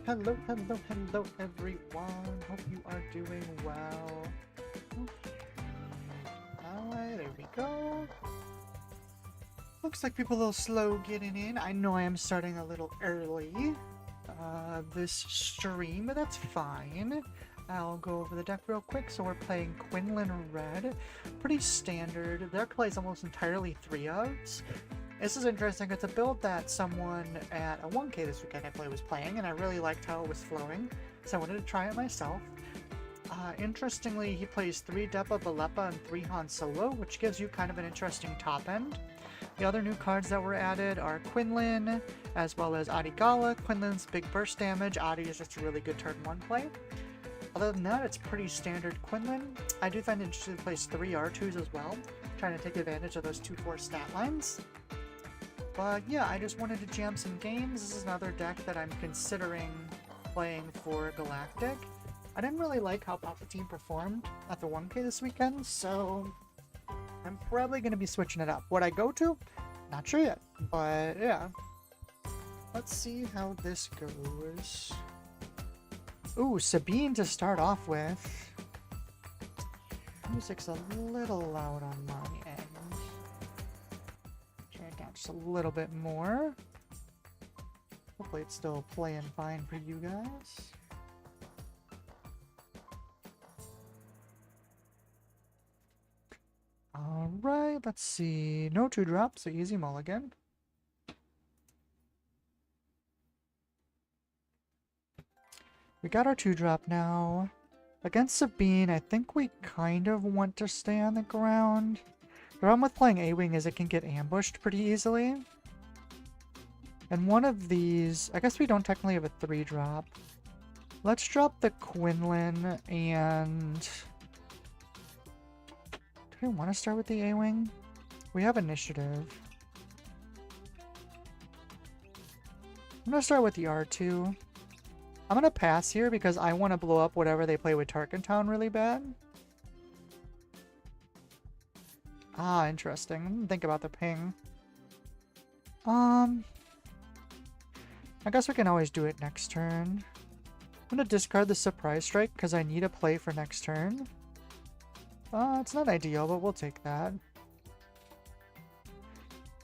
Hello, hello, hello, everyone. Hope you are doing well. Alright, there we go. Looks like people are a little slow getting in. I know I am starting a little early this stream, but that's fine. I'll go over the deck real quick. So we're playing Quinlan Red. Pretty standard. The deck plays almost entirely 3-ofs. This is interesting. It's a build that someone at a 1K this weekend I played was playing, and I really liked how it was flowing, so I wanted to try it myself. Interestingly, he plays 3 Depa, Balepa, and 3 Han Solo, which gives you kind of an interesting top end. The other new cards that were added are Quinlan, as well as Adi Gala. Quinlan's big burst damage, Adi is just a really good turn 1 play. Other than that, it's pretty standard Quinlan. I do find it interesting to place 3 R2s as well, trying to take advantage of those 2-4 stat lines. But yeah, I just wanted to jam some games. This is another deck that I'm considering playing for Galactic. I didn't really like how Palpatine performed at the 1K this weekend, so I'm probably going to be switching it up. Would I go to? Not sure yet, but yeah. Let's see how this goes. Ooh, Sabine to start off with. Music's a little loud on my end. Turn it down just a little bit more. Hopefully it's still playing fine for you guys. Alright, let's see. No 2-drop, so easy mulligan. We got our 2-drop now. Against Sabine, I think we kind of want to stay on the ground. The problem with playing A-Wing is it can get ambushed pretty easily. And one of these... I guess we don't technically have a 3-drop. Let's drop the Quinlan and... Do we want to start with the A-Wing? We have initiative. I'm going to start with the R2. I'm going to pass here because I want to blow up whatever they play with Tarkin Town really bad. Ah, interesting. Think about the ping. I guess we can always do it next turn. I'm going to discard the Surprise Strike because I need a play for next turn. It's not ideal, but we'll take that.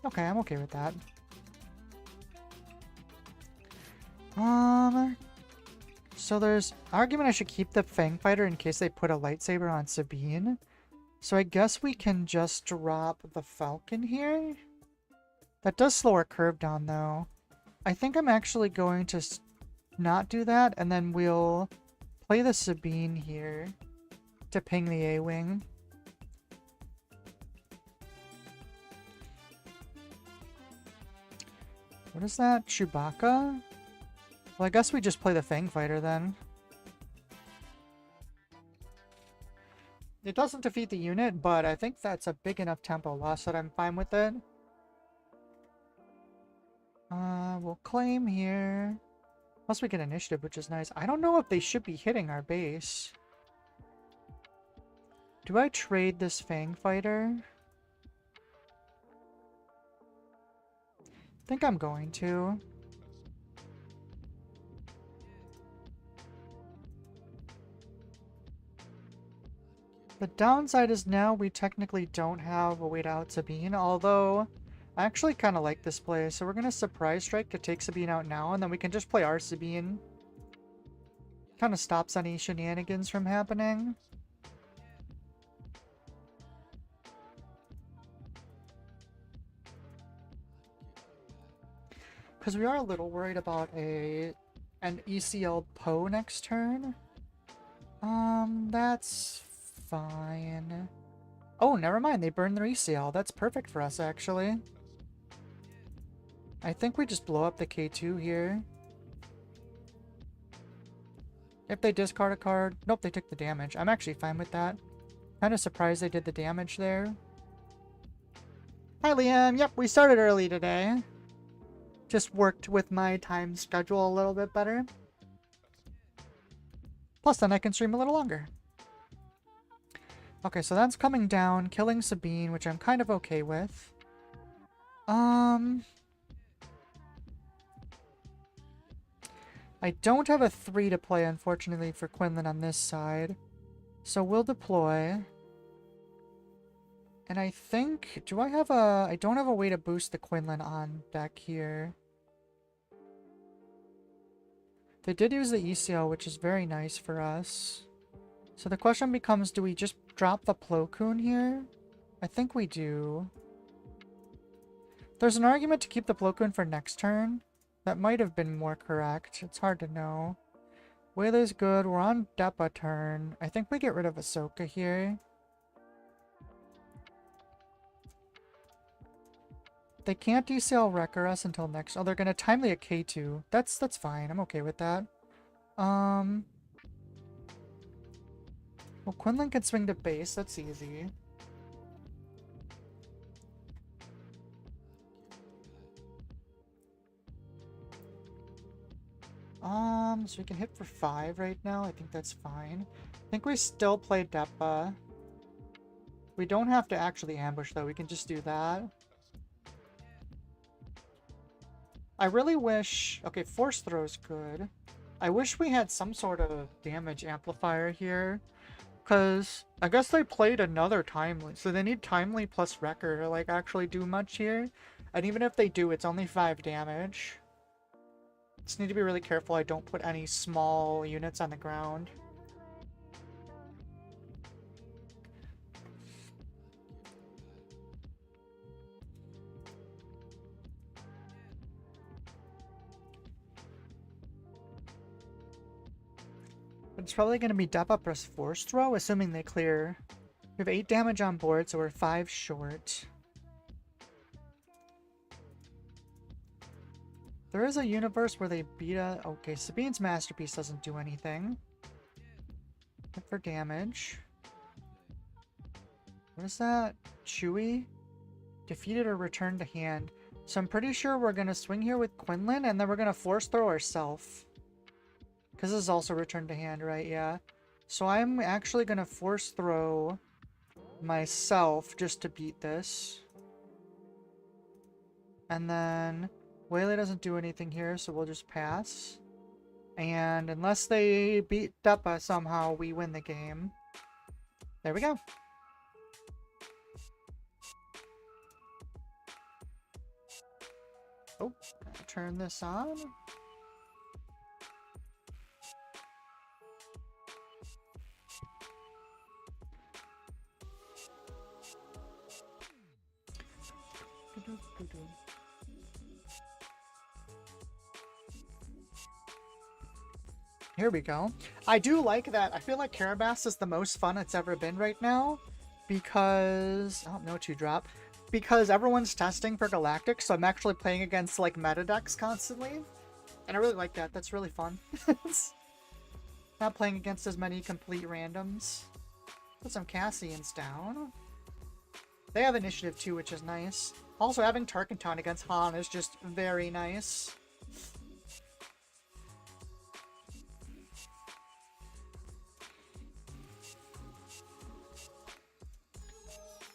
Okay, I'm okay with that. So there's argument I should keep the Fang Fighter in case they put a lightsaber on Sabine. So I guess we can just drop the Falcon here. That does slow our curve down, though. I think I'm actually going to not do that, and then we'll play the Sabine here to ping the A-Wing. What is that? Chewbacca? Well, I guess we just play the Fang Fighter then. It doesn't defeat the unit, but I think that's a big enough tempo loss that I'm fine with it. We'll claim here. Plus we get initiative, which is nice. I don't know if they should be hitting our base. Do I trade this Fang Fighter? I think I'm going to. The downside is now we technically don't have a way to out Sabine, although I actually kind of like this play. So we're going to Surprise Strike to take Sabine out now, and then we can just play our Sabine. Kind of stops any shenanigans from happening. Because we are a little worried about an ECL Poe next turn. That's fine. Oh, never mind. They burned their ECL. That's perfect for us, actually. I think we just blow up the K2 here. If they discard a card... Nope, they took the damage. I'm actually fine with that. Kind of surprised they did the damage there. Hi, Liam. Yep, we started early today. Just worked with my time schedule a little bit better. Plus, then I can stream a little longer. Okay, so that's coming down, killing Sabine, which I'm kind of okay with. I don't have a 3 to play, unfortunately, for Quinlan on this side. So we'll deploy. And I think... Do I have a... I don't have a way to boost the Quinlan on back here. They did use the ECO, which is very nice for us. So the question becomes, do we just drop the Plo Koon here? I think we do. There's an argument to keep the Plo Koon for next turn. That might have been more correct. It's hard to know. Waylay's good. We're on Depa turn. I think we get rid of Ahsoka here. They can't DCL Wrecker us until next... Oh, they're gonna timely a K2. That's fine. I'm okay with that. Well, Quinlan can swing to base. That's easy. So we can hit for 5 right now. I think that's fine. I think we still play Depa. We don't have to actually ambush, though. We can just do that. I really wish... Okay, Force Throw's good. I wish we had some sort of damage amplifier here. Because I guess they played another Timely. So they need Timely plus Wrecker to, like, actually do much here. And even if they do, it's only 5 damage. Just need to be really careful I don't put any small units on the ground. But it's probably going to be Depa plus Force Throw, assuming they clear. We have 8 damage on board, so we're 5 short. There is a universe where they beat a... Okay, Sabine's Masterpiece doesn't do anything. Hit for damage. What is that? Chewie? Defeated or returned to hand. So I'm pretty sure we're going to swing here with Quinlan, and then we're going to Force Throw ourselves. Because this is also returned to hand, right? Yeah. So I'm actually going to Force Throw myself just to beat this. And then... Waylay doesn't do anything here, so we'll just pass. And unless they beat Depa somehow, we win the game. There we go. Oh, turn this on. Here we go. I do like that. I feel like Carabas is the most fun it's ever been right now. Because... Oh, no 2-drop. Because everyone's testing for Galactic, so I'm actually playing against, like, meta decks constantly. And I really like that. That's really fun. Not playing against as many complete randoms. Put some Cassians down. They have initiative too, which is nice. Also, having Tarkenton against Han is just very nice.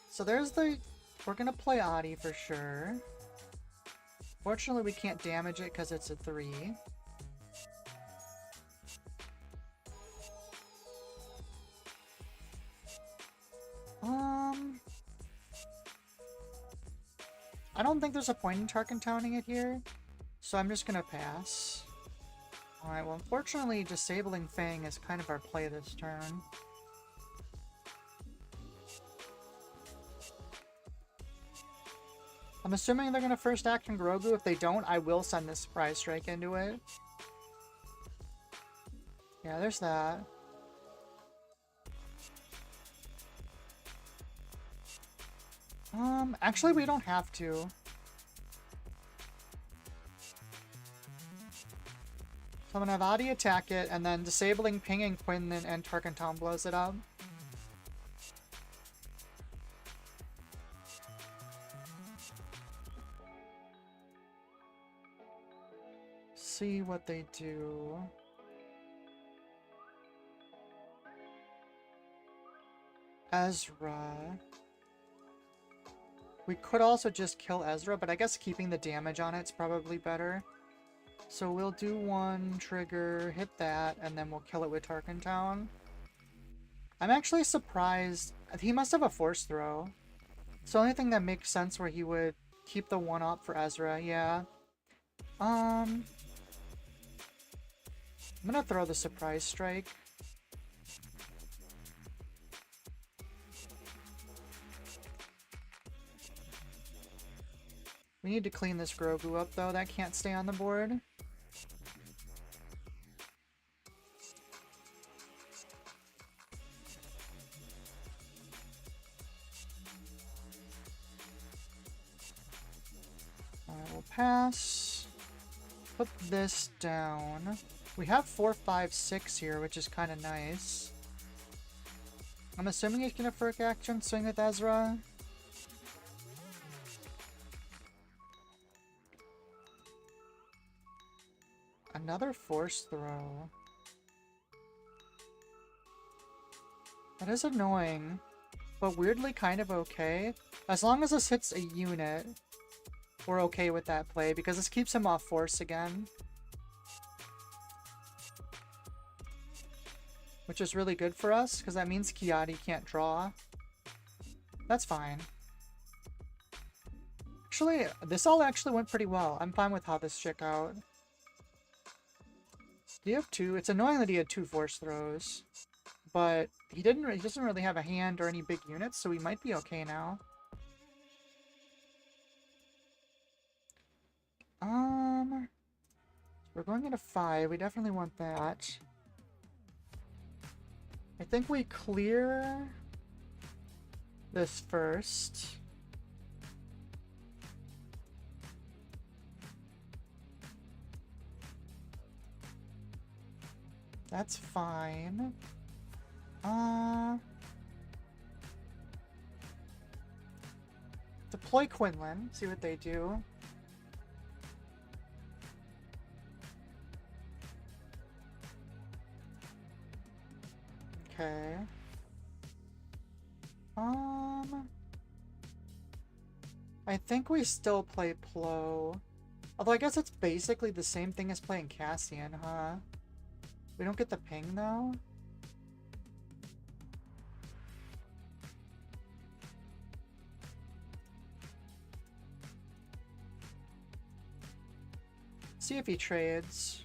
So there's the... We're gonna play Adi for sure. Fortunately, we can't damage it because it's a 3. I don't think there's a point in Tarkentowning it here, so I'm just gonna pass. Alright, well, unfortunately, disabling Fang is kind of our play this turn. I'm assuming they're gonna first act on Grogu. If they don't, I will send this Surprise Strike into it. Yeah, there's that. Actually, we don't have to. So I'm gonna have Adi attack it, and then disabling Ping and Quinlan and Tarkenton blows it up. See what they do. Ezra. We could also just kill Ezra, but I guess keeping the damage on it's probably better. So we'll do one trigger, hit that, and then we'll kill it with Tarkin Town. I'm actually surprised. He must have a force throw. It's the only thing that makes sense where he would keep the 1-up for Ezra, yeah. I'm gonna throw the surprise strike. We need to clean this Grogu up though, that can't stay on the board. I will pass. Put this down. We have 4, 5, 6 here, which is kind of nice. I'm assuming he's gonna Furk action swing with Ezra. Another force throw. That is annoying, but weirdly kind of okay. As long as this hits a unit, we're okay with that play, because this keeps him off force again. Which is really good for us, because that means Kiadi can't draw. That's fine. Actually, this all actually went pretty well. I'm fine with how this shook out. Do you have 2? It's annoying that he had 2 force throws. But he doesn't really have a hand or any big units, so we might be okay now. We're going into 5. We definitely want that. I think we clear this first. That's fine. Deploy Quinlan, see what they do. Okay. I think we still play Plo. Although I guess it's basically the same thing as playing Cassian, huh? We don't get the ping though? See if he trades.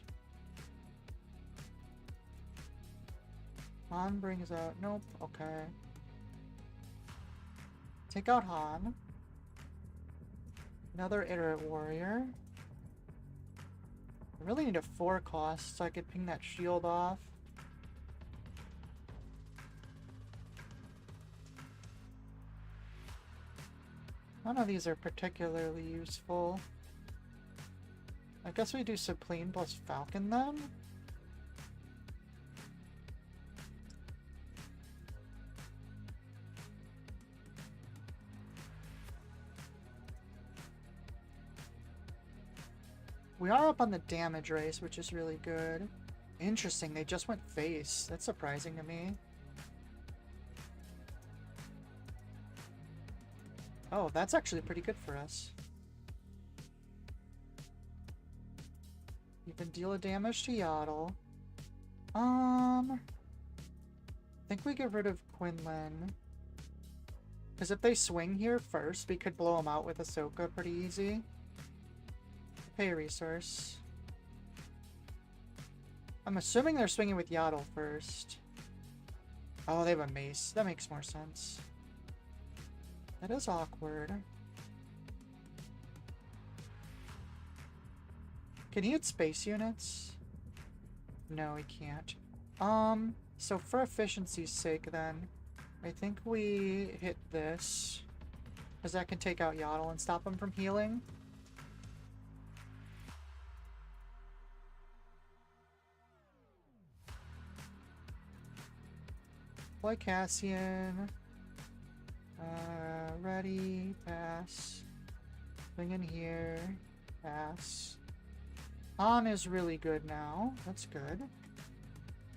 Han brings out... Nope, okay. Take out Han. Another Iterate Warrior. I really need a 4 cost so I could ping that shield off. None of these are particularly useful. I guess we do Supleme plus Falcon then? We are up on the damage race, which is really good. Interesting, they just went face. That's surprising to me. Oh, that's actually pretty good for us. You can deal a damage to Yaddle. I think we get rid of Quinlan. Because if they swing here first, we could blow them out with Ahsoka pretty easy. Pay a resource. I'm assuming they're swinging with Yaddle first. Oh, they have a mace. That makes more sense. That is awkward. Can he hit space units? No, he can't. So for efficiency's sake then, I think we hit this. Because that can take out Yaddle and stop him from healing. Play Cassian. Ready, pass. Bring in here, pass. Han is really good now. That's good.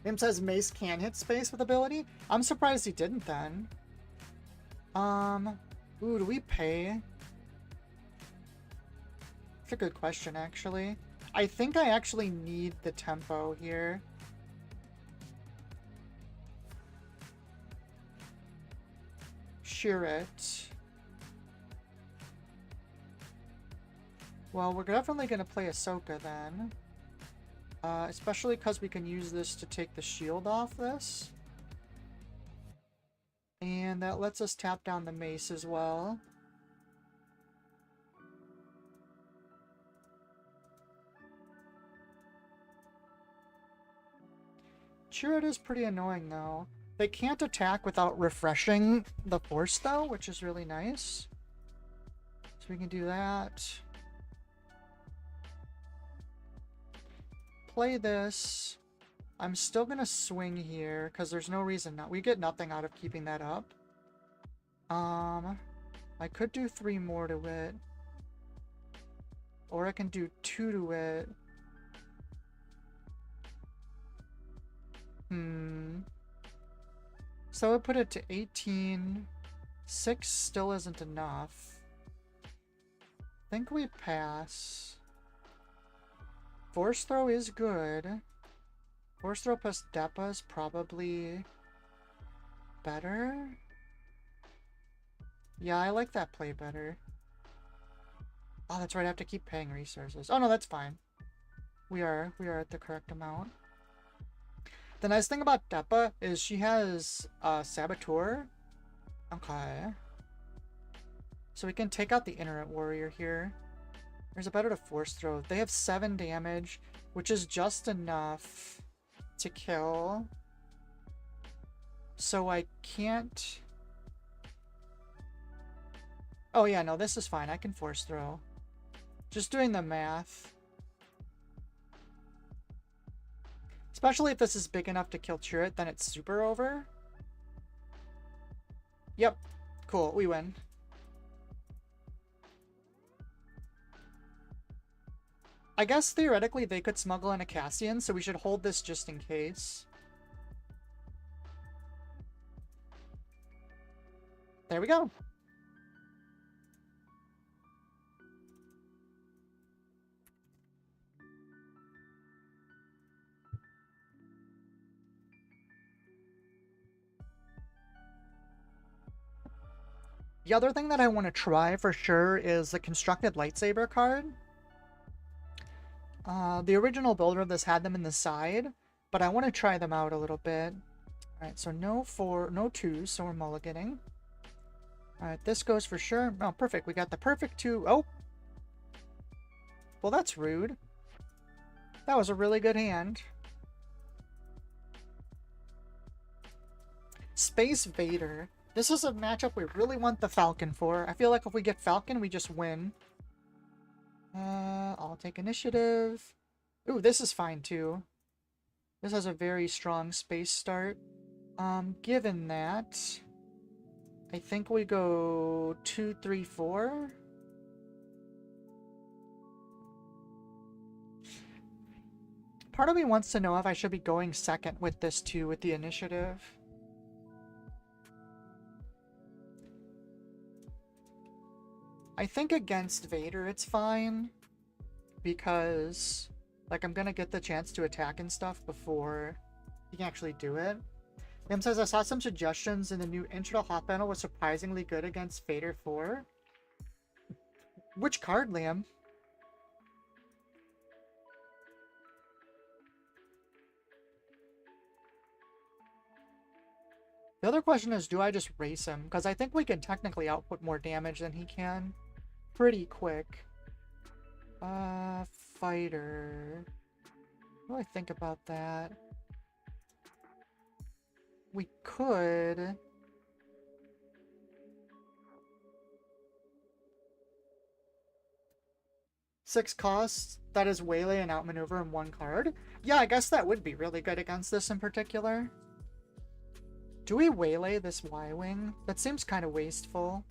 Him says Mace can hit space with ability. I'm surprised he didn't then. Ooh, do we pay? That's a good question, actually. I think I actually need the tempo here. Shear it. Well, we're definitely going to play Ahsoka then. Especially because we can use this to take the shield off this. And that lets us tap down the mace as well. Chirrut is pretty annoying though. They can't attack without refreshing the force though, which is really nice. So we can do that. Play this. I'm still gonna swing here because there's no reason not. We get nothing out of keeping that up. I could do 3 more to it, or I can do 2 to it. So I put it to 18. 6 still isn't enough. I think we pass. Force throw is good. Force throw plus Depa is probably better. Yeah, I like that play better. Oh, that's right. I have to keep paying resources. Oh no, that's fine. We are at the correct amount. The nice thing about Depa is she has Saboteur. Okay. So we can take out the Internet Warrior here. There's a better to force throw. They have 7 damage, which is just enough to kill. So I can't... Oh yeah, no, this is fine. I can force throw. Just doing the math. Especially if this is big enough to kill Chirrut, then it's super over. Yep. Cool, we win. I guess theoretically they could smuggle in a Cassian, so we should hold this just in case. There we go. The other thing that I want to try for sure is the constructed lightsaber card. The original builder of this had them in the side, but I want to try them out a little bit. Alright, so no 2s, so we're mulliganing. Alright, this goes for sure. Oh, perfect. We got the perfect 2. Oh! Well, that's rude. That was a really good hand. Space Vader. This is a matchup we really want the Falcon for. I feel like if we get Falcon, we just win. I'll take initiative. Ooh, this is fine too. This has a very strong space start. Given that, I think we go 2, 3, 4. Part of me wants to know if I should be going second with this too, with the initiative. I think against Vader it's fine, because like I'm gonna get the chance to attack and stuff before he can actually do it. Liam says, I saw some suggestions in the new intro to Hoth panel was surprisingly good against Vader 4. Which card, Liam? The other question is, do I just race him? Because I think we can technically output more damage than he can. Pretty quick. Fighter. What do I think about that? We could... Six costs, that is waylay and outmaneuver in 1 card. Yeah, I guess that would be really good against this in particular. Do we waylay this Y-Wing? That seems kind of wasteful.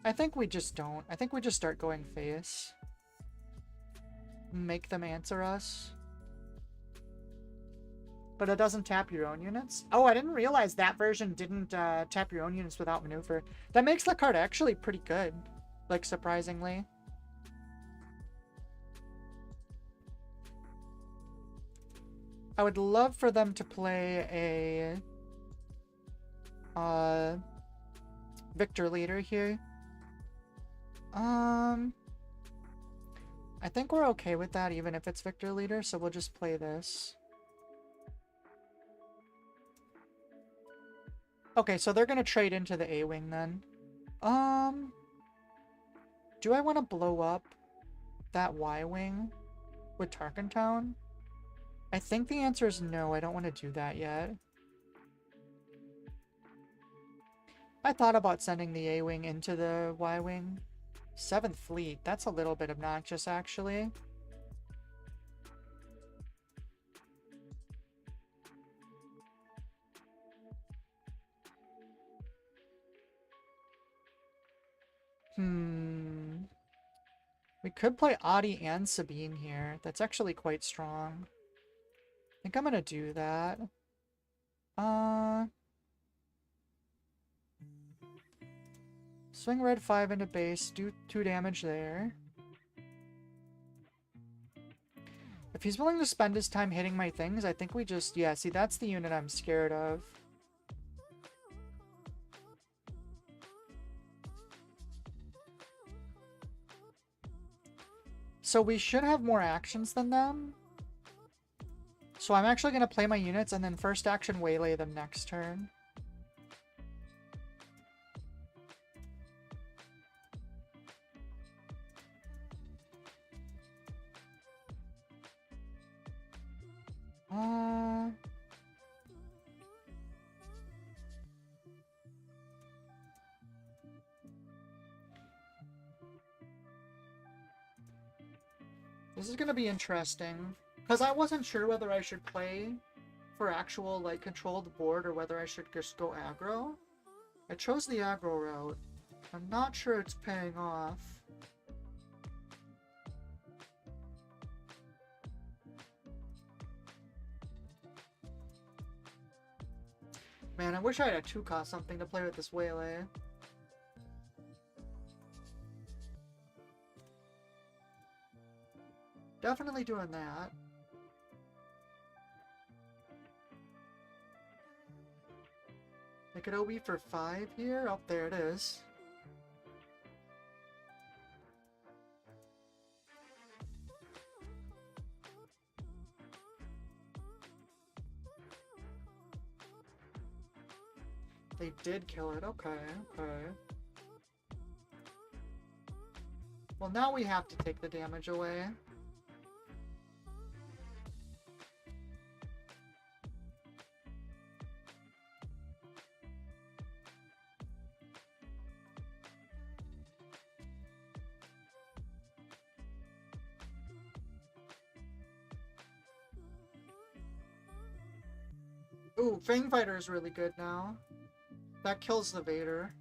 I think we just don't. I think we just start going face. Make them answer us. But it doesn't tap your own units? Oh, I didn't realize that version didn't tap your own units without maneuver. That makes the card actually pretty good. Like, surprisingly. I would love for them to play a Victor leader here. I think we're okay with that even if it's Victor leader, so we'll just play this. Okay, so they're gonna trade into the A-Wing then. Do I want to blow up that Y-Wing with Tarkintown? I think the answer is no, I don't want to do that yet. I thought about sending the A-Wing into the Y-Wing. 7th Fleet, that's a little bit obnoxious, actually. We could play Adi and Sabine here. That's actually quite strong. I think I'm gonna do that. Swing red 5 into base, do 2 damage there. If he's willing to spend his time hitting my things, I think we just... Yeah, see, that's the unit I'm scared of. So we should have more actions than them. So I'm actually going to play my units and then first action waylay them next turn. This is going to be interesting, because I wasn't sure whether I should play for actual, like, control of the board or whether I should just go aggro. I chose the aggro route. I'm not sure it's paying off. Man, I wish I had a 2-cost something to play with this waylay. Definitely doing that. Make it OB for 5 here. Oh, there it is. They did kill it. Okay, okay. Well, now we have to take the damage away. Ooh, Fang Fighter is really good now. That kills the Vader.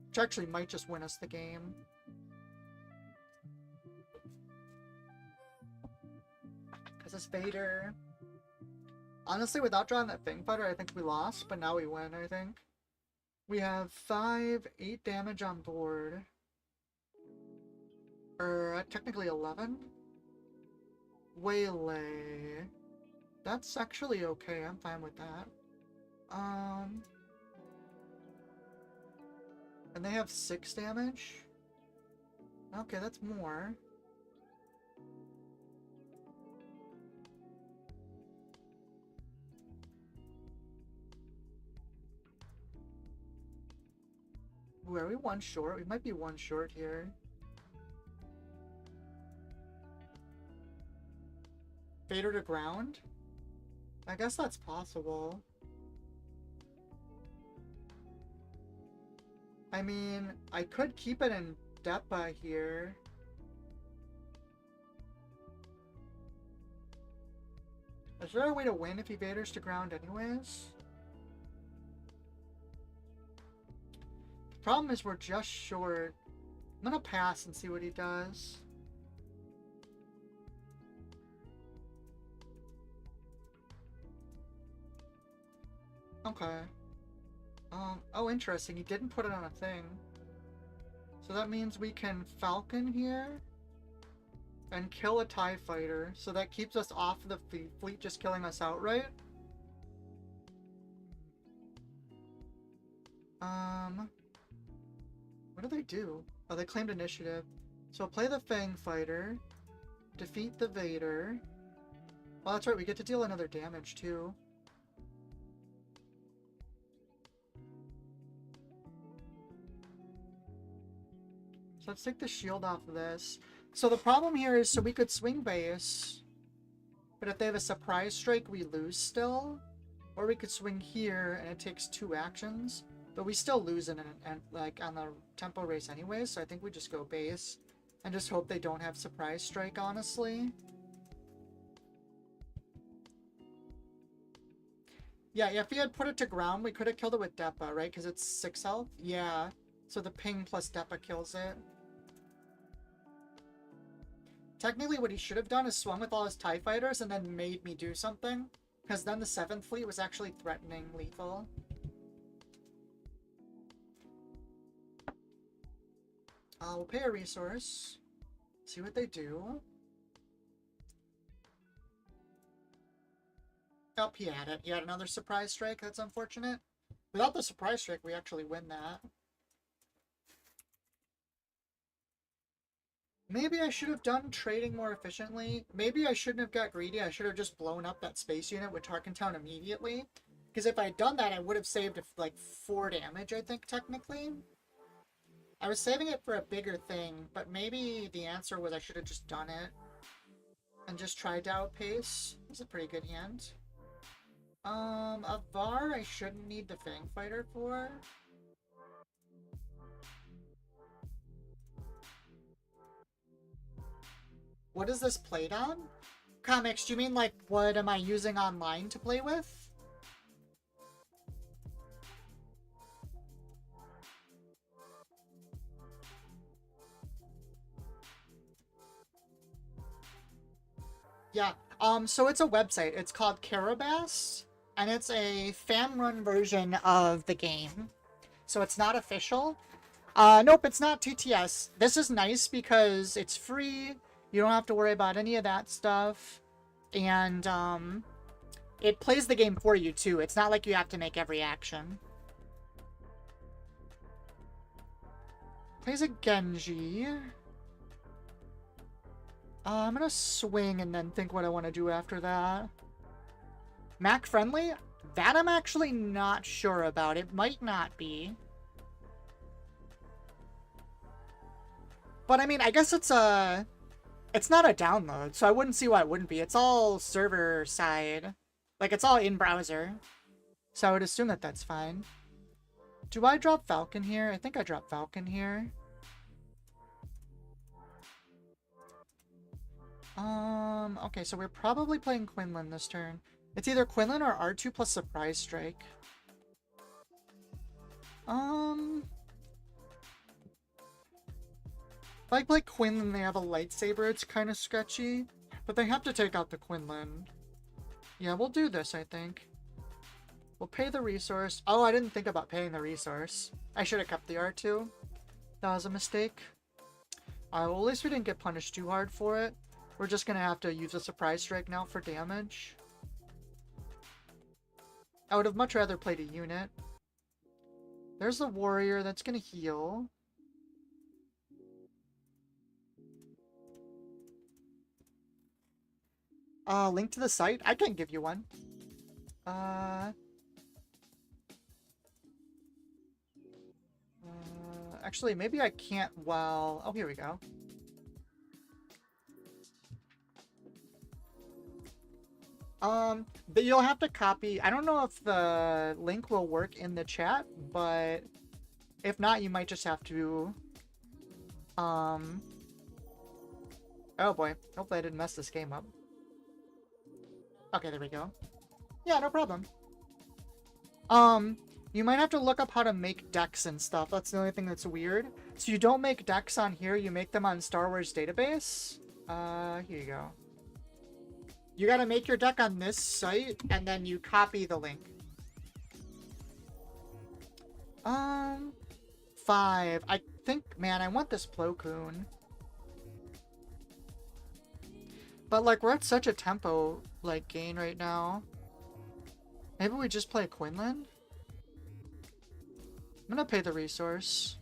Which actually might just win us the game. Because it's Vader. Honestly, without drawing that Fang Fighter, I think we lost. But now we win, I think. We have 8 damage on board. Or technically 11. Waylay. That's actually okay. I'm fine with that. And they have 6 damage? Okay, that's more. Ooh, are we 1 short? We might be 1 short here. Vader to ground? I guess that's possible. I mean, I could keep it in Depa here. Is there a way to win if he Vaders to ground anyways? The problem is we're just short. I'm gonna pass and see what he does. Okay. Oh, interesting. He didn't put it on a thing. So that means we can Falcon here. and kill a TIE fighter, so that keeps us off the fleet just killing us outright. What do they do? Oh, they claimed initiative. So play the Fang fighter, defeat the Vader. Well, that's right, we get to deal another damage too. So let's take the shield off of this. So the problem here is, so we could swing base, but if they have a surprise strike, we lose still. Or we could swing here, and it takes 2 actions, but we still lose in like on the tempo race anyways. So I think we just go base and just hope they don't have surprise strike. Honestly, yeah. If he had put it to ground, we could have killed it with Depa, right? Because it's 6 health. Yeah. So the ping plus Depa kills it. Technically, what he should have done is swung with all his TIE fighters and then made me do something. Because then the 7th fleet was actually threatening lethal. We'll pay a resource. See what they do. Oh, he had it. He had another surprise strike. That's unfortunate. Without the surprise strike, we actually win that. Maybe I should have done trading more efficiently. Maybe I shouldn't have got greedy. I should have just blown up that space unit with Tarkentown immediately. Because if I'd done that, I would have saved like 4 damage, I think, technically. I was saving it for a bigger thing, but maybe the answer was I should have just done it. And just tried to outpace. It was a pretty good hand. A Var I shouldn't need the Fang Fighter for. What is this played on? Comics, do you mean like what am I using online to play with? Yeah, so it's a website. It's called Carabas, and it's a fan-run version of the game. So it's not official. Nope, it's not TTS. This is nice because it's free. You don't have to worry about any of that stuff. And, it plays the game for you, too. It's not like you have to make every action. Plays a Genji. I'm gonna swing and then think what I want to do after that. Mac friendly? That I'm actually not sure about. It might not be. But I mean, I guess it's not a download, so I wouldn't see why it wouldn't be. It's all server side. Like, it's all in browser. So I would assume that that's fine. Do I drop Falcon here? I think I dropped Falcon here. Okay, so we're probably playing Quinlan this turn. It's either Quinlan or R2 plus Surprise Strike. If I play Quinlan, they have a lightsaber, it's kind of sketchy. But they have to take out the Quinlan. Yeah, we'll do this, I think. We'll pay the resource. Oh, I didn't think about paying the resource. I should have kept the R2. That was a mistake. Well, at least we didn't get punished too hard for it. We're just gonna have to use a Surprise Strike now for damage. I would have much rather played a unit. There's the warrior that's gonna heal. Link to the site? I can give you one. Actually, maybe I can't while... Oh, here we go. But you'll have to copy... I don't know if the link will work in the chat, but if not, you might just have to... Oh boy. Hopefully I didn't mess this game up. Okay, there we go. Yeah, no problem. You might have to look up how to make decks and stuff. That's the only thing that's weird. So you don't make decks on here, you make them on Star Wars Database. Here you go. You gotta make your deck on this site, and then you copy the link. 5. I think, man, I want this Plo Koon. But, like, we're at such a tempo, like, gain right now. Maybe we just play Quinlan? I'm gonna pay the resource.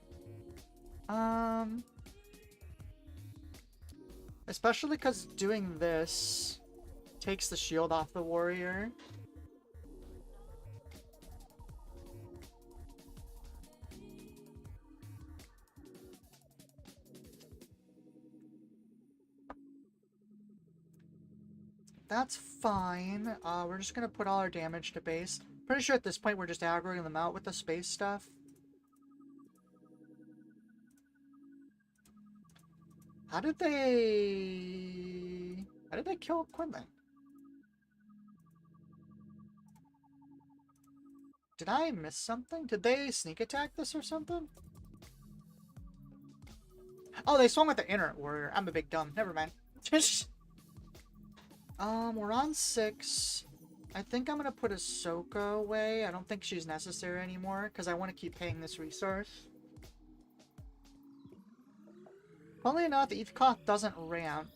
Especially because doing this takes the shield off the warrior. That's fine. We're just gonna put all our damage to base. Pretty sure at this point we're just aggroing them out with the space stuff. How did they kill Quinlan? Did I miss something? Did they sneak attack this or something? Oh, they swung with the inner warrior. I'm a big dumb. Never mind. We're on 6. I think I'm gonna put Ahsoka away. I don't think she's necessary anymore, because I want to keep paying this resource. Funnily enough, Ethkoth doesn't ramp.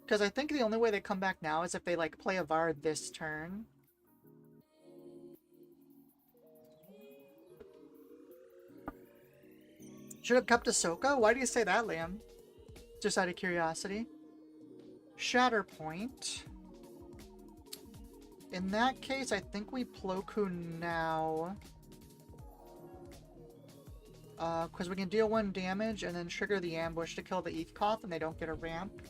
Because I think the only way they come back now is if they, like, play a Vard this turn. Should have kept Ahsoka? Why do you say that, Liam? Just out of curiosity. Shatterpoint. In that case, I think we Plo Koon now. Because we can deal 1 damage and then trigger the ambush to kill the Ethkoth and they don't get a ramp.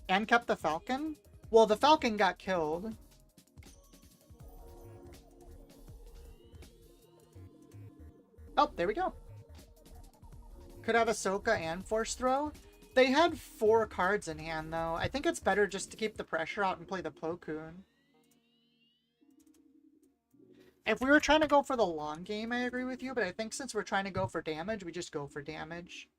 And kept the Falcon? Well, the Falcon got killed. Oh, there we go. Could have Ahsoka and Force Throw. They had 4 cards in hand, though. I think it's better just to keep the pressure out and play the Plo Koon. If we were trying to go for the long game, I agree with you, but I think since we're trying to go for damage, we just go for damage.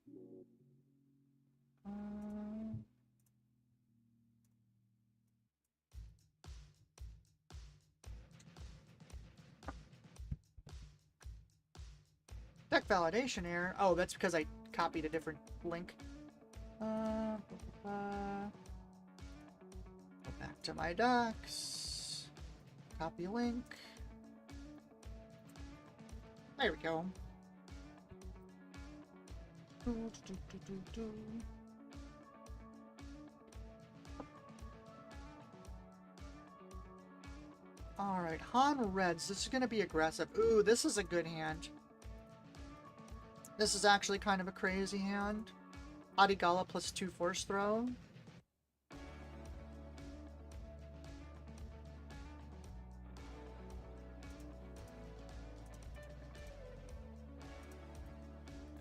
Deck validation error. Oh, that's because I copied a different link. Go back to my decks. Copy link. There we go. Alright, Han Reds. This is going to be aggressive. Ooh, this is a good hand. This is actually kind of a crazy hand. Adigala plus 2 Force Throw.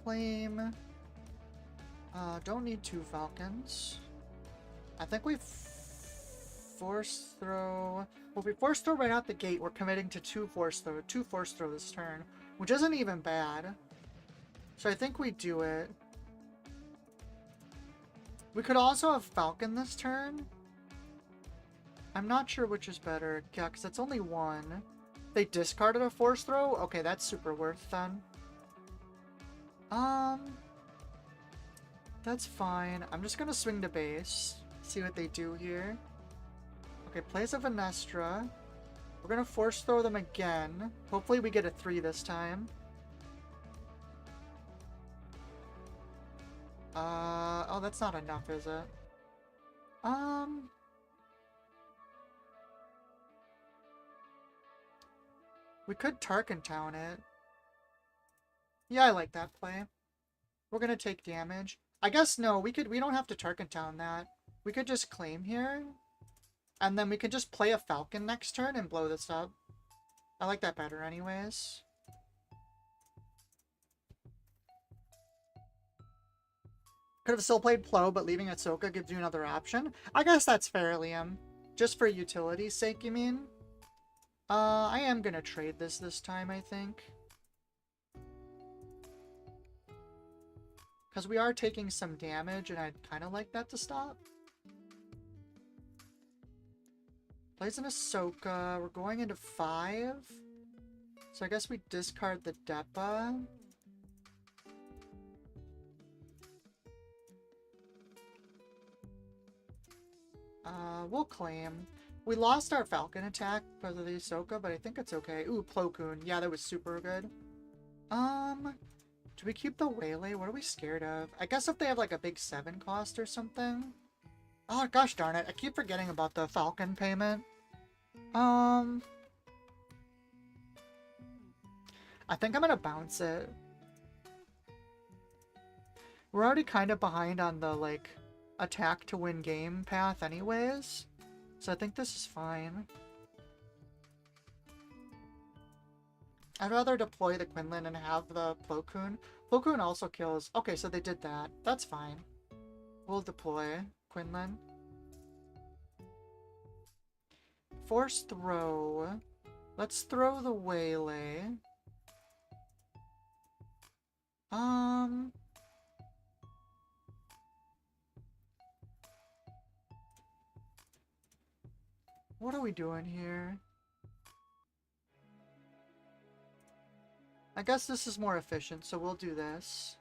Flame. Don't need 2 Falcons. I think we Force Throw. Well, if we Force Throw right out the gate, we're committing to 2 Force Throw this turn, which isn't even bad. So I think we do it. We could also have Falcon this turn. I'm not sure which is better. Yeah, because it's only 1. They discarded a Force Throw? Okay, that's super worth then. That's fine. I'm just gonna swing to base. See what they do here. Okay, plays a Venestra. We're gonna Force Throw them again. Hopefully we get a 3 this time. Oh, that's not enough, is it? We could Tarkin Town it. Yeah, I like that play. We're gonna take damage. I guess no, we don't have to Tarkin Town that. We could just claim here. And then we could just play a Falcon next turn and blow this up. I like that better anyways. Could have still played Plo, but leaving Ahsoka gives you another option. I guess that's fair, Liam. Just for utility's sake, you mean? I am gonna trade this time, I think. Because we are taking some damage, and I'd kind of like that to stop. Plays an Ahsoka. We're going into 5. So I guess we discard the Depa. We'll claim. We lost our Falcon attack because of the Ahsoka, but I think it's okay. Ooh, Plo Koon. Yeah, that was super good. Do we keep the Waylay? What are we scared of? I guess if they have like a big 7 cost or something. Oh, gosh darn it. I keep forgetting about the Falcon payment. I think I'm gonna bounce it. We're already kind of behind on the, like, attack to win game path anyways. So I think this is fine. I'd rather deploy the Quinlan and have the Plo Koon. Plo Koon also kills. Okay, so they did that. That's fine. We'll deploy Quinlan. Force throw. Let's throw the Waylay. What are we doing here? I guess this is more efficient, so we'll do this.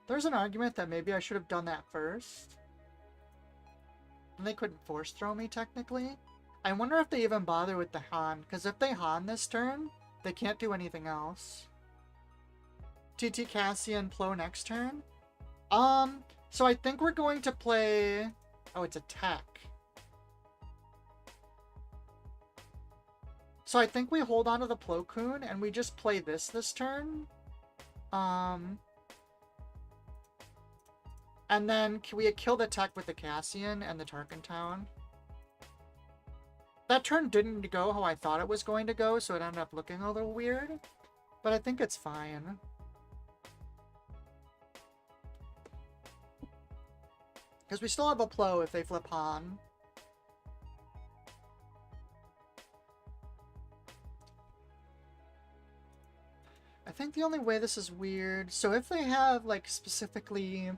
There's an argument that maybe I should have done that first. And they couldn't force throw me, technically. I wonder if they even bother with the Han, because if they Han this turn, they can't do anything else. TT Cassian Plo next turn? So I think we're going to play... Oh, it's attack. So I think we hold on to the Plo Koon and we just play this turn. And then we kill the tech with the Cassian and the Tarkin Town. That turn didn't go how I thought it was going to go, so it ended up looking a little weird. But I think it's fine. Because we still have a Plo if they flip Han. I think the only way this is weird... So if they have, like, specifically...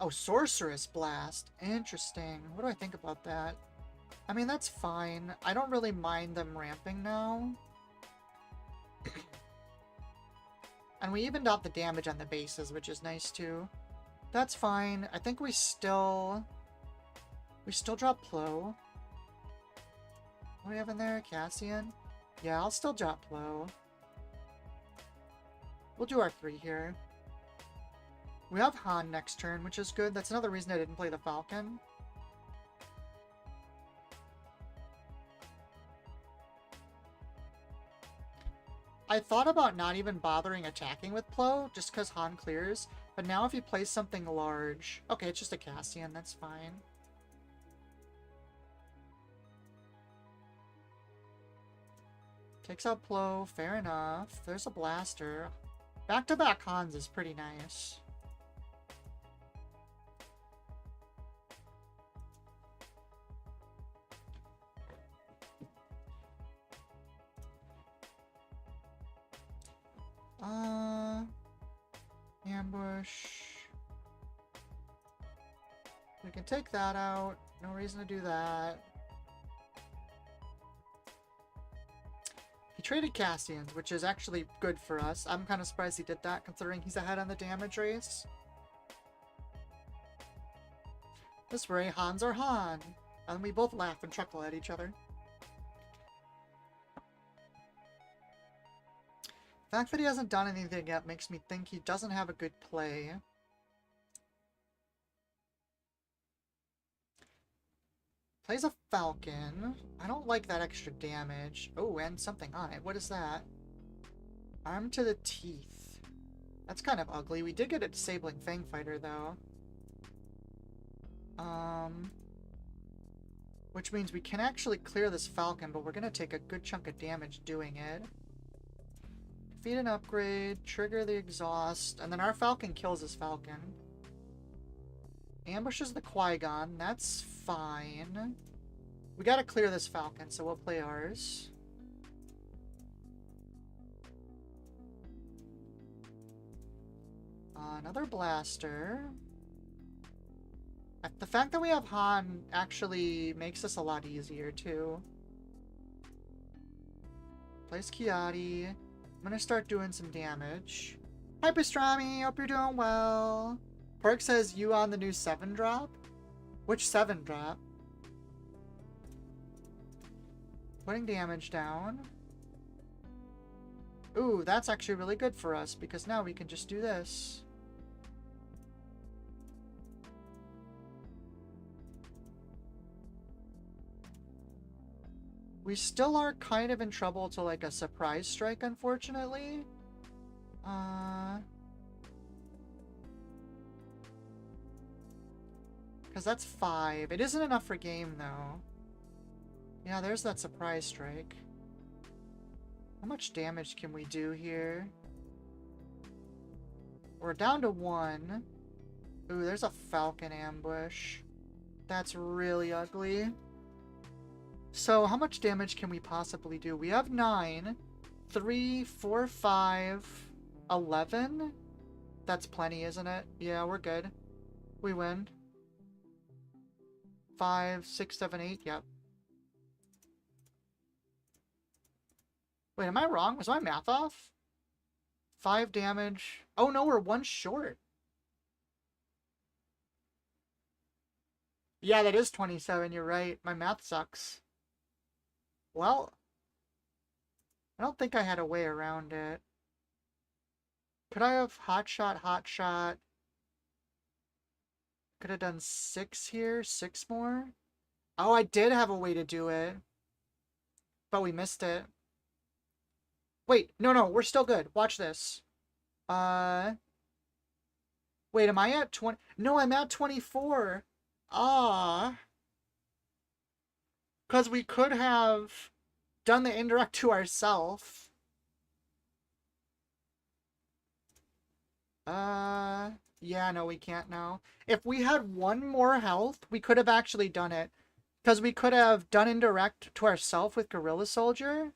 Oh, Sorceress Blast. Interesting. What do I think about that? I mean, that's fine. I don't really mind them ramping now. And we evened out the damage on the bases, which is nice, too. That's fine. I think we still drop Plo. What do we have in there? Cassian? Yeah, I'll still drop Plo. We'll do our 3 here. We have Han next turn, which is good. That's another reason I didn't play the Falcon. I thought about not even bothering attacking with Plo, just because Han clears. But now if he plays something large... Okay, it's just a Cassian, that's fine. Takes out Plo, fair enough. There's a blaster. Back-to-back Hans is pretty nice. Ambush. We can take that out. No reason to do that. He traded Cassians, which is actually good for us. I'm kind of surprised he did that, considering he's ahead on the damage race. This way, Hans are Han. And we both laugh and chuckle at each other. The fact that he hasn't done anything yet makes me think he doesn't have a good play. Plays a Falcon. I don't like that extra damage. Oh, and something on it. What is that? Arm to the teeth. That's kind of ugly. We did get a disabling Fang Fighter, though. Which means we can actually clear this Falcon, but we're going to take a good chunk of damage doing it. Defeat an upgrade, trigger the exhaust, and then our Falcon kills his Falcon. Ambushes the Qui-Gon, that's fine. We gotta clear this Falcon, so we'll play ours. Another blaster. The fact that we have Han actually makes this a lot easier, too. Plays Kiadi. I'm gonna start doing some damage. Hi, Pastrami! Hope you're doing well. Perk says you on the new 7 drop? Which 7 drop? Putting damage down. Ooh, that's actually really good for us because now we can just do this. We still are kind of in trouble to like a surprise strike, unfortunately. Because that's 5. It isn't enough for game, though. Yeah, there's that surprise strike. How much damage can we do here? We're down to 1. Ooh, there's a falcon ambush. That's really ugly. So, how much damage can we possibly do? We have 9. 3, 4, 5, 11? That's plenty, isn't it? Yeah, we're good. We win. 5, 6, 7, 8. Yep. Wait, am I wrong? Was my math off? 5 damage. Oh no, we're 1 short. Yeah, that is 27. You're right. My math sucks. Well, I don't think I had a way around it. Could I have hot shot? Could have done 6 here. 6 more. Oh, I did have a way to do it. But we missed it. Wait, no, we're still good. Watch this. Wait, am I at 20? No, I'm at 24. Ah. Because we could have done the indirect to ourselves. Yeah, no, we can't now. If we had 1 more health, we could have actually done it. Because we could have done indirect to ourselves with Gorilla Soldier.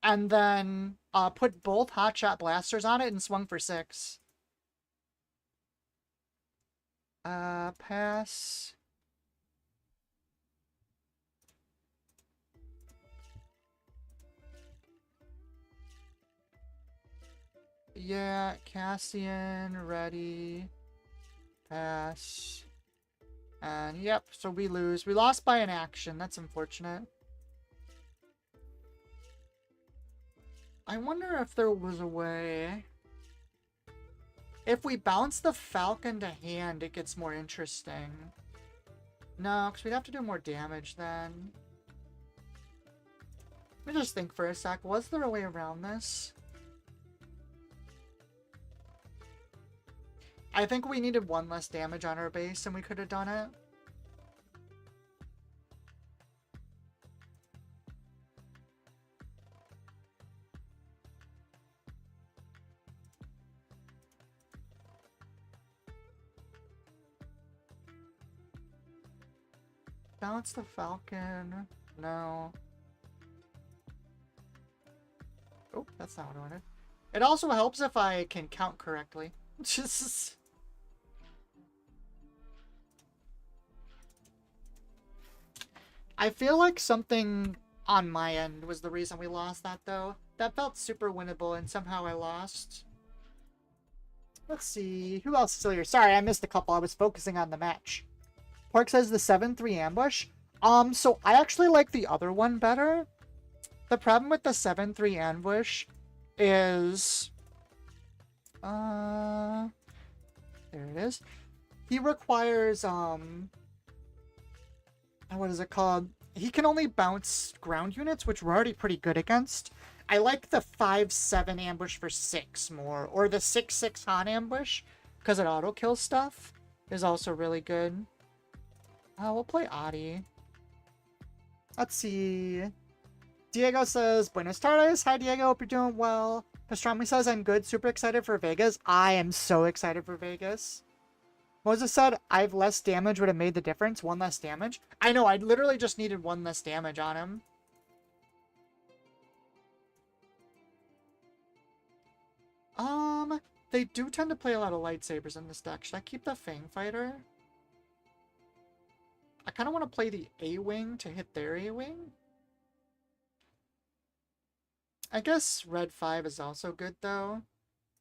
And then put both Hotshot Blasters on it and swung for 6. Pass. Yeah, Cassian, ready. Pass. And yep, so we lose. We lost by an action. That's unfortunate. I wonder if there was a way. If we bounce the Falcon to hand, it gets more interesting. No, because we'd have to do more damage then. Let me just think for a sec. Was there a way around this? I think we needed 1 less damage on our base and we could have done it. Bounce the Falcon. No. Oh, that's not what I wanted. It also helps if I can count correctly. Just... I feel like something on my end was the reason we lost that, though. That felt super winnable, and somehow I lost. Let's see. Who else is still here? Sorry, I missed a couple. I was focusing on the match. Pork says the 7-3 ambush. So I actually like the other one better. The problem with the 7-3 ambush is... there it is. He requires, what is it called? He can only bounce ground units, which we're already pretty good against. I like the 5-7 ambush for 6 more. Or the 6-6 Han ambush, because it auto-kills stuff, is also really good. We'll play Adi. Let's see. Diego says, Buenos tardes. Hi, Diego. Hope you're doing well. Pastrami says, I'm good. Super excited for Vegas. I am so excited for Vegas. Moses said, I've less damage would have made the difference. 1 less damage. I know. I literally just needed 1 less damage on him. They do tend to play a lot of lightsabers in this deck. Should I keep the Fang Fighter? I kind of want to play the A-Wing to hit their A-Wing. I guess Red 5 is also good, though.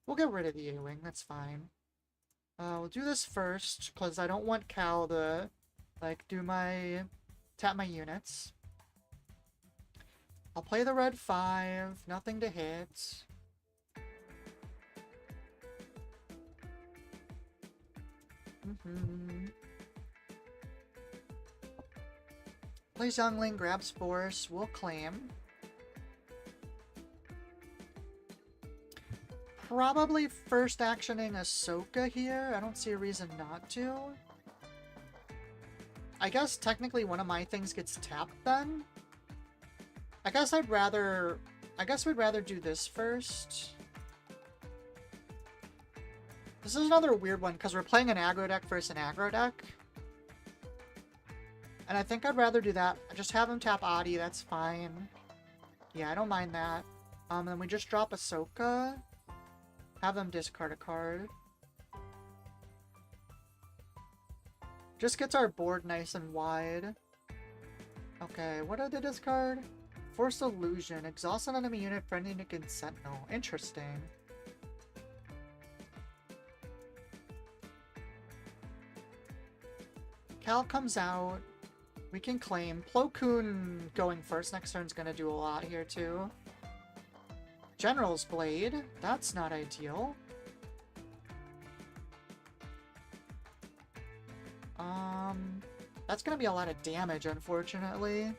We'll get rid of the A-Wing. That's fine. We'll do this first, because I don't want Cal to, like, tap my units. I'll play the red 5, nothing to hit. Plays Youngling, grabs Force, we'll claim. Probably first actioning Ahsoka here. I don't see a reason not to. I guess technically one of my things gets tapped then. I guess we'd rather do this first. This is another weird one because we're playing an aggro deck versus an aggro deck. And I think I'd rather do that. Just have him tap Adi, that's fine. Yeah, I don't mind that. Then we just drop Ahsoka. Have them discard a card. Just gets our board nice and wide. Okay, what did they discard? Force Illusion. Exhaust an enemy unit friendly to Sentinel. Interesting. Cal comes out. We can claim. Plo Koon going first next turn's gonna do a lot here too. General's Blade. That's not ideal. That's gonna be a lot of damage, unfortunately.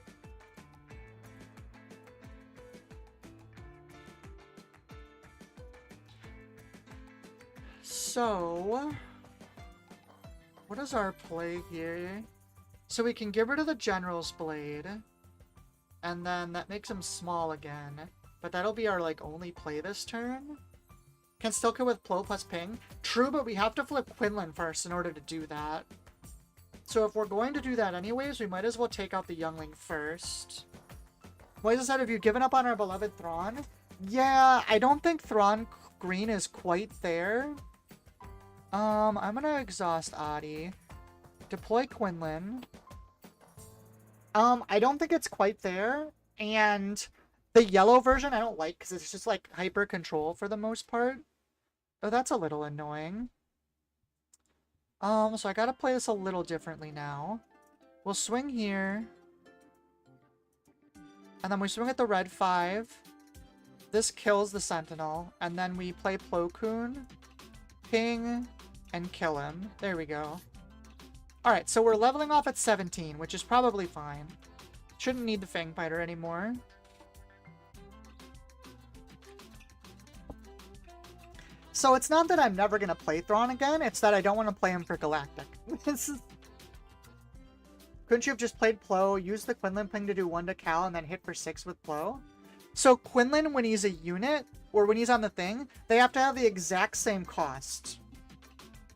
So, what is our play here? So we can get rid of the General's Blade, and then that makes him small again. But that'll be our, like, only play this turn. Can still kill with Plo plus ping. True, but we have to flip Quinlan first in order to do that. So if we're going to do that anyways, we might as well take out the Youngling first. Moises said, have you given up on our beloved Thrawn? Yeah, I don't think Thrawn Green is quite there. I'm gonna exhaust Adi. Deploy Quinlan. I don't think it's quite there. And the yellow version I don't like because it's just like hyper control for the most part. Oh, that's a little annoying. So I gotta play this a little differently now. We'll swing here. And then we swing at the red 5. This kills the Sentinel. And then we play Plo Koon, ping, and kill him. There we go. Alright, so we're leveling off at 17, which is probably fine. Shouldn't need the Fangbiter anymore. So it's not that I'm never going to play Thrawn again, it's that I don't want to play him for Galactic. Couldn't you have just played Plo, used the Quinlan ping to do 1 to Cal, and then hit for 6 with Plo? So Quinlan, when he's a unit, or when he's on the thing, they have to have the exact same cost.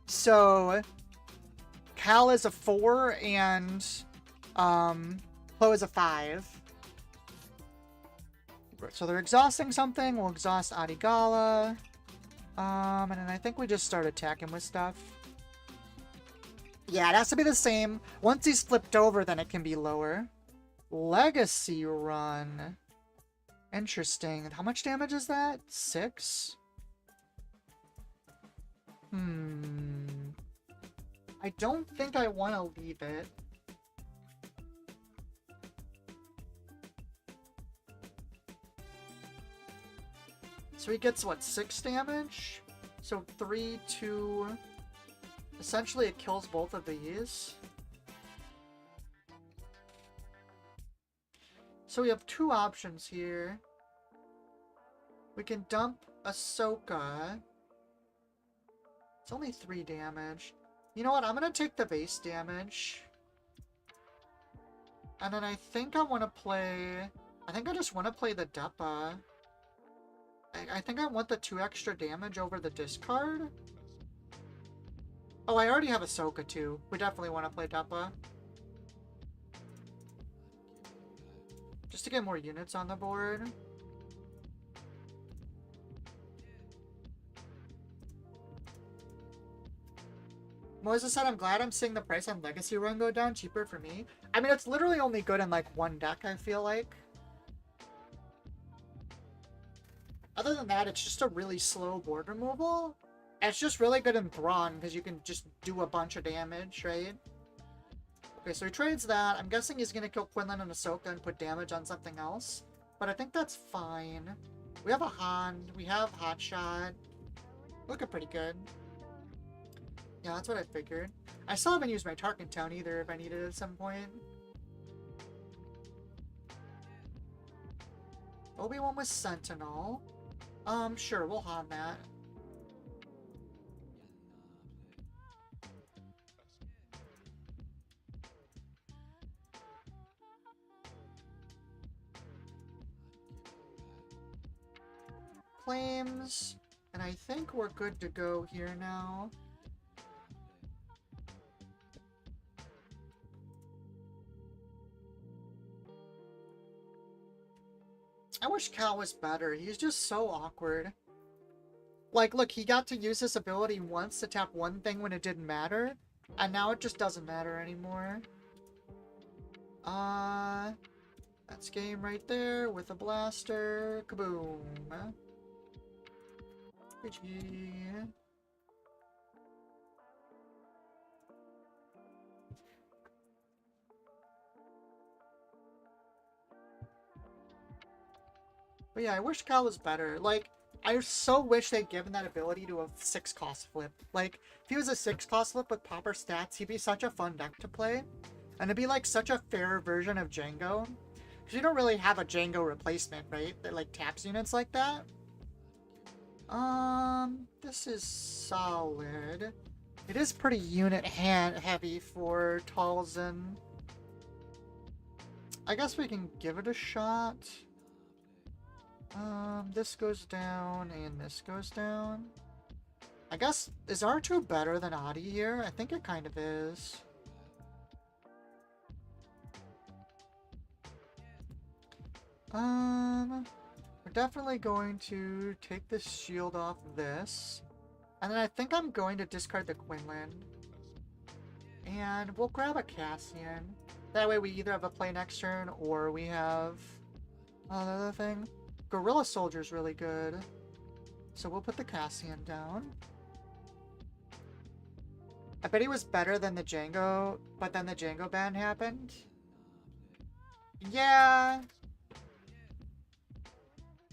So Cal is a 4, and Plo is a 5. So they're exhausting something, we'll exhaust Adigala. And then I think we just start attacking with stuff. Yeah, it has to be the same. Once he's flipped over, then it can be lower. Legacy run. Interesting. How much damage is that? 6? I don't think I want to leave it. So he gets, what, 6 damage? So 3, 2... Essentially, it kills both of these. So we have 2 options here. We can dump Ahsoka. It's only 3 damage. You know what? I'm going to take the base damage. And then I think I want to play... I think I just want to play the Deppa. I think I want the 2 extra damage over the discard. Oh, I already have Ahsoka too. We definitely want to play Deppa. Just to get more units on the board. Moises said, I'm glad I'm seeing the price on Legacy Run go down. Cheaper for me. I mean, it's literally only good in like 1 deck, I feel like. Other than that, it's just a really slow board removal. It's just really good in Thrawn because you can just do a bunch of damage, right? Okay, so he trades that. I'm guessing he's going to kill Quinlan and Ahsoka and put damage on something else. But I think that's fine. We have a Han. We have Hotshot. Looking pretty good. Yeah, that's what I figured. I still haven't used my Tarkin Town either if I need it at some point. Obi-Wan with Sentinel. Sure, we'll Han that. Flames. And I think we're good to go here now. I wish Cal was better. He's just so awkward. Like, look, he got to use this ability once to tap one thing when it didn't matter. And now it just doesn't matter anymore. That's game right there with a blaster. Kaboom. GG. But yeah, I wish Cal was better. Like, I so wish they'd given that ability to a 6 cost flip. Like, if he was a 6 cost flip with popper stats, he'd be such a fun deck to play. And it'd be like such a fair version of Django. Because you don't really have a Django replacement, right? That like taps units like that. This is solid. It is pretty unit heavy for Talzin. I guess we can give it a shot. This goes down and this goes down. I guess, is R2 better than Adi here? I think it kind of is. We're definitely going to take this shield off this. And then I think I'm going to discard the Quinlan. And we'll grab a Cassian. That way we either have a play next turn or we have another thing. Gorilla Soldier's really good. So we'll put the Cassian down. I bet he was better than the Django, but then the Django ban happened. Yeah.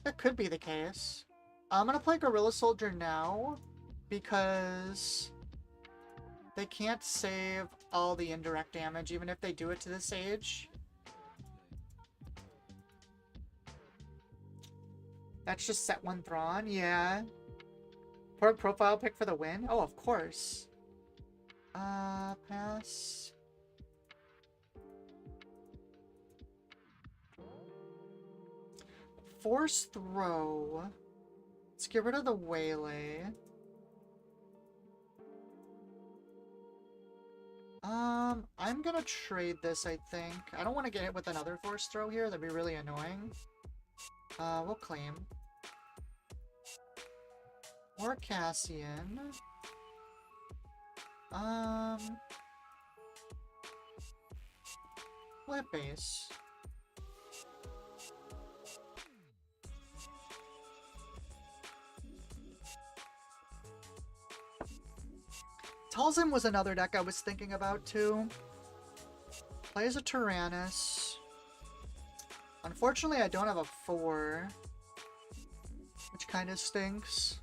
That could be the case. I'm gonna play Gorilla Soldier now because they can't save all the indirect damage even if they do it to this age. That's just set 1 Thrawn, yeah. Profile pick for the win? Oh, of course. Pass. Force throw. Let's get rid of the waylay. I'm gonna trade this, I think. I don't want to get hit with another force throw here. That'd be really annoying. We'll claim. Or Cassian. Flip base. Talzin was another deck I was thinking about too. Plays a Tyrannus. Unfortunately, I don't have a 4, which kind of stinks.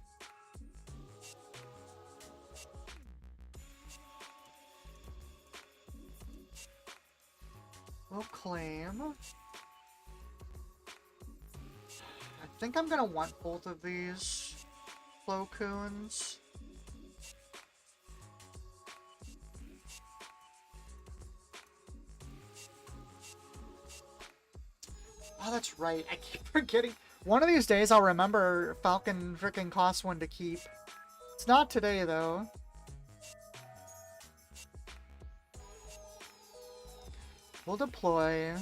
We'll claim. I think I'm gonna want both of these Plo Koons. Oh, that's right. I keep forgetting. One of these days I'll remember Falcon freaking costs 1 to keep. It's not today, though. We'll deploy.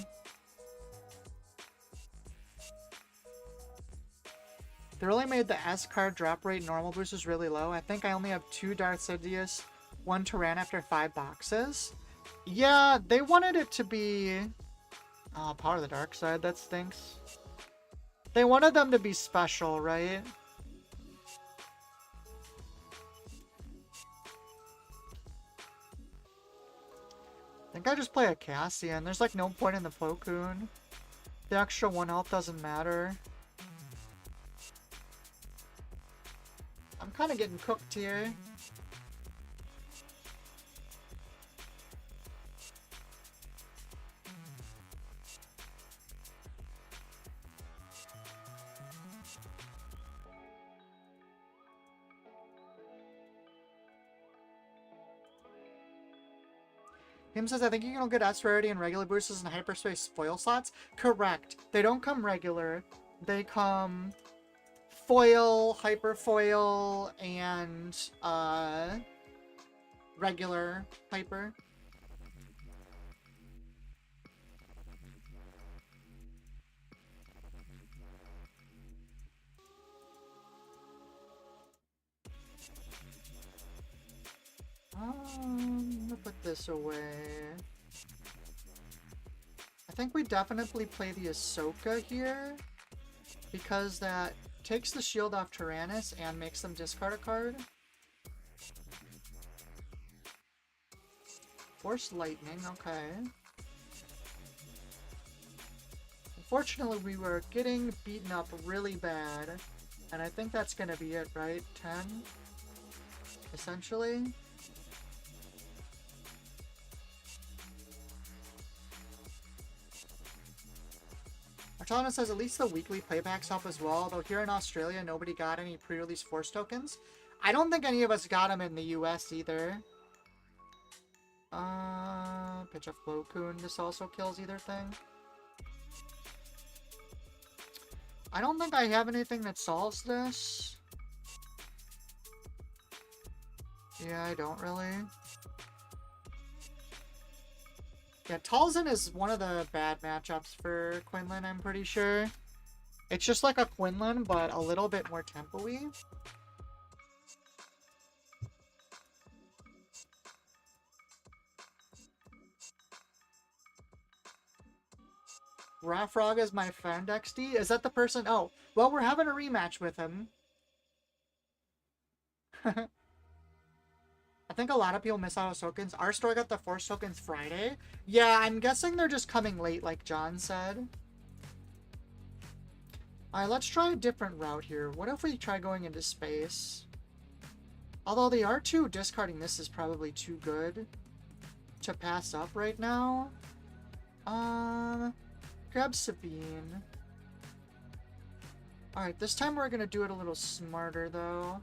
They really made the S card drop rate normal boosters really low. I think I only have 2 Darth Sidious, 1 Tyrann after 5 boxes. Yeah, they wanted it to be... Oh, Power of the Dark Side, that stinks. They wanted them to be special, right? think I just play a Cassian. There's like no point in the Plo Koon. The extra 1 health doesn't matter. I'm kind of getting cooked here. Him says, I think you can get S rarity and regular boosters and hyperspace spoil slots. Correct. They don't come regular. They come foil, hyperfoil, and regular hyper. I'm gonna put this away. I think we definitely play the Ahsoka here, because that takes the shield off Tyrannus and makes them discard a card. Force Lightning, okay. Unfortunately, we were getting beaten up really bad, and I think that's gonna be it, right? 10? Essentially? Artelana says at least the weekly playbacks help as well, though here in Australia nobody got any pre-release Force tokens. I don't think any of us got them in the US either. Pitch of Plo Koon, this also kills either thing. I don't think I have anything that solves this. Yeah, I don't really. Yeah, Talzin is one of the bad matchups for Quinlan, I'm pretty sure. It's just like a Quinlan, but a little bit more tempo-y. Rafrog is my friend, XD? Is that the person? Oh, well, we're having a rematch with him. I think a lot of people miss out on tokens. Our store got the Force tokens Friday. Yeah, I'm guessing they're just coming late, like John said. Alright, let's try a different route here. What if we try going into space? Although the R2 discarding this is probably too good to pass up right now. Grab Sabine. Alright, this time we're gonna do it a little smarter, though.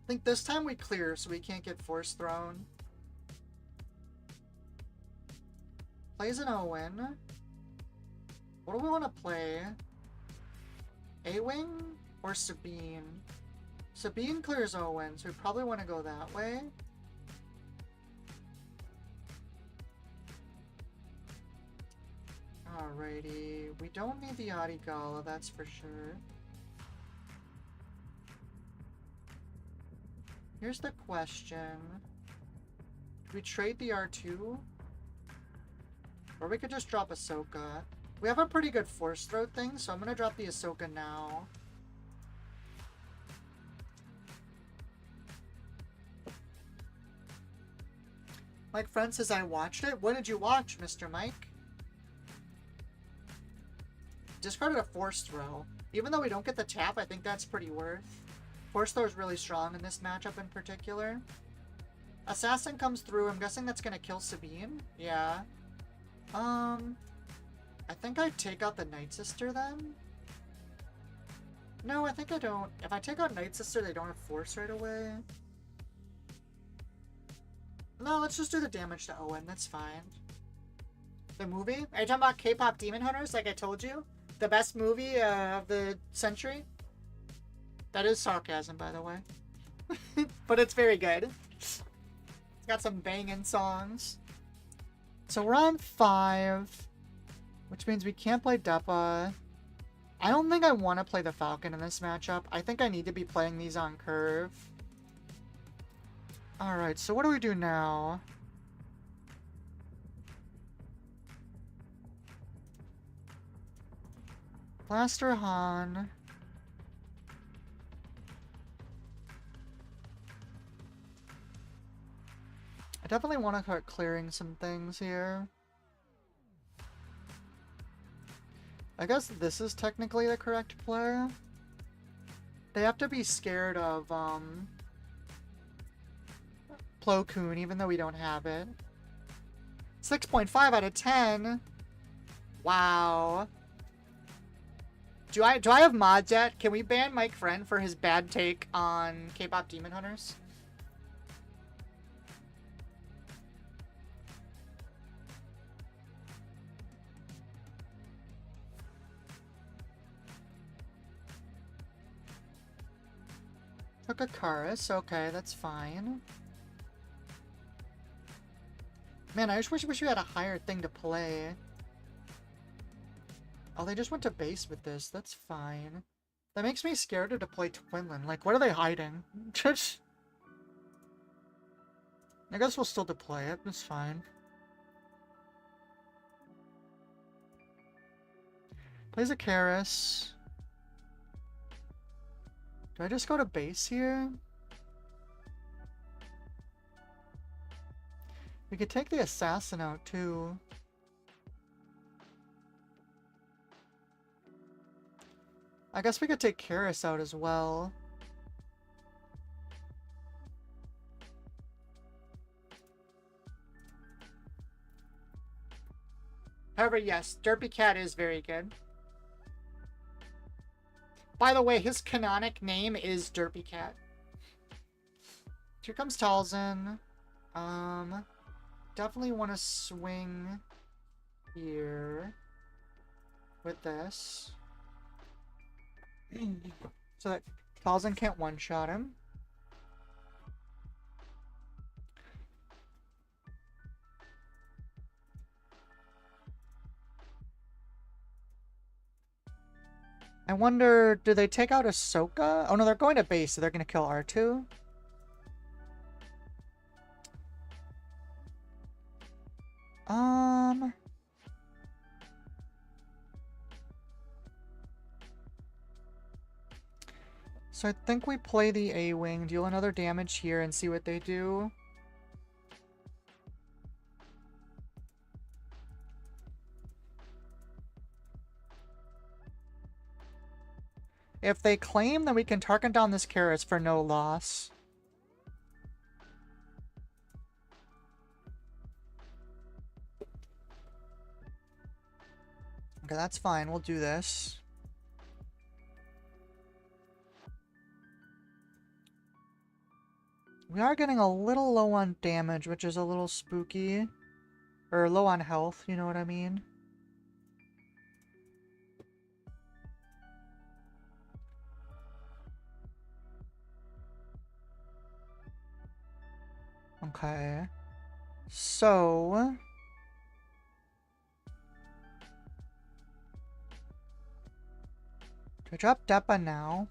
I think this time we clear so we can't get Force thrown. Plays an Owen. What do we want to play? A-Wing or Sabine? Sabine clears Owen, so we probably want to go that way. Alrighty. We don't need the Adigala, that's for sure. Here's the question. Do we trade the R2? Or we could just drop Ahsoka. We have a pretty good Force throw thing, so I'm gonna drop the Ahsoka now. Mike Friend says I watched it. What did you watch, Mr. Mike? Discarded a Force throw. Even though we don't get the tap, I think that's pretty worth. Force throw is really strong in this matchup in particular. Assassin comes through. I'm guessing that's gonna kill Sabine. Yeah. I think I take out the Night Sister then. No, I think I don't. If I take out Night Sister, they don't have Force right away. No, let's just do the damage to Owen. That's fine. The movie? Are you talking about K-pop Demon Hunters, like I told you? The best movie of the century? That is sarcasm, by the way. But it's very good. It's got some banging songs. So we're on 5. Which means we can't play Depa. I don't think I want to play the Falcon in this matchup. I think I need to be playing these on curve. Alright, so what do we do now? Blaster Han. I definitely want to start clearing some things here. I guess this is technically the correct play. They have to be scared of, Plo Koon, even though we don't have it. 6.5 out of 10. Wow. Do I have mods yet? Can we ban Mike Friend for his bad take on K-pop Demon Hunters? Took a Karis. Okay, that's fine. Man, I just wish we had a higher thing to play. Oh, they just went to base with this. That's fine. That makes me scared to deploy Quinlan. Like, what are they hiding? Just... I guess we'll still deploy it. It's fine. Plays a Karis. Do I just go to base here? We could take the assassin out too. I guess we could take Karis out as well. However, yes, Derpy Cat is very good. By the way, his canonic name is Derpy Cat. Here comes Talzin. Definitely want to swing here with this. So that Talzin can't one-shot him. I wonder, do they take out Ahsoka? Oh no, they're going to base, so they're going to kill R2. So I think we play the A-Wing, deal another damage here, and see what they do. If they claim, then we can target down this Karis for no loss. Okay, that's fine. We'll do this. We are getting a little low on damage, which is a little spooky. Or low on health, you know what I mean? Okay. So... do I drop Deppa now?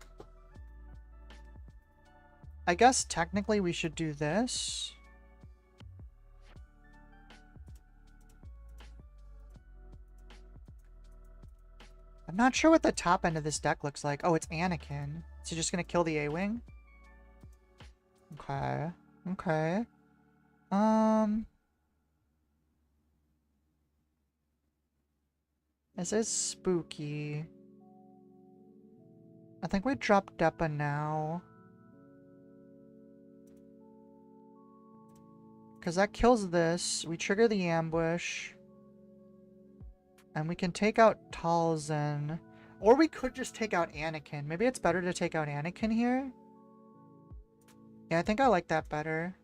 I guess technically we should do this. I'm not sure what the top end of this deck looks like. Oh, it's Anakin. Is he just gonna kill the A-Wing? Okay. Okay. This is spooky. I think we drop Deppa now. Because that kills this. We trigger the ambush. And we can take out Talzin. Or we could just take out Anakin. Maybe it's better to take out Anakin here. Yeah, I think I like that better.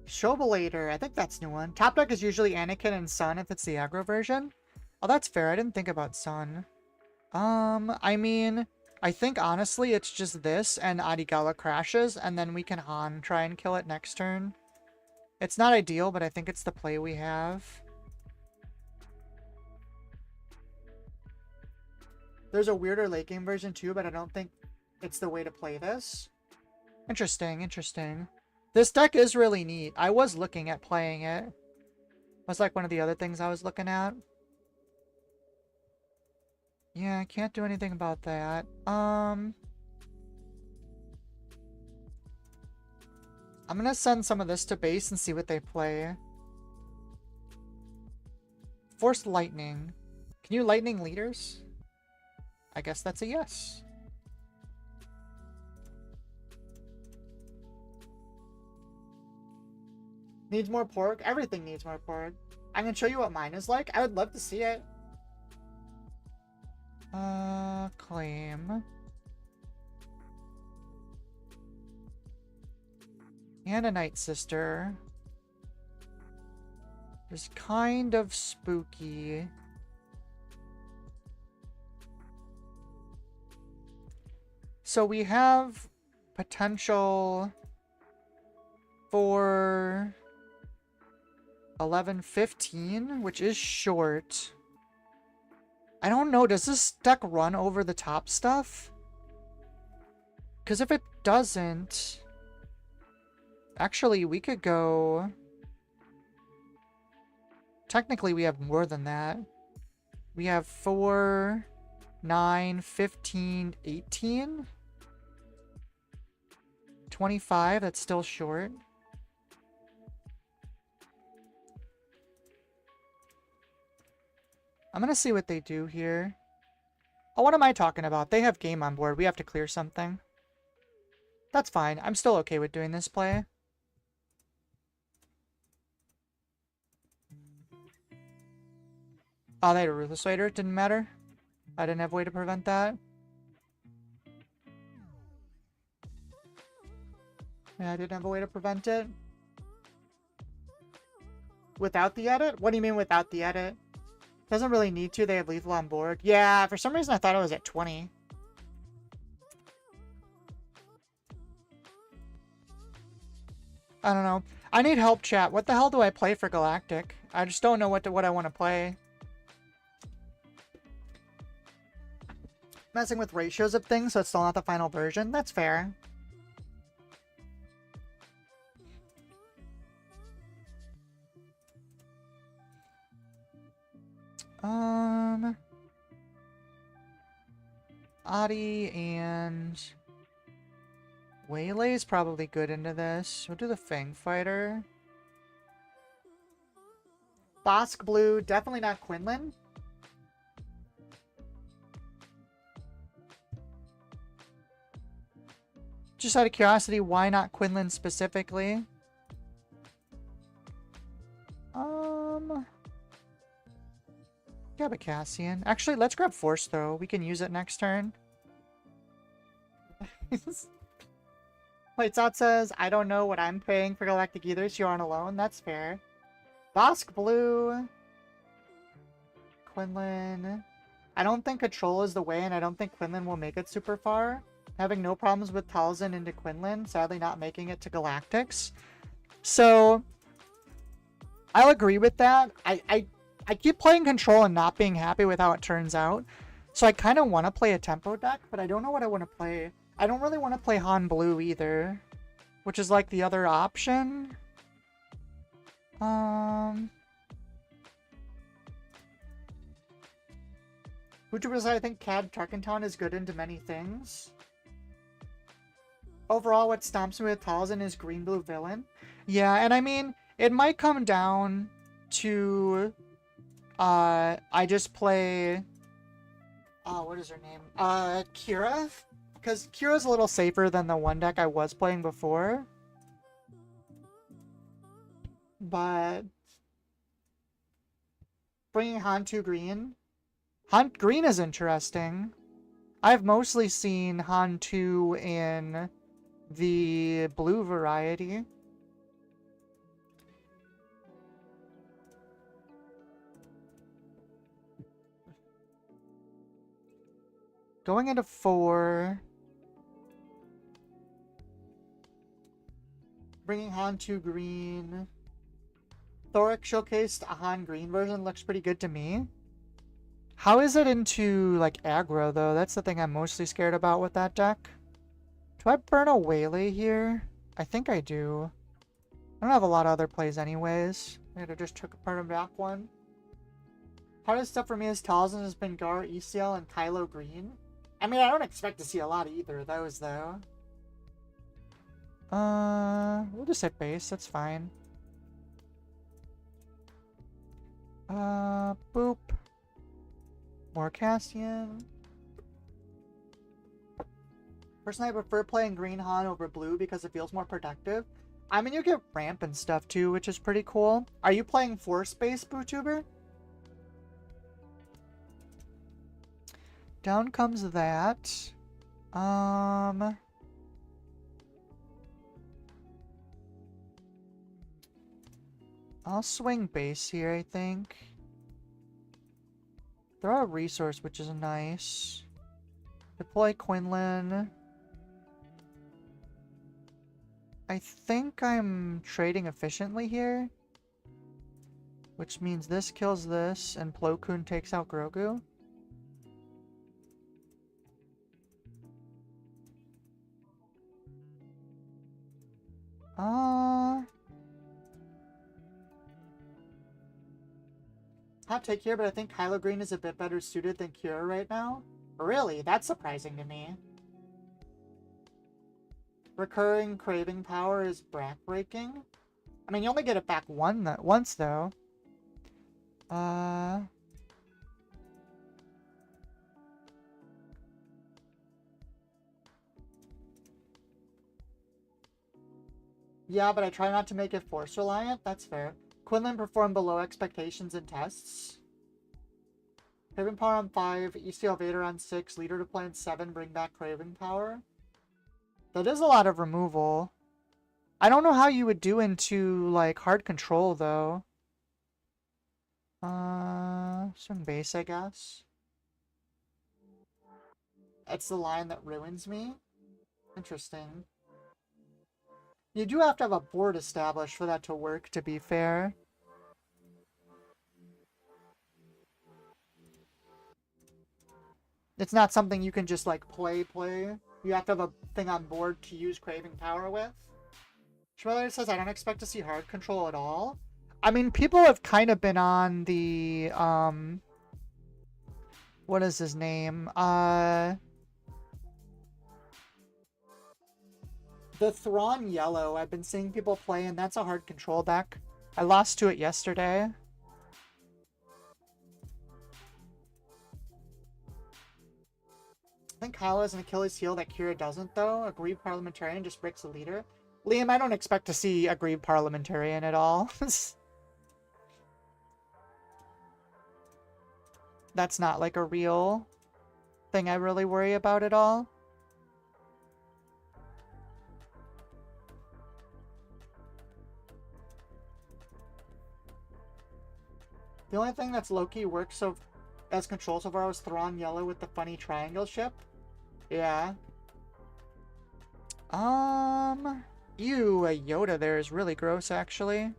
Shobelator. I think that's a new one. Top deck is usually Anakin and Sun if it's the aggro version. Oh, that's fair. I didn't think about Sun. I mean, I think honestly it's just this and Adigala crashes, and then we can Han try and kill it next turn. It's not ideal, but I think it's the play we have. There's a weirder late game version too, but I don't think it's the way to play this. Interesting, interesting. This deck is really neat. I was looking at playing it. That's like one of the other things I was looking at. Yeah, I can't do anything about that. I'm gonna send some of this to base and see what they play. Forced lightning. Can you lightning leaders? I guess that's a yes. Needs more pork? Everything needs more pork. I can show you what mine is like. I would love to see it. Claim. And a Night Sister. Is kind of spooky. So we have potential for 11-15, which is short. I don't know, does this deck run over the top stuff? Because if it doesn't... Actually, we could go... Technically, we have more than that. We have 4, 9, 15, 18. 25, that's still short. I'm gonna see what they do here. Oh, what am I talking about? They have game on board. We have to clear something. That's fine. I'm still okay with doing this play. Oh, they had a Ruthless Vader. It didn't matter. I didn't have a way to prevent that. Yeah, I didn't have a way to prevent it. Without the edit? What do you mean without the edit? Doesn't really need to. They have lethal on board. Yeah, for some reason I thought it was at 20. I don't know. I need help, chat. What the hell do I play for Galactic? I just don't know what I want to play. Messing with ratios of things, so it's still not the final version. That's fair. Adi and Waylay is probably good into this. We'll do the Fang Fighter. Bosk Blue, definitely not Quinlan. Just out of curiosity, why not Quinlan specifically? Grab a Cassian. Actually, let's grab Force Throw. We can use it next turn. Wait, Zot says, I don't know what I'm paying for Galactic either, so you aren't alone. That's fair. Bosk Blue. Quinlan. I don't think Control is the way, and I don't think Quinlan will make it super far. Having no problems with Talzin into Quinlan. Sadly not making it to Galactics. So, I'll agree with that. I keep playing Control and not being happy with how it turns out. So I kind of want to play a tempo deck, but I don't know what I want to play. I don't really want to play Han Blue either, which is like the other option. Hooters, I think Cad Tarkenton is good into many things. Overall, what stomps me with Talzin is green-blue villain. Yeah, and I mean, it might come down to... I just play... what is her name? Kira? Because Kira's a little safer than the one deck I was playing before. But... bringing Han to green. Han green is interesting. I've mostly seen Han 2 in the blue variety. Going into 4. Bringing Han 2 green. Thoric showcased a Han green version. Looks pretty good to me. How is it into, like, aggro, though? That's the thing I'm mostly scared about with that deck. Do I burn a Waylay here? I think I do. I don't have a lot of other plays anyways. I just took apart a back one. Hardest stuff for me is Talzin has been Gar, ECL, and Kylo Green. I mean, I don't expect to see a lot of either of those, though. We'll just hit base. That's fine. Boop. More Cassian. Personally, I prefer playing Green Han over Blue because it feels more productive. I mean, you get ramp and stuff too, which is pretty cool. Are you playing Force Base, BooTuber? Down comes that. I'll swing base here, I think. Throw a resource, which is nice. Deploy Quinlan. I think I'm trading efficiently here. Which means this kills this, and Plo Koon takes out Grogu. Hot take here, but I think Kylo Green is a bit better suited than Kira right now. Really? That's surprising to me. Recurring craving power is backbreaking. I mean, you only get it back once, though. Yeah, but I try not to make it force reliant. That's fair. Quinlan performed below expectations in tests. Craving power on 5, ECL Vader on 6, leader to play on 7, bring back craving power. That is a lot of removal. I don't know how you would do into, like, hard control, though. Swing base, I guess. It's the line that ruins me. Interesting. You do have to have a board established for that to work, to be fair. It's not something you can just, like, play. You have to have a thing on board to use craving power with. Schmeller says, I don't expect to see hard control at all. I mean, people have kind of been on the, what is his name? The Thrawn Yellow, I've been seeing people play, and that's a hard control deck. I lost to it yesterday. I think Kylo has an Achilles heel that Kira doesn't, though. Aggrieved Parliamentarian just breaks the leader. Liam, I don't expect to see Aggrieved Parliamentarian at all. That's not, like, a real thing I really worry about at all. The only thing that's low-key works as control so far was Thrawn Yellow with the funny triangle ship. Yeah. Ew, a Yoda there is really gross, actually.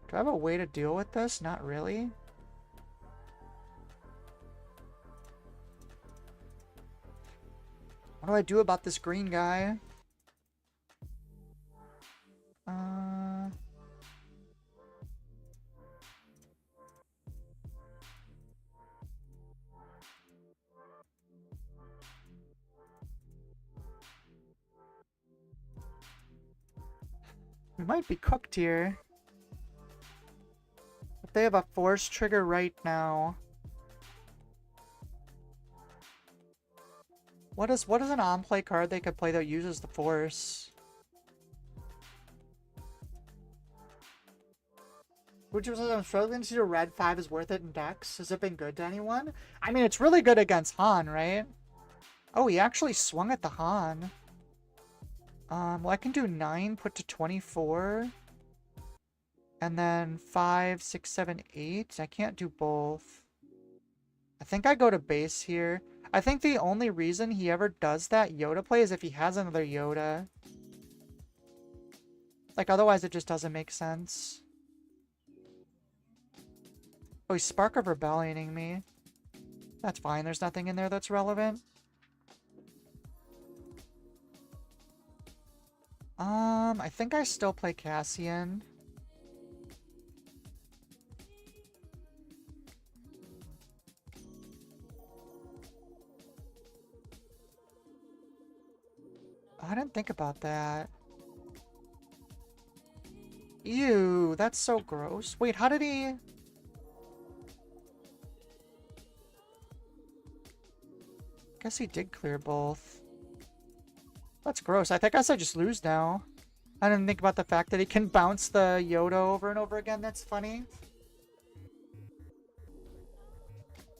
Do I have a way to deal with this? Not really. What do I do about this green guy? We might be cooked here. If they have a force trigger right now. What is an on-play card they could play that uses the force? Which was I'm struggling to see a red 5 is worth it in decks. Has it been good to anyone? I mean, it's really good against Han, right? Oh, he actually swung at the Han. Well, I can do 9, put to 24. And then 5, 6, 7, 8. I can't do both. I think I go to base here. I think the only reason he ever does that Yoda play is if he has another Yoda. Like, otherwise it just doesn't make sense. Oh, he's Spark of Rebellioning me. That's fine. There's nothing in there that's relevant. I think I still play Cassian. I didn't think about that. Ew, that's so gross. Wait, how did he... Guess he did clear both. That's gross. I guess I just lose now. I didn't think about the fact that he can bounce the Yoda over and over again. That's funny.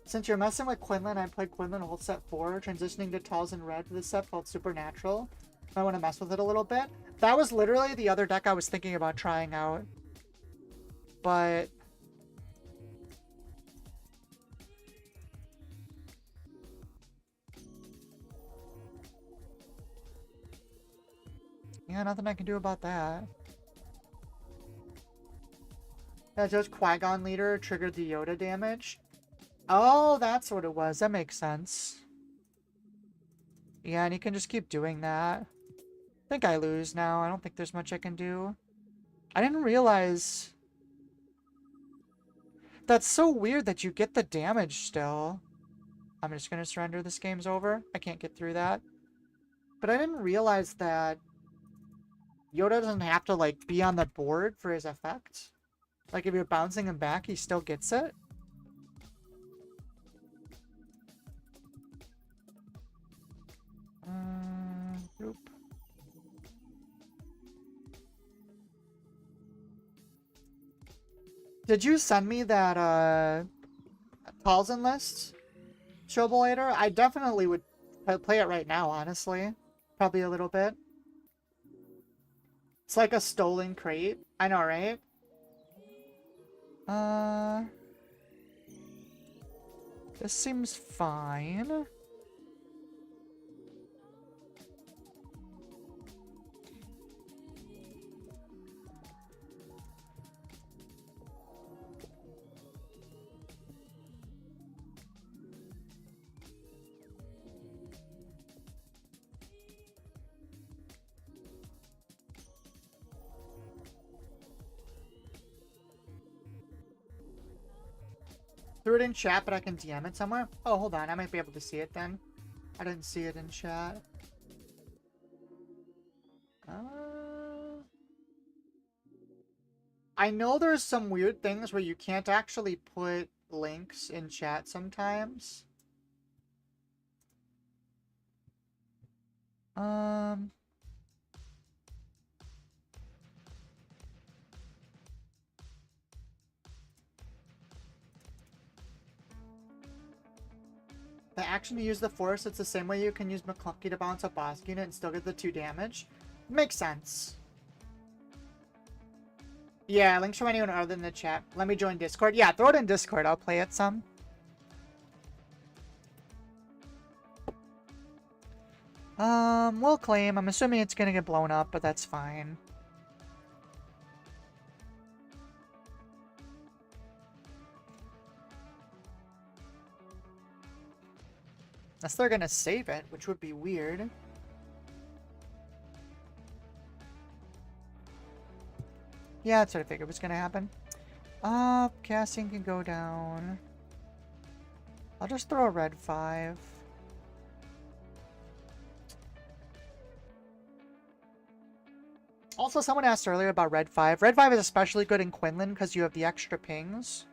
Since you're messing with Quinlan, I played Quinlan whole set 4, transitioning to Talzin Red for this set called Supernatural. I want to mess with it a little bit. That was literally the other deck I was thinking about trying out. But... yeah, nothing I can do about that. Yeah, just Qui-Gon leader triggered the Yoda damage. Oh, that's what it was. That makes sense. Yeah, and he can just keep doing that. I think I lose now. I don't think there's much I can do. I didn't realize... That's so weird that you get the damage still. I'm just going to surrender. This game's over. I can't get through that. But I didn't realize that Yoda doesn't have to, like, be on the board for his effect. Like, if you're bouncing him back, he still gets it. Nope. Did you send me that, Talzin list, Showable later? I definitely would play it right now, honestly. Probably a little bit. It's like a stolen crate. I know, right? This seems fine. Threw it in chat, but I can DM it somewhere. Oh, hold on. I might be able to see it then. I didn't see it in chat. I know there's some weird things where you can't actually put links in chat sometimes. The action to use the Force, it's the same way you can use McClunky to bounce a boss unit and still get the 2 damage. Makes sense. Yeah, links from anyone other than the chat. Let me join Discord. Yeah, throw it in Discord. I'll play it some. We'll claim. I'm assuming it's gonna get blown up, but that's fine. Unless they're gonna save it, which would be weird. Yeah, that's what I figured was gonna happen. Casting can go down. I'll just throw a red 5. Also, someone asked earlier about red 5. Red 5 is especially good in Quinlan because you have the extra pings.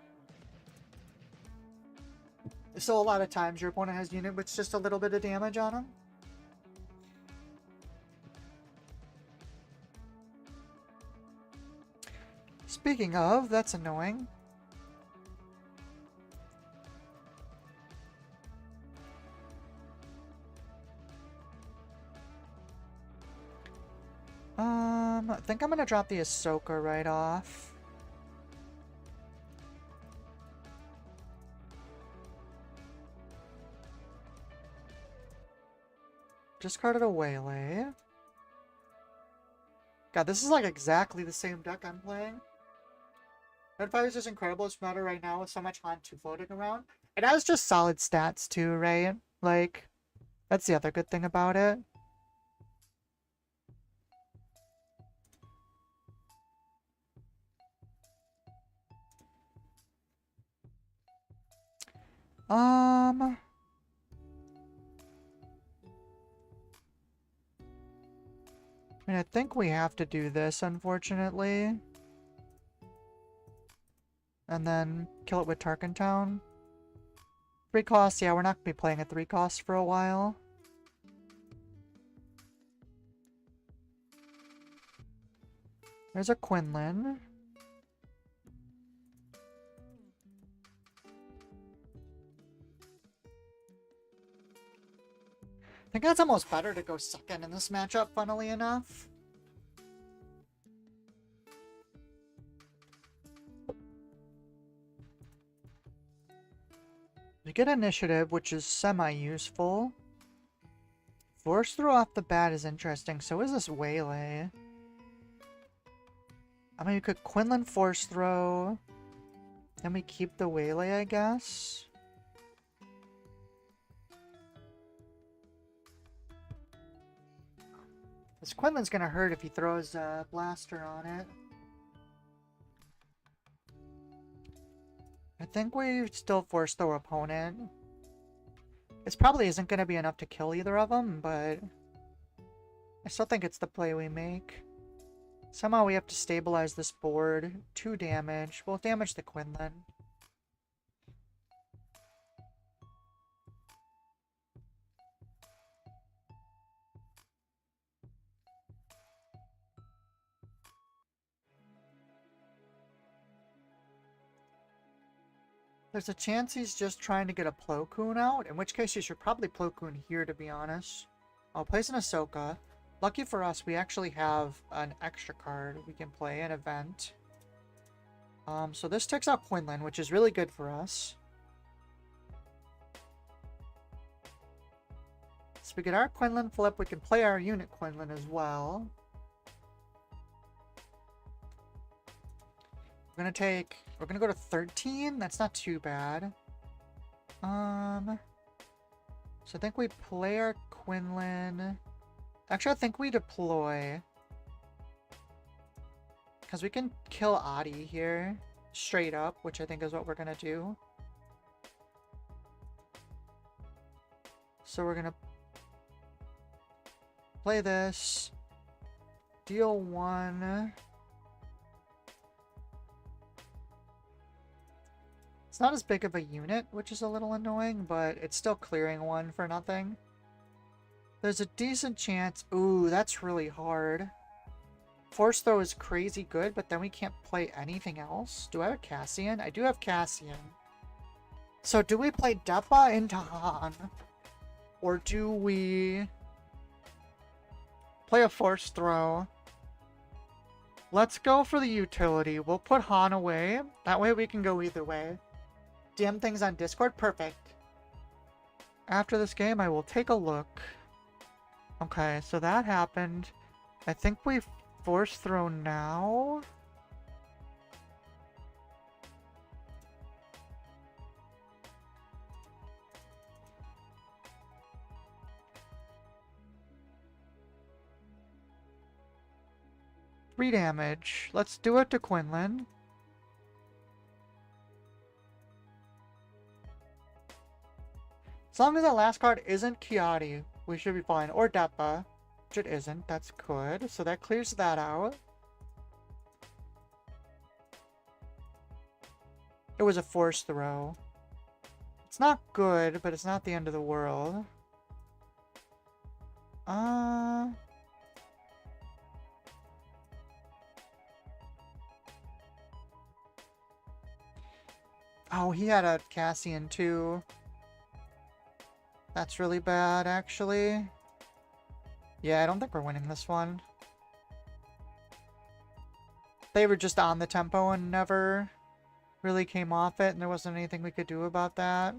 So a lot of times your opponent has unit with just a little bit of damage on him. Speaking of, that's annoying. I think I'm gonna drop the Ahsoka right off. Discarded a Waylay. God, this is like exactly the same deck I'm playing. Red 5 is just incredible. It's matter right now with so much Han 2 floating around. It has just solid stats too, right? Like, that's the other good thing about it. I mean, I think we have to do this, unfortunately. And then kill it with Tarkentown. 3 costs, yeah, we're not going to be playing at 3 costs for a while. There's a Quinlan. I think it's almost better to go second in this matchup, funnily enough. We get initiative, which is semi-useful. Force throw off the bat is interesting. So is this Waylay. I mean, you could Quinlan force throw. Then we keep the Waylay, I guess. This Quinlan's gonna hurt if he throws a blaster on it. I think we still force throw opponent. It probably isn't gonna be enough to kill either of them, but I still think it's the play we make. Somehow we have to stabilize this board. 2 damage. We'll damage the Quinlan. There's a chance he's just trying to get a Plo Koon out, in which case you should probably Plo Koon here, to be honest. I'll place an Ahsoka. Lucky for us, we actually have an extra card we can play, an event. So this takes out Quinlan, which is really good for us. So we get our Quinlan flip, we can play our unit Quinlan as well. We're gonna go to 13. That's not too bad. So I think we play our Quinlan. Actually, I think we deploy. Because we can kill Adi here. Straight up, which I think is what we're gonna do. So we're gonna play this. Deal 1. It's not as big of a unit, which is a little annoying, but it's still clearing 1 for nothing. There's a decent chance... Ooh, that's really hard. Force throw is crazy good, but then we can't play anything else. Do I have a Cassian? I do have Cassian. So do we play Deppa into Han? Or do we play a force throw? Let's go for the utility. We'll put Han away. That way we can go either way. DM things on Discord? Perfect. After this game, I will take a look. Okay, so that happened. I think we force throw now. Three damage. Let's do it to Quinlan. As long as that last card isn't Kiadi, we should be fine. Or Deppa, which it isn't. That's good. So that clears that out. It was a force throw. It's not good, but it's not the end of the world. Oh, he had a Cassian too. That's really bad, actually. Yeah, I don't think we're winning this one. They were just on the tempo and never really came off it, and there wasn't anything we could do about that.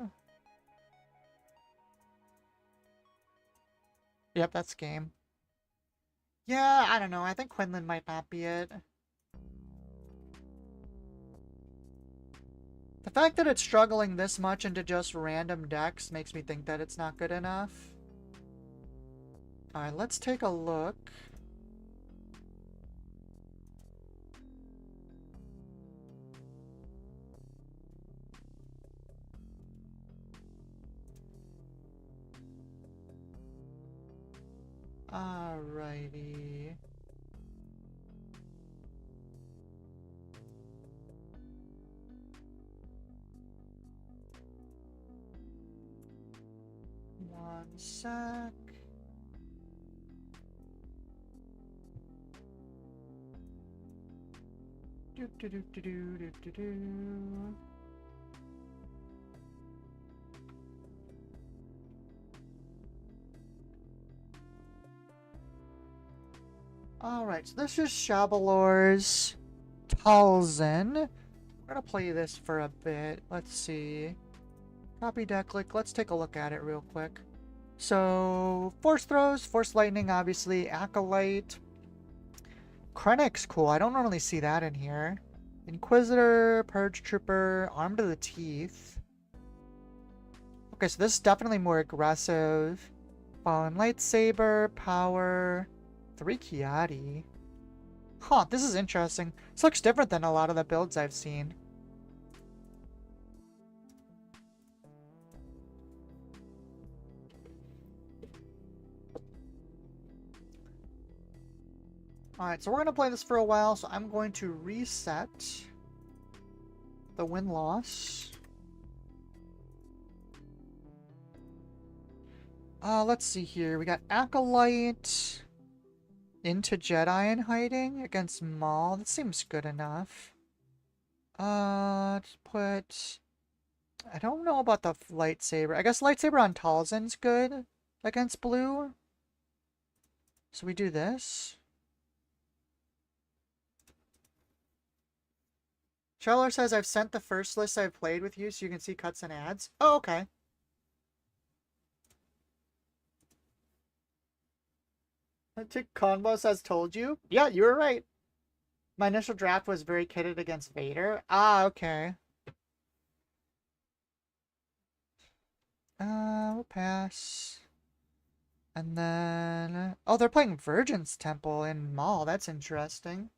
Yep, that's game. Yeah, I don't know. I think Quinlan might not be it. The fact that it's struggling this much into just random decks makes me think that it's not good enough. Alright, let's take a look. Alrighty. One sec. Do do do do do do do do. Alright, so this is Shabalor's Talzin. We're gonna play this for a bit. Let's see. Copy deck click. Let's take a look at it real quick. So, Force Throws, Force Lightning, obviously, Acolyte. Krennic's cool. I don't normally see that in here. Inquisitor, Purge Trooper, Arm to the Teeth. Okay, so this is definitely more aggressive. Fallen Lightsaber, Power, 3 Kiadi. Huh, this is interesting. This looks different than a lot of the builds I've seen. Alright, so we're going to play this for a while, so I'm going to reset the win-loss. Let's see here. We got Acolyte into Jedi in hiding against Maul. That seems good enough. Just put... I don't know about the lightsaber. I guess lightsaber on Talzin's good against blue. So we do this. Cheller says, I've sent the first list I've played with you so you can see cuts and ads. Oh, okay. Tick Convo says, told you. Yeah, you were right. My initial draft was very kitted against Vader. Ah, okay. We'll pass. And then... Oh, they're playing Virgin's Temple in Maul. That's interesting.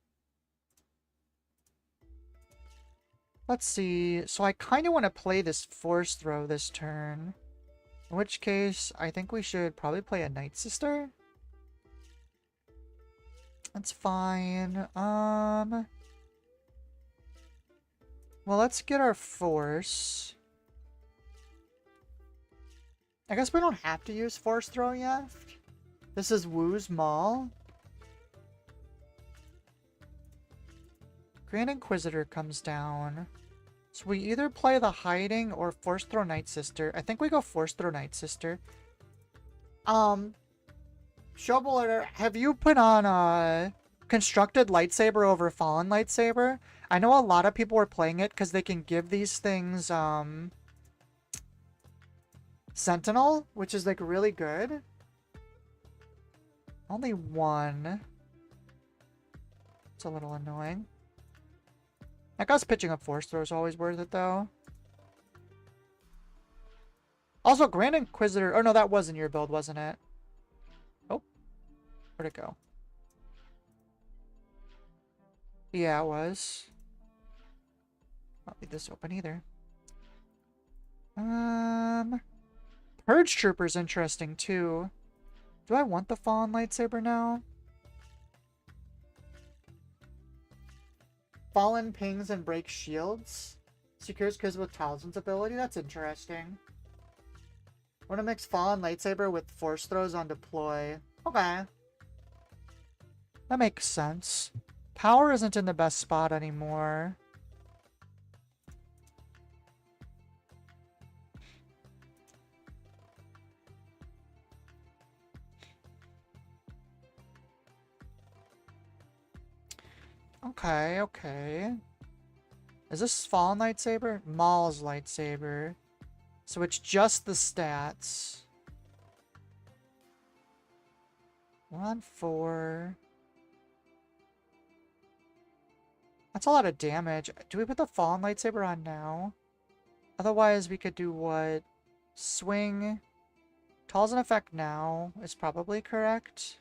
Let's see. So I kind of want to play this Force Throw this turn. In which case, I think we should probably play a Night Sister. That's fine. Well, let's get our Force. I guess we don't have to use Force Throw yet. This is Wu's Maul. Grand Inquisitor comes down. So we either play the Hiding or Force Throw Night Sister. I think we go Force Throw Night Sister. Showboarder, have you put on a Constructed Lightsaber over Fallen Lightsaber? I know a lot of people were playing it because they can give these things, Sentinel, which is, like, really good. Only one. It's a little annoying. I guess pitching a Force Throw is always worth it, though. Also, Grand Inquisitor... Oh, no, that wasn't your build, wasn't it? Oh. Where'd it go? Yeah, it was. Not leave this open either. Purge Trooper's interesting, too. Do I want the Fallen Lightsaber now? Fallen pings and breaks shields. Secures kills with Talzin's ability. That's interesting. Want to mix Fallen Lightsaber with Force Throws on deploy. Okay. That makes sense. Power isn't in the best spot anymore. Okay, okay. Is this Fallen Lightsaber? Maul's lightsaber. So it's just the stats. 1, 4. That's a lot of damage. Do we put the Fallen Lightsaber on now? Otherwise, we could do what? Swing. Talzin effect now is probably correct.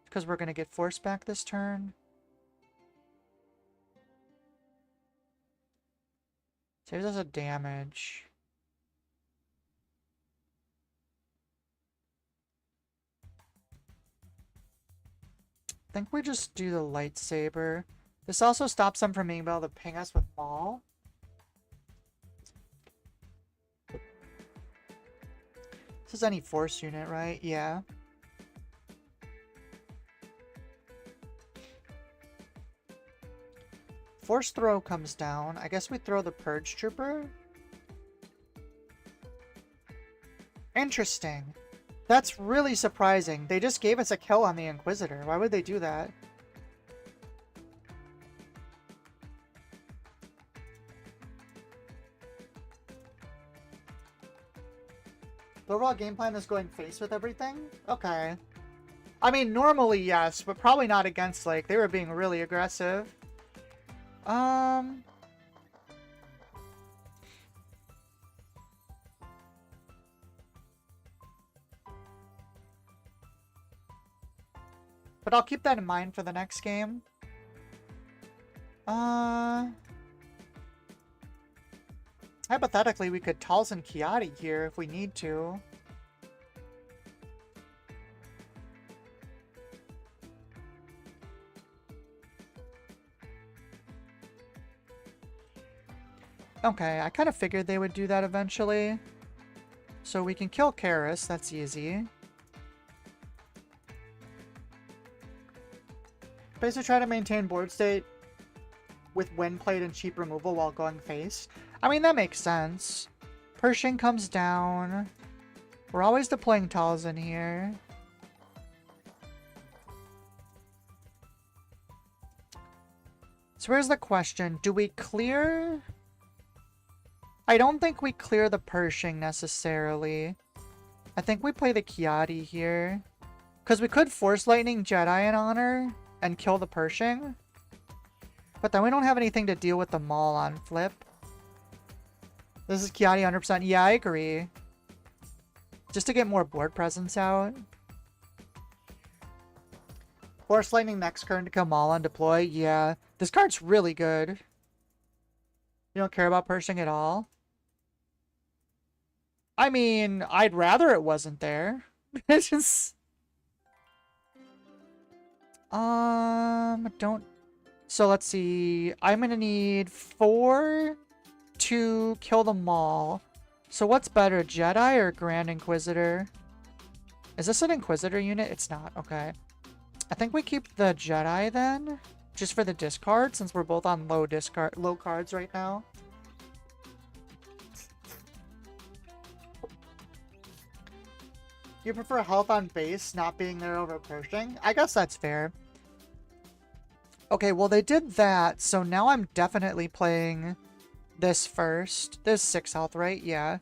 Because we're going to get Force back this turn. Saves us a damage. think we just do the lightsaber. This also stops them from being able to ping us with Maul. This is any force unit, right? Yeah. Force throw comes down. I guess we throw the Purge Trooper. Interesting. That's really surprising. They just gave us a kill on the Inquisitor. Why would they do that? The overall game plan is going face with everything? Okay. I mean, normally yes, but probably not against, like, they were being really aggressive. But I'll keep that in mind for the next game. Hypothetically, we could Talzin Kiadi here if we need to. Okay, I kind of figured they would do that eventually. So we can kill Karis, that's easy. Basically try to maintain board state with wind plate and cheap removal while going face. I mean, that makes sense. Pershing comes down. We're always deploying Talzin here. So where's the question? Do we clear? I don't think we clear the Pershing necessarily. I think we play the Kiadi here. Because we could Force Lightning Jedi in honor and kill the Pershing. But then we don't have anything to deal with the Maul on flip. This is Kiadi 100%. Yeah, I agree. Just to get more board presence out. Force Lightning next turn to kill Maul on deploy. Yeah, this card's really good. You don't care about Pershing at all? I mean, I'd rather it wasn't there. It's just... don't... So let's see. I'm gonna need 4 to kill the Maul. So what's better, Jedi or Grand Inquisitor? Is this an Inquisitor unit? It's not. Okay. I think we keep the Jedi then, just for the discard, since we're both on low cards right now. You prefer health on base, not being there over Pershing? I guess that's fair. Okay, well they did that, so now I'm definitely playing this first. This 6 health, right? Yeah.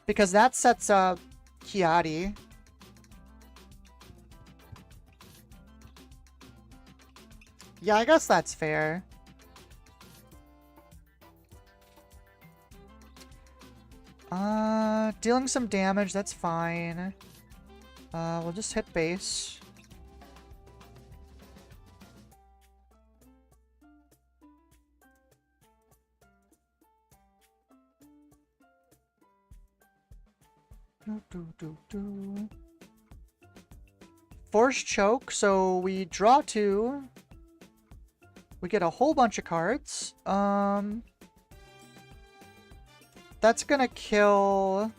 Because that sets up Kiadi. Yeah, I guess that's fair. Dealing some damage, that's fine. We'll just hit base. Force choke, so we draw 2. We get a whole bunch of cards. That's gonna kill...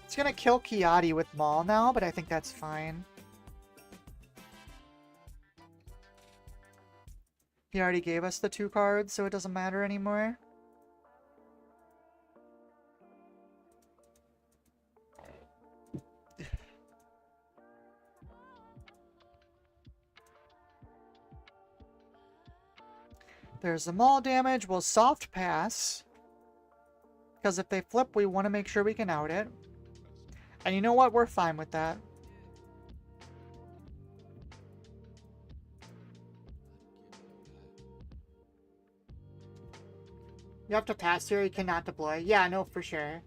It's gonna kill Kiadi with Maul now, but I think that's fine. He already gave us the 2 cards, so it doesn't matter anymore. There's the Maul damage. We'll soft pass. Because if they flip, we want to make sure we can out it. And you know what? We're fine with that. You have to pass here. You cannot deploy. Yeah, I know for sure.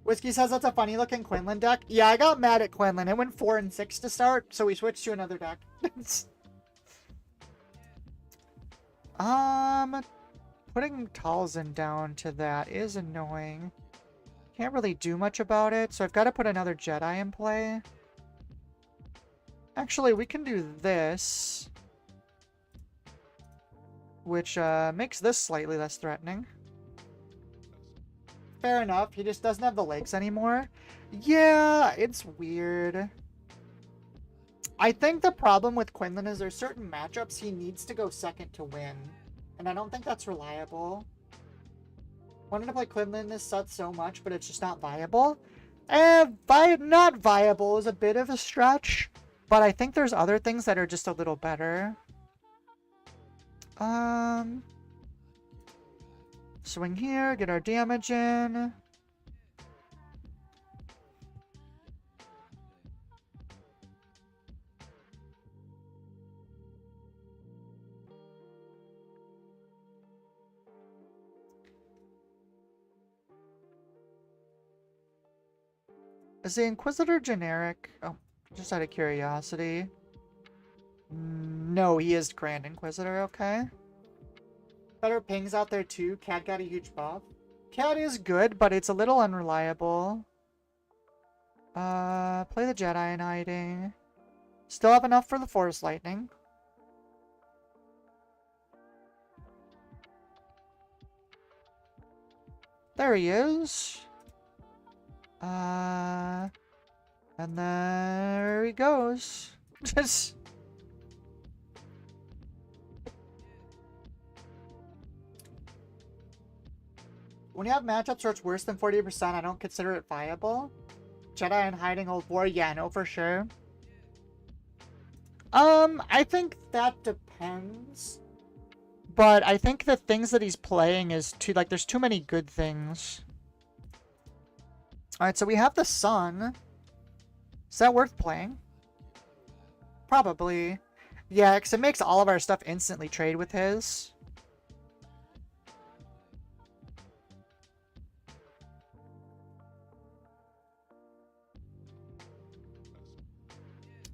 Whiskey says that's a funny looking Quinlan deck. Yeah, I got mad at Quinlan. It went 4 and 6 to start, so we switched to another deck. Putting Talzin down to that is annoying. Can't really do much about it, so I've got to put another Jedi in play. Actually, we can do this, which makes this slightly less threatening. Fair enough. He just doesn't have the legs anymore. Yeah, it's weird. I think the problem with Quinlan is there's certain matchups he needs to go second to win. And I don't think that's reliable. Wanted to play Quinlan this set so much, but it's just not viable. Not viable is a bit of a stretch. But I think there's other things that are just a little better. Swing here, get our damage in. Is the Inquisitor generic? Oh, just out of curiosity. No, he is Grand Inquisitor, okay. Better pings out there too. Cat got a huge buff. Cat is good, but it's a little unreliable. Play the Jedi in hiding. Still have enough for the Force Lightning. There he is. And there he goes. Just... When you have matchups where it's worse than 40%, I don't consider it viable. Jedi in hiding old war, yeah, no, for sure. I think that depends. But I think the things that he's playing is too, like, there's too many good things. Alright, so we have the Sun. Is that worth playing? Probably. Yeah, because it makes all of our stuff instantly trade with his.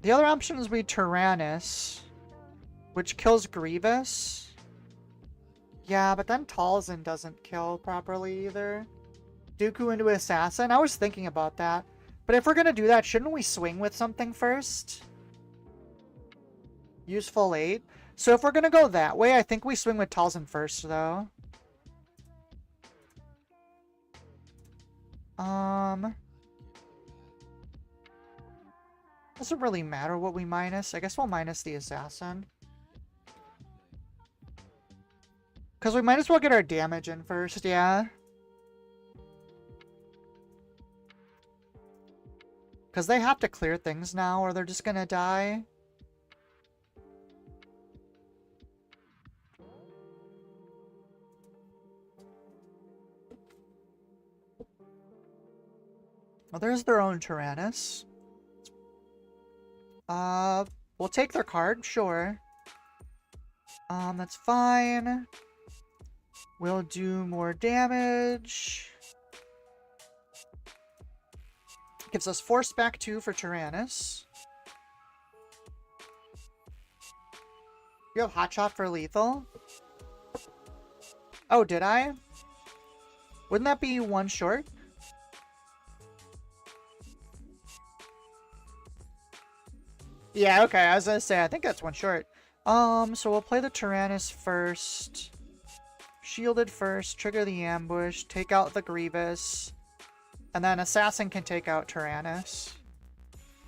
The other option is we Tyrannus, which kills Grievous. Yeah, but then Talzin doesn't kill properly either. Dooku into Assassin? I was thinking about that. But if we're going to do that, shouldn't we swing with something first? Useful 8. So if we're going to go that way, I think we swing with Talzin first, though. Doesn't really matter what we minus. I guess we'll minus the Assassin. Because we might as well get our damage in first, yeah. Because they have to clear things now or they're just going to die. Well, there's their own Tyrannus. We'll take their card, sure. That's fine. We'll do more damage. Gives us Force back 2 for Tyrannus. You have Hot Shot for lethal? Oh, did I? Wouldn't that be one short? Yeah, okay, I was gonna say, I think that's one short. So we'll play the Tyrannus first. Shielded first, trigger the ambush, take out the Grievous. And then Assassin can take out Tyrannus.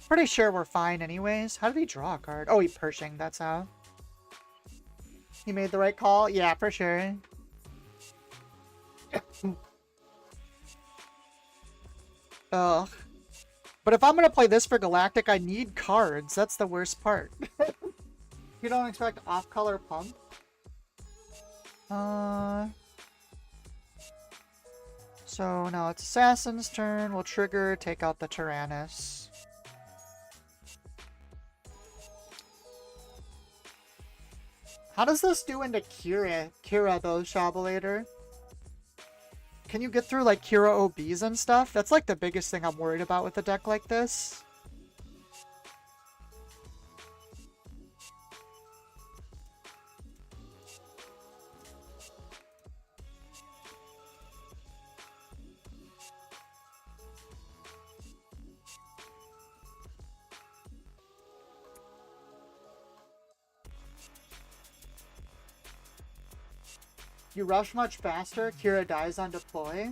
Pretty sure we're fine anyways. How did he draw a card? Oh, he Pershing, that's how. He made the right call? Yeah, for sure. Ugh. But if I'm going to play this for Galactic, I need cards. That's the worst part. You don't expect off-color pump? So now it's Assassin's turn. We'll trigger, take out the Tyrannus. How does this do into Kira though, Shabalator? Can you get through like Kira OBs and stuff? That's like the biggest thing I'm worried about with a deck like this. you rush much faster, Kira dies on deploy.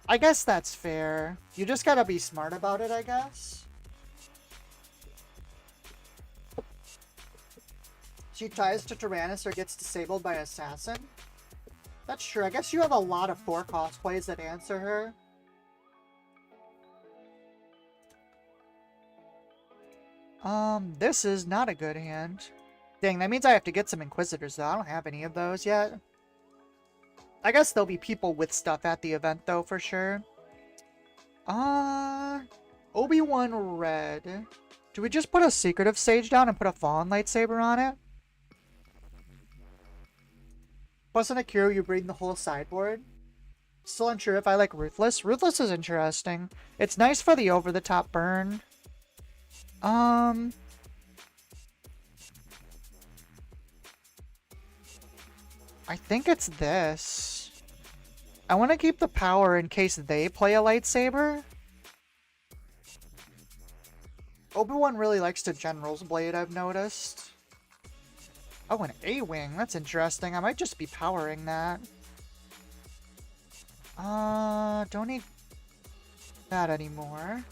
I guess that's fair. You just gotta be smart about it, I guess. She tries to Tyrannus or gets disabled by Assassin. That's true. I guess you have a lot of 4 cosplays that answer her. This is not a good hand. Dang, that means I have to get some Inquisitors, though. I don't have any of those yet. I guess there'll be people with stuff at the event, though, for sure. Obi-Wan Red. Do we just put a Secretive Sage down and put a Fallen Lightsaber on it? Plus in a Akiro, you bring the whole sideboard. Still unsure if I like Ruthless. Ruthless is interesting. It's nice for the over-the-top burn. I think it's this. I want to keep the power in case they play a lightsaber. Obi-Wan really likes to General's Blade, I've noticed. Oh, an A-Wing. That's interesting. I might just be powering that. Don't need that anymore.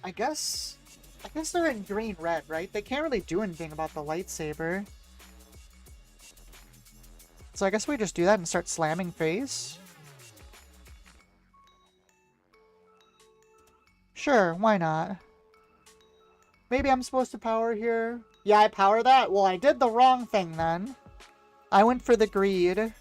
I guess they're in green-red, right? They can't really do anything about the lightsaber. So I guess we just do that and start slamming face. Sure, why not? Maybe I'm supposed to power here. Yeah, I power that? Well, I did the wrong thing then. I went for the greed.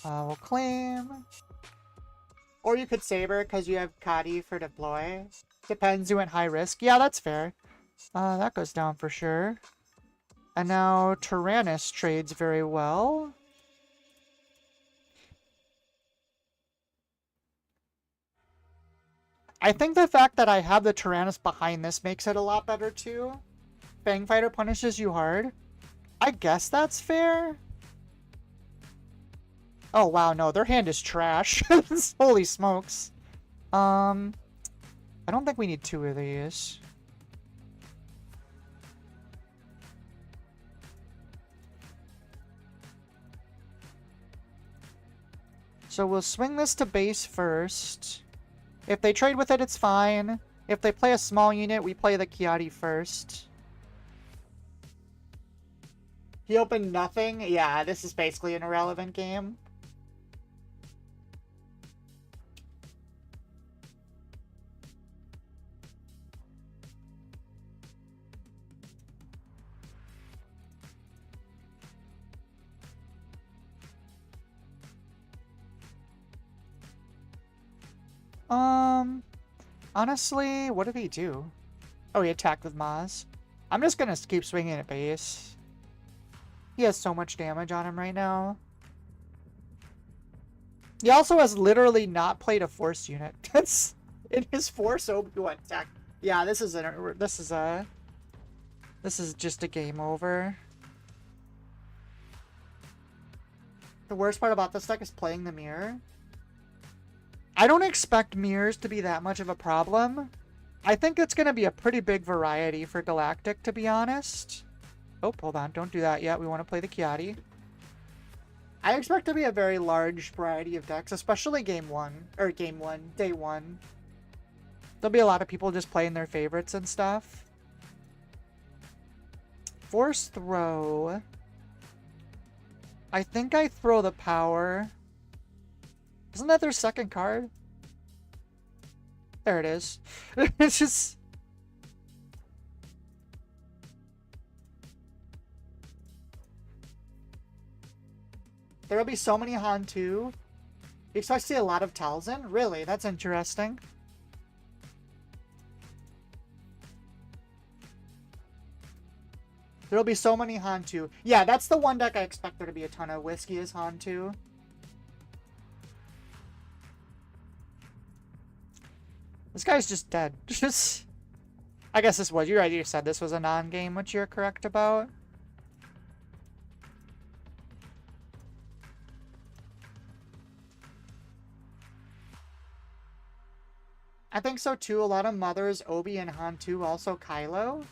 We'll claim. Or you could Saber because you have Kadi for deploy. Depends, you went high risk. Yeah, that's fair. That goes down for sure. And now Tyrannus trades very well. I think the fact that I have the Tyrannus behind this makes it a lot better too. Fang Fighter punishes you hard. I guess that's fair. Oh wow, no, their hand is trash. Holy smokes. I don't think we need 2 of these. So we'll swing this to base first. If they trade with it, it's fine. If they play a small unit, we play the Kiadi first. He opened nothing? Yeah, this is basically an irrelevant game. Honestly, what did he do? Oh, he attacked with Maz. I'm just gonna keep swinging at base. He has so much damage on him right now. He also has literally not played a Force unit. That's in his Force Obi-Wan attack. Yeah, this is just a game over. The worst part about this deck is playing the mirror. I don't expect mirrors to be that much of a problem. I think it's going to be a pretty big variety for Galactic, to be honest. Oh, hold on. Don't do that yet. We want to play the Kiadi. I expect to be a very large variety of decks, especially day one. There'll be a lot of people just playing their favorites and stuff. Force throw. I think I throw the power. Isn't that their second card? There it is. It's just... There'll be so many Han too. You expect to see a lot of Talzin? Really? That's interesting. There'll be so many Han too. Yeah, that's the one deck I expect there to be a ton of. Whiskey is Han too. This guy's just dead. Just, I guess this was, you already said this was a non-game, which you're correct about. I think so too. A lot of mothers, Obi and Han too, also Kylo.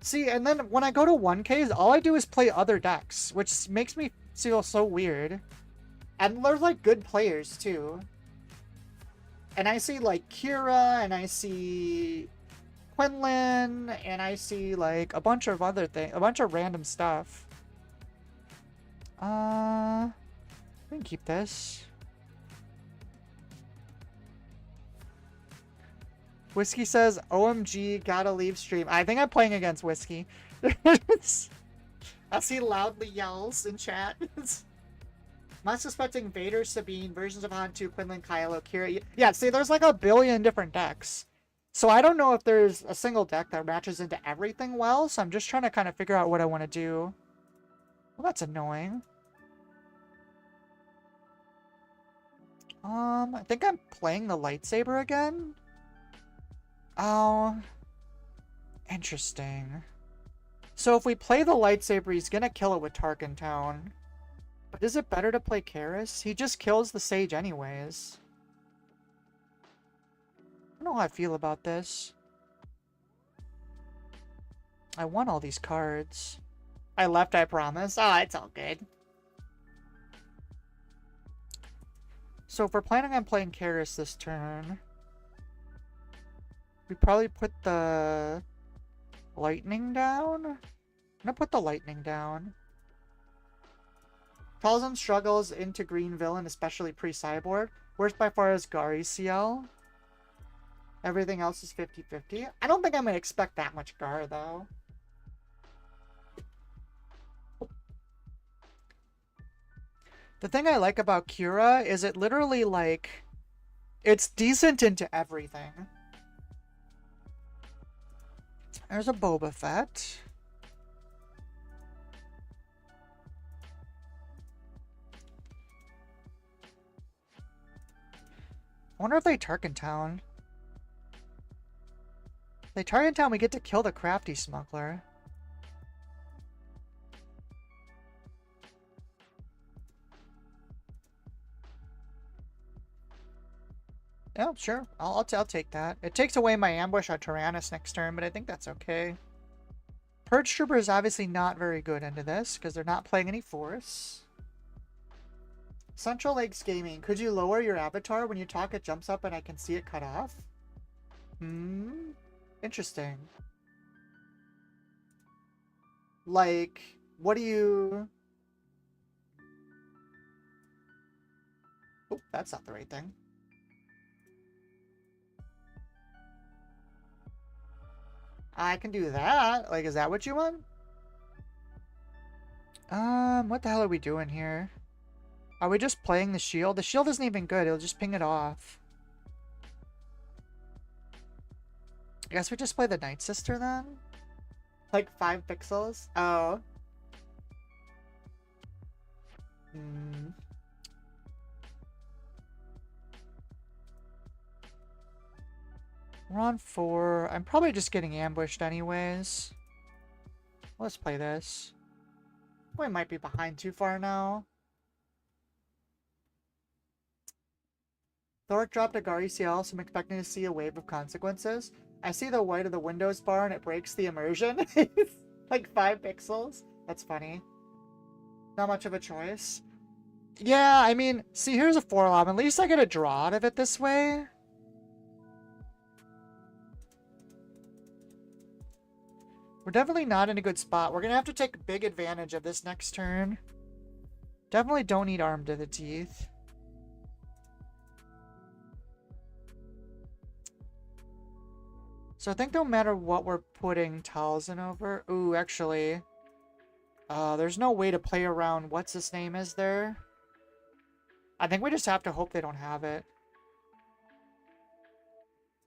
See, and then when I go to 1Ks, all I do is play other decks, which makes me feel so weird. And they're like good players too. And I see like Kira, and I see Quinlan, and I see like a bunch of other things, a bunch of random stuff. We can keep this. Whiskey says, OMG, gotta leave stream. I think I'm playing against Whiskey. As he loudly yells in chat. Not suspecting Vader, Sabine, versions of Han 2, Quinlan, Kylo, Kira. Yeah, see, there's like a billion different decks. So I don't know if there's a single deck that matches into everything well, so I'm just trying to kind of figure out what I want to do. Well, that's annoying. I think I'm playing the lightsaber again. Oh, interesting. So if we play the lightsaber, he's gonna kill it with Tarkin Town. But is it better to play Karis? He just kills the Sage anyways. I don't know how I feel about this. I won all these cards. I left, I promise. Oh, it's all good. So if we're planning on playing Karis this turn, we probably put the lightning down. I'm gonna put the lightning down. Talzin struggles into green villain, especially pre-cyborg. Worst by far is Gari CL. Everything else is 50-50. I don't think I'm gonna expect that much Gar though. The thing I like about Kira is it literally, like, it's decent into everything. There's a Boba Fett. I wonder if they Tarkin Town. If they Tarkin Town, we get to kill the crafty smuggler. Oh, sure. I'll take that. It takes away my ambush on Tyrannus next turn, but I think that's okay. Purge Trooper is obviously not very good into this, because they're not playing any Force. Central Lakes Gaming. Could you lower your avatar? When you talk, it jumps up and I can see it cut off? Interesting. Like, what do you... Oh, that's not the right thing. I can do that. Like, is that what you want? What the hell are we doing here? Are we just playing the shield? The shield isn't even good. It'll just ping it off. I guess we just play the Night Sister then? Like 5 pixels? Oh. We're on 4. I'm probably just getting ambushed anyways. Let's play this. We might be behind too far now. Thork dropped a Gari CL, so I'm expecting to see a wave of consequences. I see the white of the Windows bar and it breaks the immersion. Like 5 pixels. That's funny. Not much of a choice. Yeah, I mean, see, here's a 4 lob. At least I get a draw out of it this way. We're definitely not in a good spot. We're going to have to take big advantage of this next turn. Definitely don't need armed to the teeth. So I think no matter what we're putting Talzin over... Ooh, actually... there's no way to play around what's his name is there. I think we just have to hope they don't have it.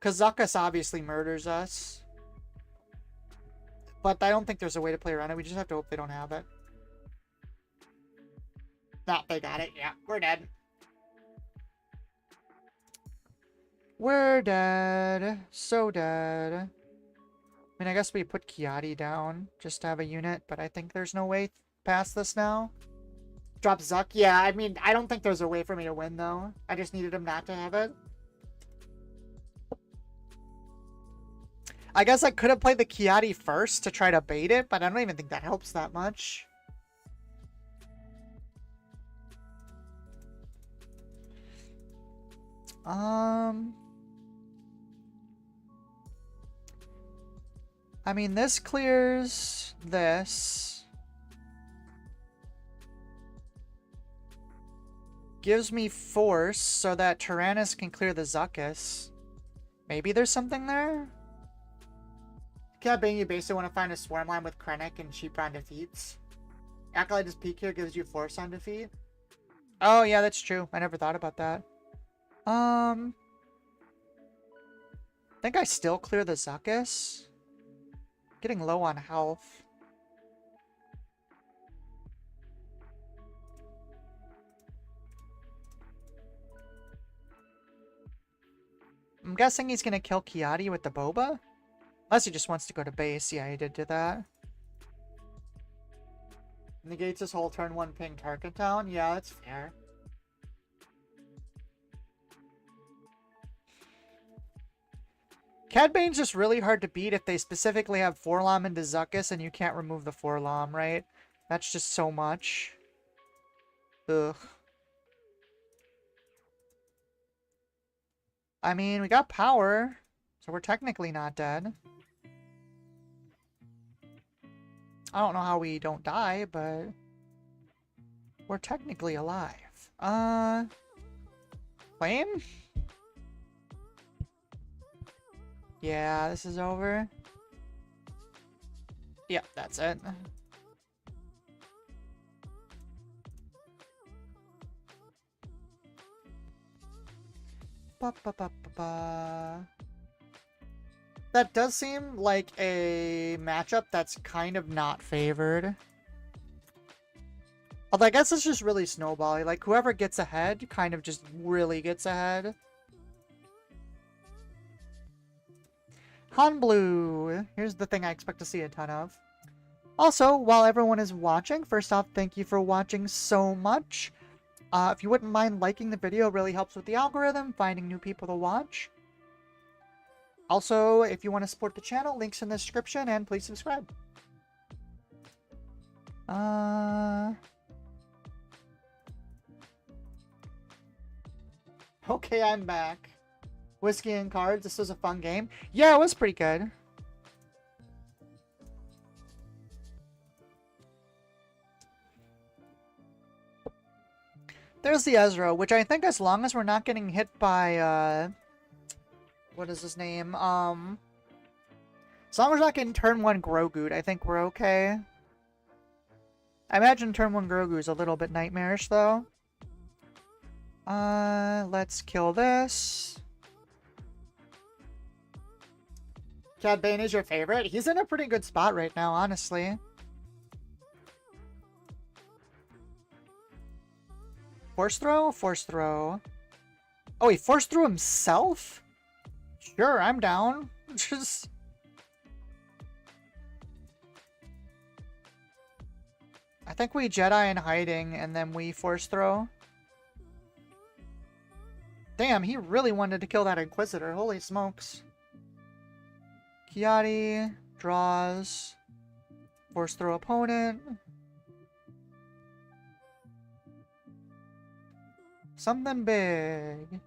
Because Zuckuss obviously murders us. But I don't think there's a way to play around it. We just have to hope they don't have it. No, they got it. Yeah, we're dead. We're dead. So dead. I mean, I guess we put Kiadi down just to have a unit, but I think there's no way past this now. Drop Zuck? Yeah, I mean, I don't think there's a way for me to win, though. I just needed him not to have it. I guess I could have played the Kiadi first to try to bait it, but I don't even think that helps that much. I mean, this clears this. Gives me force so that Tyrannus can clear the Zuckus. Maybe there's something there? Cat Bane, you basically want to find a swarm line with Krennic and Sheep on defeats. Acolyte's Peak here gives you force on defeat. Oh, yeah, that's true. I never thought about that. I think I still clear the Zuckus. Getting low on health. I'm guessing he's gonna kill Kiadi with the Boba? Unless he just wants to go to base. Yeah, he did do that. Negates his whole turn 1 ping Tarkin Town? Yeah, that's fair. Cad Bane's just really hard to beat if they specifically have Forlom into Zuckus and you can't remove the Forlom, right? That's just so much. Ugh. I mean, we got power, so we're technically not dead. I don't know how we don't die, but we're technically alive. Flame? Yeah, this is over. Yep, that's it. Ba, ba, ba, ba, ba. That does seem like a matchup that's kind of not favored. Although I guess it's just really snowbally. Like, whoever gets ahead kind of just really gets ahead. Han Blue. Here's the thing I expect to see a ton of. Also, while everyone is watching, first off, thank you for watching so much. If you wouldn't mind liking the video, it really helps with the algorithm, finding new people to watch. Also, if you want to support the channel, links in the description, and please subscribe. Okay, I'm back. Whiskey and cards. This was a fun game. Yeah, it was pretty good. There's the Ezra, which I think as long as we're not getting hit by, what is his name? As long as we're not getting turn 1 Grogu'd, I think we're okay. I imagine turn 1 Grogu's a little bit nightmarish, though. Let's kill this. Cad Bane is your favorite? He's in a pretty good spot right now, honestly. Force throw? Force throw. Oh, he force threw himself? Sure, I'm down. Just... I think we Jedi in hiding, and then we force throw. Damn, he really wanted to kill that Inquisitor. Holy smokes. Kiadi draws. Force throw opponent. Something big.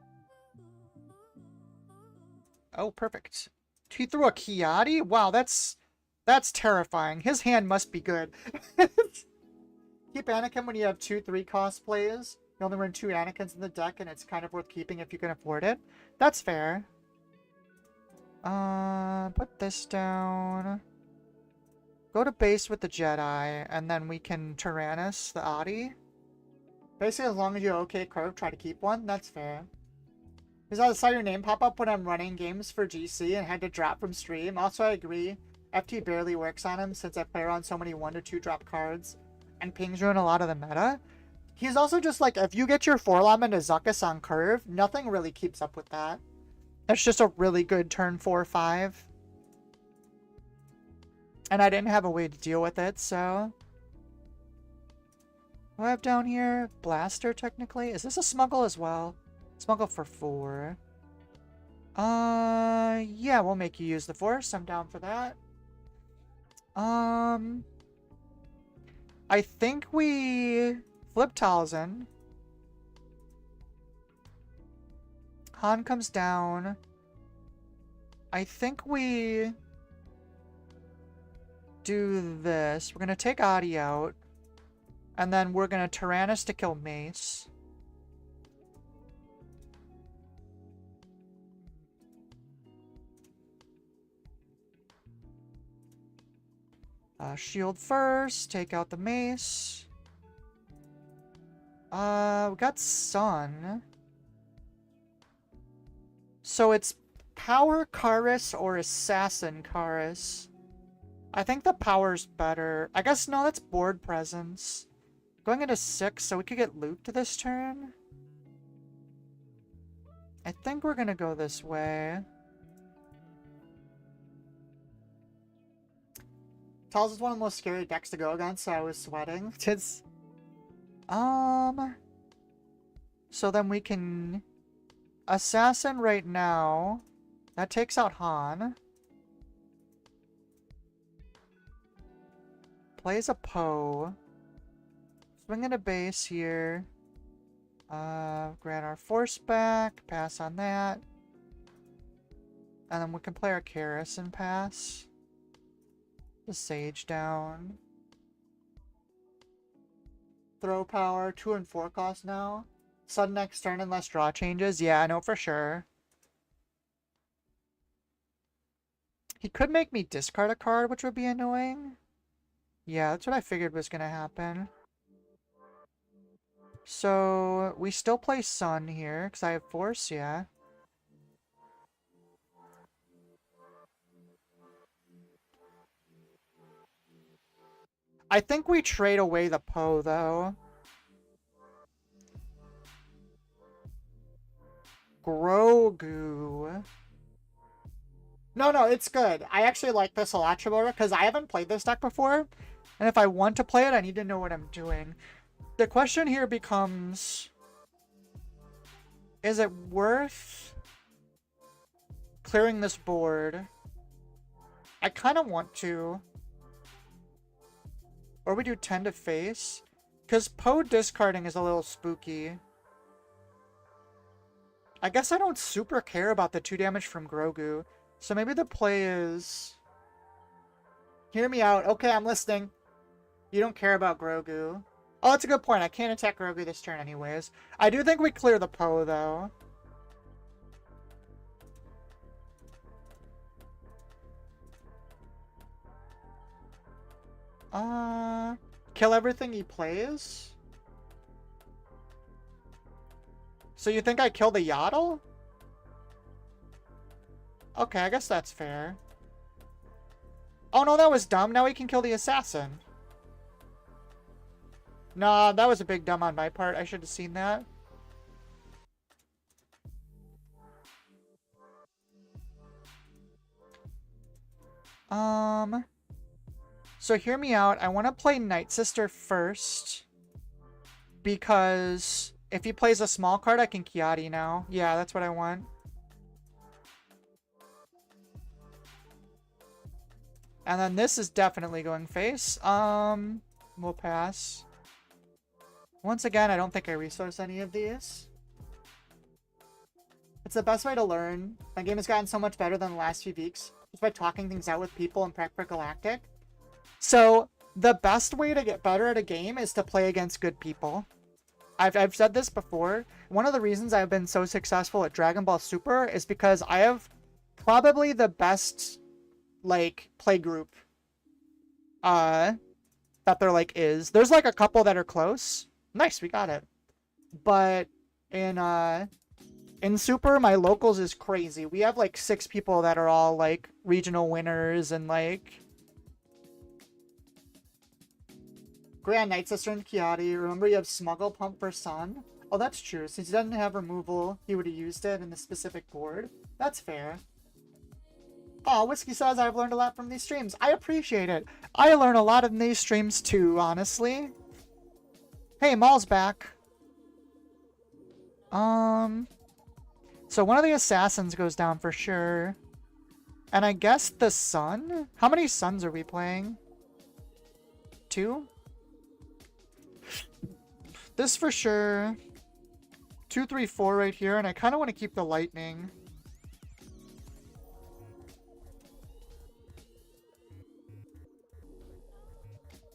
Oh, perfect. He threw a Kiadi? Wow, that's terrifying. His hand must be good. Keep Anakin when you have 2/3 cost plays. You only run 2 Anakins in the deck, and it's kind of worth keeping if you can afford it. That's fair. Put this down. Go to base with the Jedi, and then we can Tyrannus the Adi. Basically, as long as you okay curve, try to keep one. That's fair. Because I saw your name pop up when I'm running games for GC and had to drop from stream. Also, I agree. FT barely works on him since I play around so many 1 to 2 drop cards. And pings ruin a lot of the meta. He's also just like, if you get your Forlom into Zuckus on curve, nothing really keeps up with that. It's just a really good turn 4-5. And I didn't have a way to deal with it, so... What do I have down here? Blaster, technically. Is this a smuggle as well? Smuggle for 4. Yeah, we'll make you use the Force. I'm down for that. I think we flip Talzin. Han comes down. I think we do this. We're going to take Adi out. And then we're going to Tyrannus to kill Mace. Shield first. Take out the Mace. We got Sun. So it's Power Karis or Assassin Karis. I think the power's better. I guess, no, that's board presence. Going into 6, so we could get looped this turn. I think we're gonna go this way. Talz is one of the most scary decks to go against, so I was sweating. It's... So then we can... Assassin right now. That takes out Han. Plays a Poe. Swing in a base here. Grant our Force back. Pass on that. And then we can play our Karis and pass. The Sage down. Throw power. 2 and 4 cost now. Sudden next turn unless draw changes. Yeah, I know for sure. He could make me discard a card, which would be annoying. Yeah, that's what I figured was going to happen. So, we still play Sun here, because I have Force, yeah. I think we trade away the Poe, though. Grogu. No, it's good. I actually like this a lot, Trevor, because I haven't played this deck before. And if I want to play it, I need to know what I'm doing. The question here becomes... Is it worth clearing this board? I kind of want to. Or we do 10 to face. Because Poe discarding is a little spooky. I guess I don't super care about the 2 damage from Grogu. So maybe the play is... Hear me out. Okay, I'm listening. You don't care about Grogu. Oh, that's a good point. I can't attack Grogu this turn anyways. I do think we clear the Poe, though. Kill everything he plays? So you think I kill the Yaddle? Okay, I guess that's fair. Oh no, that was dumb. Now we can kill the assassin. Nah, that was a big dumb on my part. I should have seen that. So hear me out. I want to play Night Sister first. Because if he plays a small card, I can Kiadi now. Yeah, that's what I want. And then this is definitely going face. We'll pass. Once again, I don't think I resource any of these. It's the best way to learn. My game has gotten so much better than the last few weeks. Just by talking things out with people in Prep for Galactic. So, the best way to get better at a game is to play against good people. I've said this before. One of the reasons I've been so successful at Dragon Ball Super is because I have probably the best, like, play group that there, like, is. There's, like, a couple that are close. Nice, we got it. But in Super, my locals is crazy. We have, like, 6 people that are all, like, regional winners and, like... Grand Night Sister and Kiadi. Remember, you have Smuggle Pump for Sun? Oh, that's true. Since he doesn't have removal, he would have used it in the specific board. That's fair. Oh, Whiskey says I've learned a lot from these streams. I appreciate it. I learn a lot in these streams too, honestly. Hey, Maul's back. So one of the assassins goes down for sure. And I guess the sun? How many suns are we playing? 2? This for sure. 2, 3, 4 right here, and I kind of want to keep the lightning.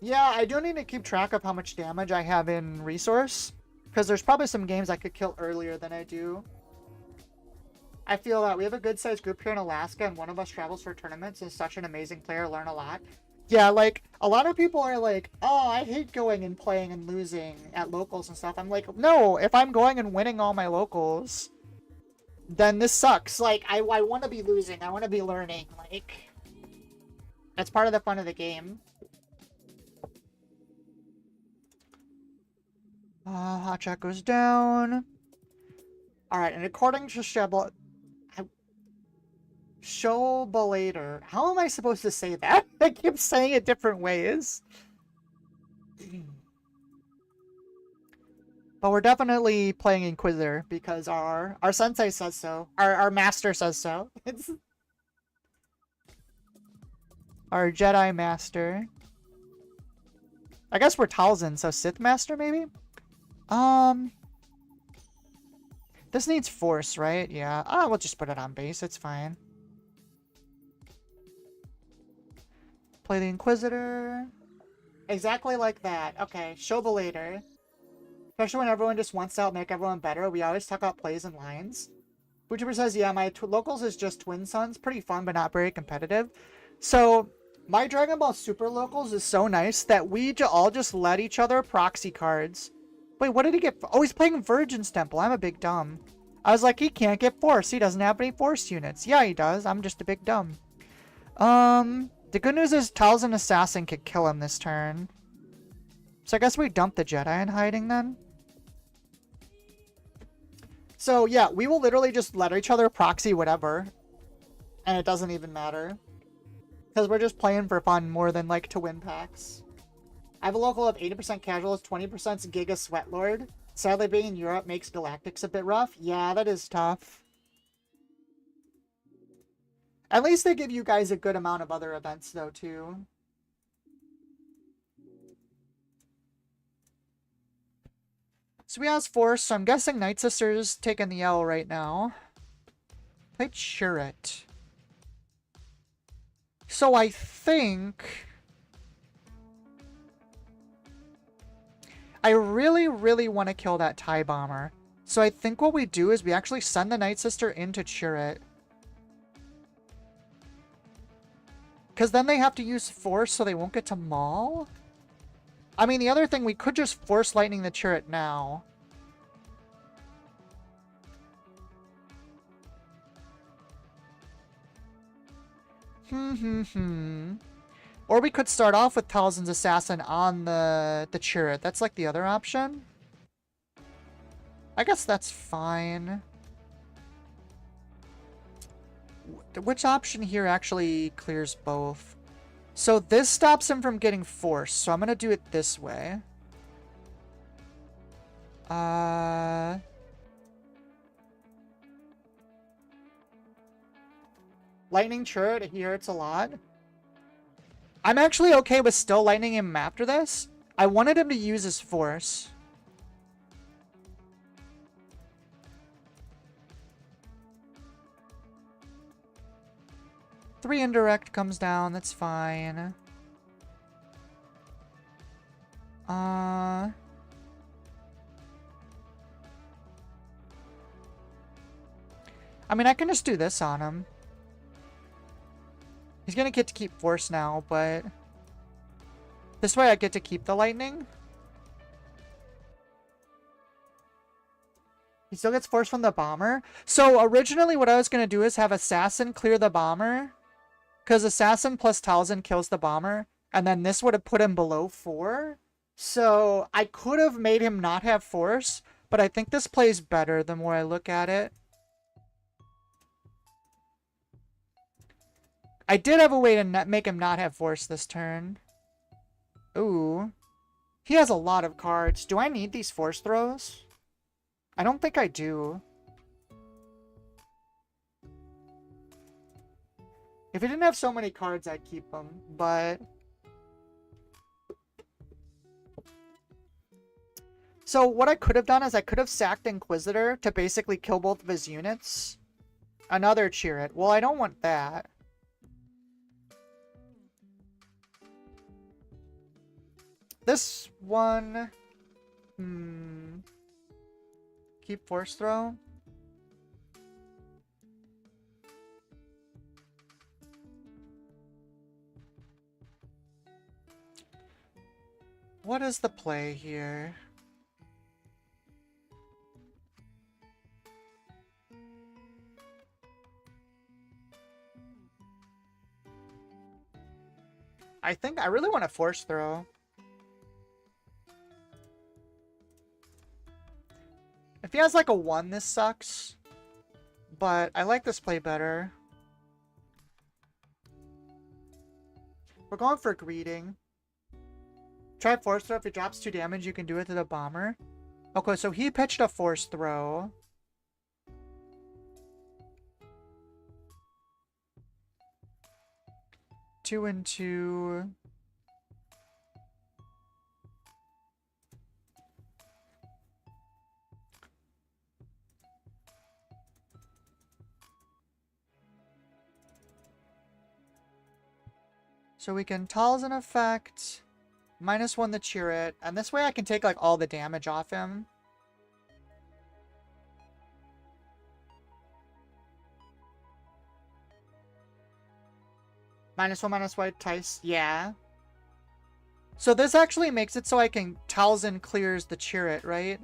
Yeah, I do need to keep track of how much damage I have in resource, because there's probably some games I could kill earlier than I do. I feel that we have a good-sized group here in Alaska, and one of us travels for tournaments and is such an amazing player, learn a lot. Yeah, like, a lot of people are like, oh, I hate going and playing and losing at locals and stuff. I'm like, no, if I'm going and winning all my locals, then this sucks. Like, I want to be losing. I want to be learning. Like, that's part of the fun of the game. Hotshot goes down. Alright, and according to Shobalator. How am I supposed to say that? I keep saying it different ways. But we're definitely playing Inquisitor because our sensei says so. Our master says so. It's our Jedi master. I guess we're Talzin, so Sith master maybe? This needs force, right? Yeah. We'll just put it on base. It's fine. Play the Inquisitor. Exactly like that. Okay, Shobalator. Especially when everyone just wants to make everyone better. We always talk about plays and lines. Bootuber says, yeah, my locals is just Twin Suns. Pretty fun, but not very competitive. So, my Dragon Ball Super locals is so nice that we all just let each other proxy cards. Wait, what did he get? Oh, he's playing Virgin's Temple. I'm a big dumb. I was like, he can't get force. He doesn't have any force units. Yeah, he does. I'm just a big dumb. The good news is Talzin Assassin could kill him this turn. So I guess we dump the Jedi in hiding then. So yeah, we will literally just let each other proxy whatever. And it doesn't even matter. Because we're just playing for fun more than like to win packs. I have a local of 80% casuals, 20% Giga Sweatlord. Sadly, being in Europe makes Galactics a bit rough. Yeah, that is tough. At least they give you guys a good amount of other events, though, too. So we have Force, so I'm guessing Night Sister's taking the L right now. Play Chirrut. So I think... I really, really want to kill that TIE Bomber. So I think what we do is we actually send the Night Sister into Chirrut. Because then they have to use Force so they won't get to Maul. I mean, the other thing, we could just Force Lightning the Chirrut now. Or we could start off with Talzin's Assassin on the Chirrut. That's like the other option. I guess that's fine. Which option here actually clears both? So this stops him from getting force, so I'm gonna do it this way. Lightning Chirrut, he hurts a lot. I'm actually okay with still lightning him after this. I wanted him to use his force. Three indirect comes down, that's fine. I mean, I can just do this on him. He's gonna get to keep force now, but... this way I get to keep the lightning. He still gets force from the bomber. So originally what I was gonna do is have Assassin clear the bomber. Because Assassin plus Talzin kills the bomber. And then this would have put him below 4. So I could have made him not have force. But I think this plays better the more I look at it. I did have a way to make him not have force this turn. Ooh. He has a lot of cards. Do I need these force throws? I don't think I do. If he didn't have so many cards, I'd keep them, but... So what I could have done is I could have sacked Inquisitor to basically kill both of his units. Another cheer it. Well, I don't want that. This one... Keep force throw. What is the play here? I think I really want to force throw. If he has like a 1, this sucks. But I like this play better. We're going for greeting. Try force throw. If it drops 2 damage, you can do it to the bomber. Okay, so he pitched a force throw. Two and 2. So we can Talzin effect, -1 the cheer it, and this way I can take like all the damage off him. -1 -white Tice, yeah. So this actually makes it so I can Talzin clears the cheer it, right?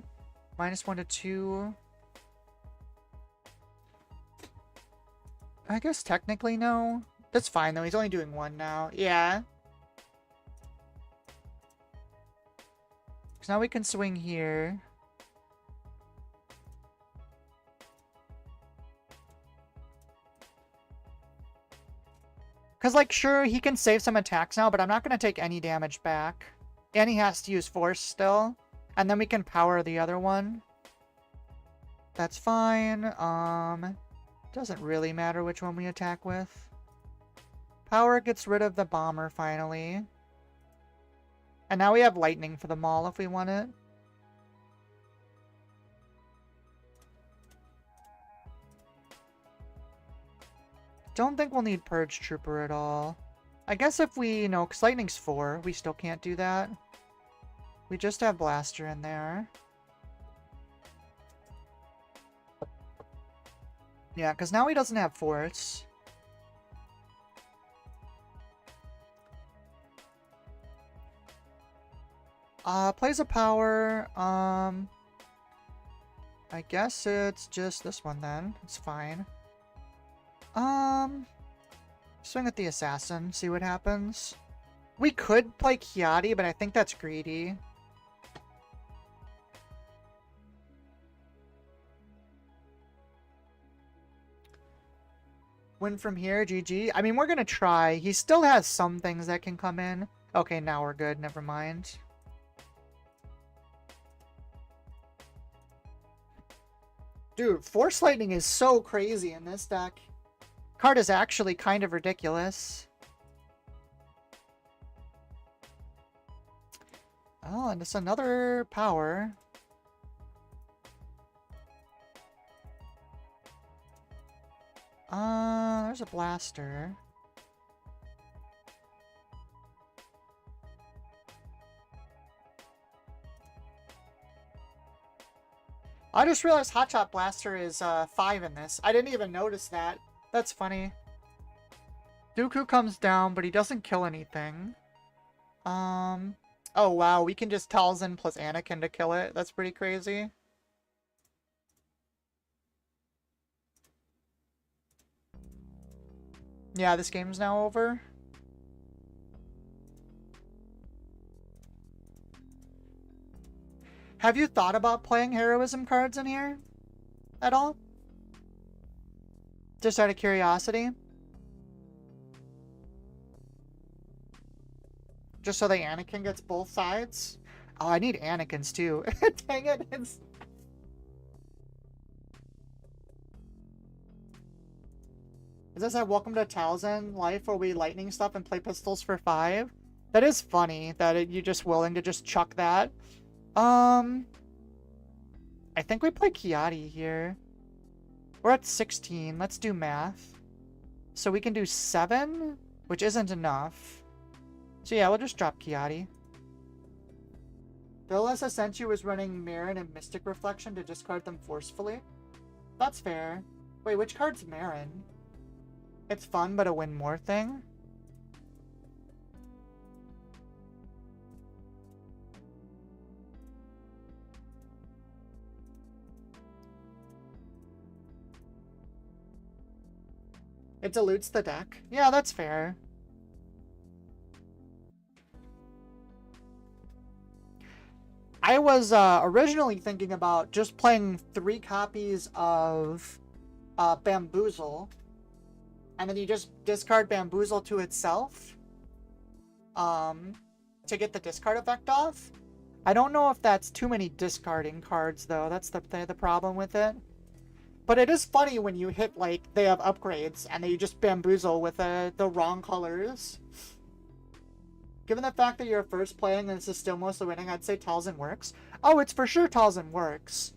-1 to 2. I guess technically no. That's fine, though. He's only doing 1 now. Yeah. So now we can swing here. Because, like, sure, he can save some attacks now, but I'm not going to take any damage back. And he has to use force still. And then we can power the other one. That's fine. Doesn't really matter which one we attack with. Power gets rid of the bomber, finally. And now we have lightning for the Maul if we want it. Don't think we'll need Purge Trooper at all. I guess if we, you know, because lightning's 4, we still can't do that. We just have Blaster in there. Yeah, because now he doesn't have force. Plays a power. I guess it's just this one then. It's fine. Swing at the assassin, see what happens. We could play Kiadi, but I think that's greedy. Win from here, GG. I mean, we're gonna try. He still has some things that can come in. Okay, now we're good. Never mind. Dude, Force Lightning is so crazy in this deck. Card is actually kind of ridiculous. Oh, and it's another power. There's a blaster. I just realized Hotshot Blaster is 5 in this. I didn't even notice that. That's funny. Dooku comes down, but he doesn't kill anything. Oh wow, we can just Talzin plus Anakin to kill it. That's pretty crazy. Yeah, this game's now over. Have you thought about playing heroism cards in here at all? Just out of curiosity? Just so the Anakin gets both sides? Oh, I need Anakin's too. Dang it. Is this a welcome to Talzin life where we lightning stuff and play pistols for 5? That is funny that you're just willing to just chuck that. I think we play Kiadi here. We're at 16. Let's do math. So we can do 7, which isn't enough. So yeah, we'll just drop Kiadi. Billis Ascension was running Marin and Mystic Reflection to discard them forcefully. That's fair. Wait, which card's Marin? It's fun, but a win more thing? It dilutes the deck. Yeah, that's fair. I was originally thinking about just playing 3 copies of Bamboozle. And then you just discard Bamboozle to itself. To get the discard effect off. I don't know if that's too many discarding cards, though. That's the problem with it. But it is funny when you hit, like, they have upgrades, and then you just Bamboozle with the wrong colors. Given the fact that you're first playing and this is still mostly winning, I'd say Talzin works. Oh, it's for sure Talzin works.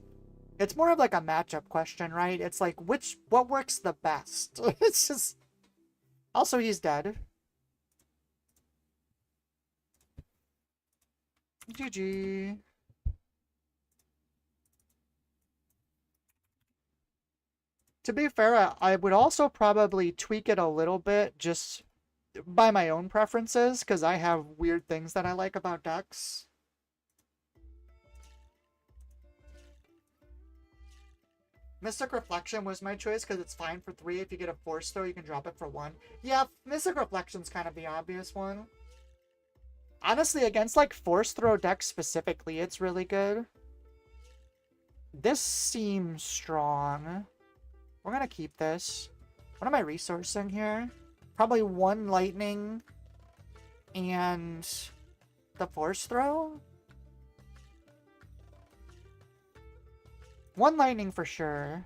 It's more of like a matchup question, right? It's like, what works the best? It's just... Also, he's dead. GG. To be fair, I would also probably tweak it a little bit just by my own preferences, because I have weird things that I like about decks. Mystic Reflection was my choice because it's fine for 3. If you get a Force Throw, you can drop it for 1. Yeah, Mystic Reflection's kind of the obvious one. Honestly, against like Force Throw decks specifically, it's really good. This seems strong. We're gonna keep this. What am I resourcing here? Probably 1 lightning and the Force Throw? 1 lightning for sure.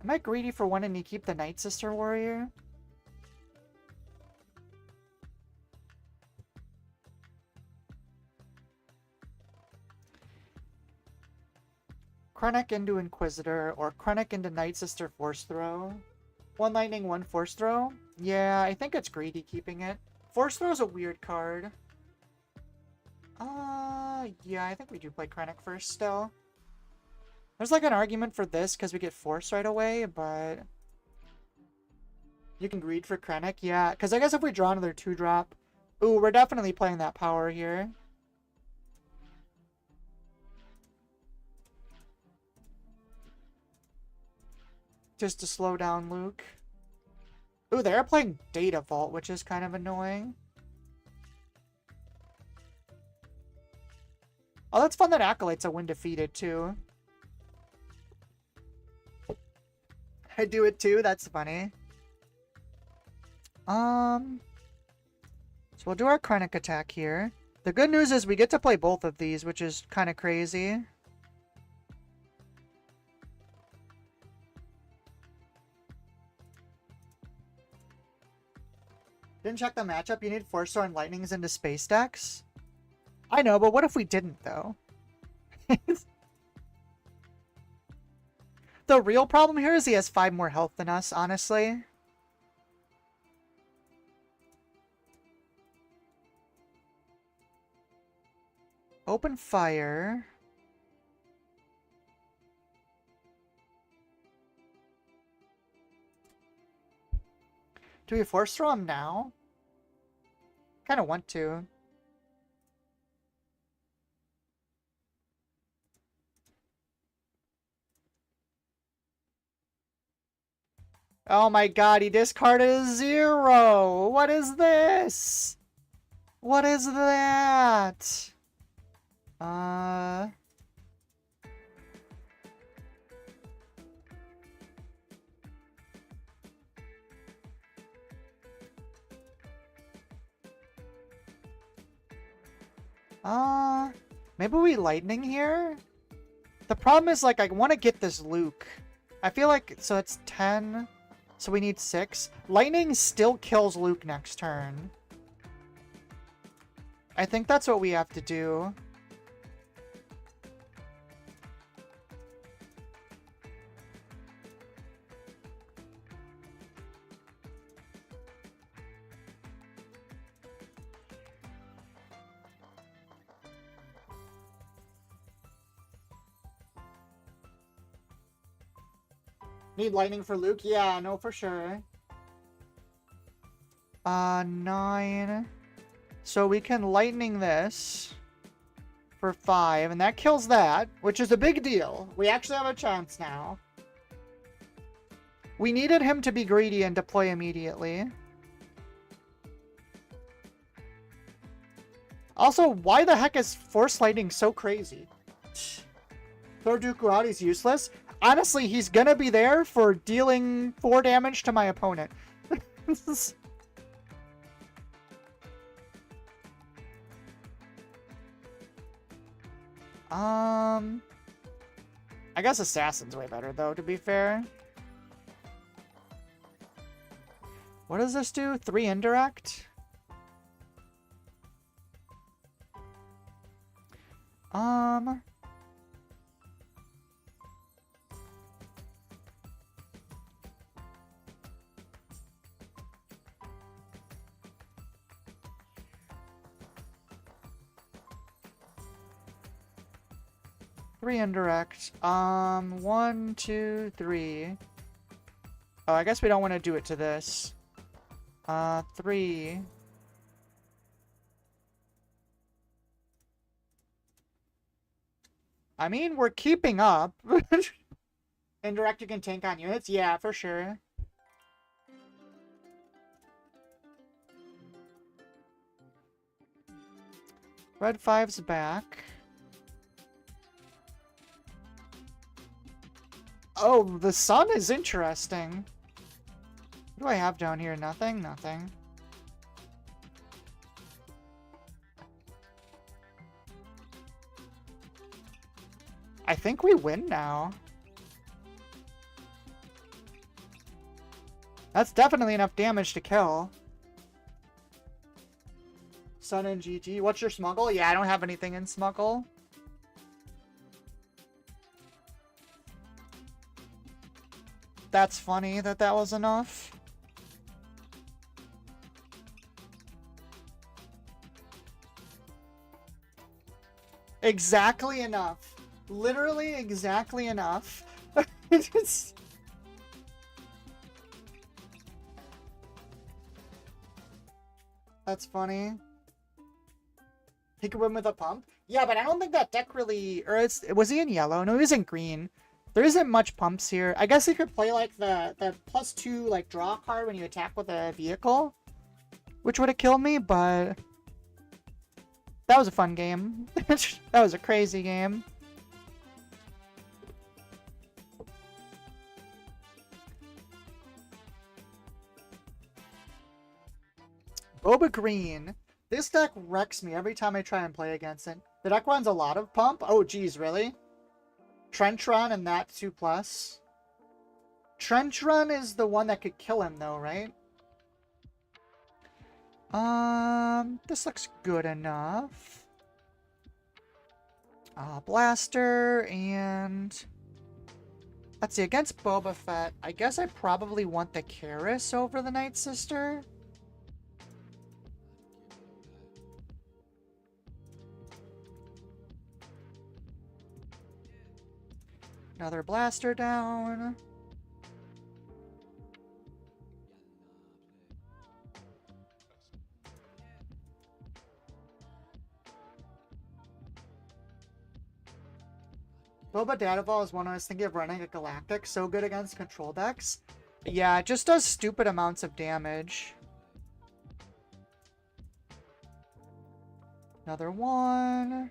Am I greedy for 1 and you keep the Night Sister Warrior? Krennic into Inquisitor, or Krennic into Night Sister Force Throw. 1 lightning, 1 Force Throw? Yeah, I think it's greedy keeping it. Force Throw is a weird card. Yeah, I think we do play Krennic first still. There's like an argument for this because we get Force right away, but... You can greed for Krennic, yeah. Because I guess if we draw another 2-drop... Ooh, we're definitely playing that power here. Just to slow down Luke. Ooh, they're playing Data Vault, which is kind of annoying. Oh, that's fun that Acolyte's a win defeated, too. I do it, too? That's funny. So we'll do our Krennic attack here. The good news is we get to play both of these, which is kind of crazy. Didn't check the matchup. You need Force Throw and Lightnings into space decks. I know, but what if we didn't, though? The real problem here is he has 5 more health than us, honestly. Open fire. Do we Force Throw him now? Kind of want to. Oh my god, he discarded a 0! What is this? What is that? Maybe we lightning here? The problem is, like, I want to get this Luke. I feel like, so it's 10, so we need 6. Lightning still kills Luke next turn. I think that's what we have to do. Need lightning for Luke? Yeah, no, for sure. 9. So we can lightning this for 5, and that kills that, which is a big deal. We actually have a chance now. We needed him to be greedy and deploy immediately. Also, why the heck is Force Lightning so crazy? Throw Dooku out, he's useless. Honestly, he's gonna be there for dealing 4 damage to my opponent. I guess Assassin's way better, though, to be fair. What does this do? 3 indirect? Three indirect. 1, 2, 3. Oh, I guess we don't want to do it to this. 3. I mean, we're keeping up. Indirect, you can tank on units? Yeah, for sure. Red 5's back. Oh, the sun is interesting. What do I have down here? Nothing? Nothing. I think we win now. That's definitely enough damage to kill. Sun and GG. What's your smuggle? Yeah, I don't have anything in smuggle. That's funny that that was enough. Exactly enough. Literally exactly enough. It's... That's funny. He could win with a pump? Yeah, but I don't think that deck really... Or was he in yellow? No, he was in green. There isn't much pumps here. I guess he could play like the +2 like draw card when you attack with a vehicle, which would have killed me, but that was a fun game. That was a crazy game. Boba Green. This deck wrecks me every time I try and play against it. The deck runs a lot of pump. Oh, geez, really? Trench Run and that 2+. Trench Run is the one that could kill him, though, right? This looks good enough. Blaster and... Let's see, against Boba Fett, I guess I probably want the Karis over the Night Sister. Another blaster down. Boba Dataval is one I was thinking of running a Galactic. So good against control decks. Yeah, it just does stupid amounts of damage. Another one.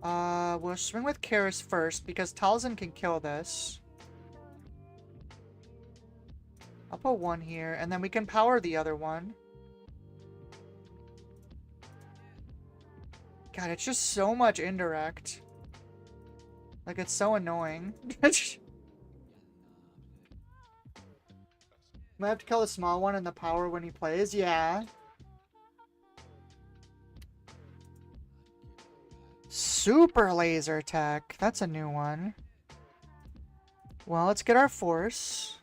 We'll swing with Karis first, because Talzin can kill this. I'll put 1 here, and then we can power the other one. God, it's just so much indirect. Like, it's so annoying. Might have to kill the small one in the power when he plays. Yeah. Super laser tech. That's a new one. Well, let's get our force.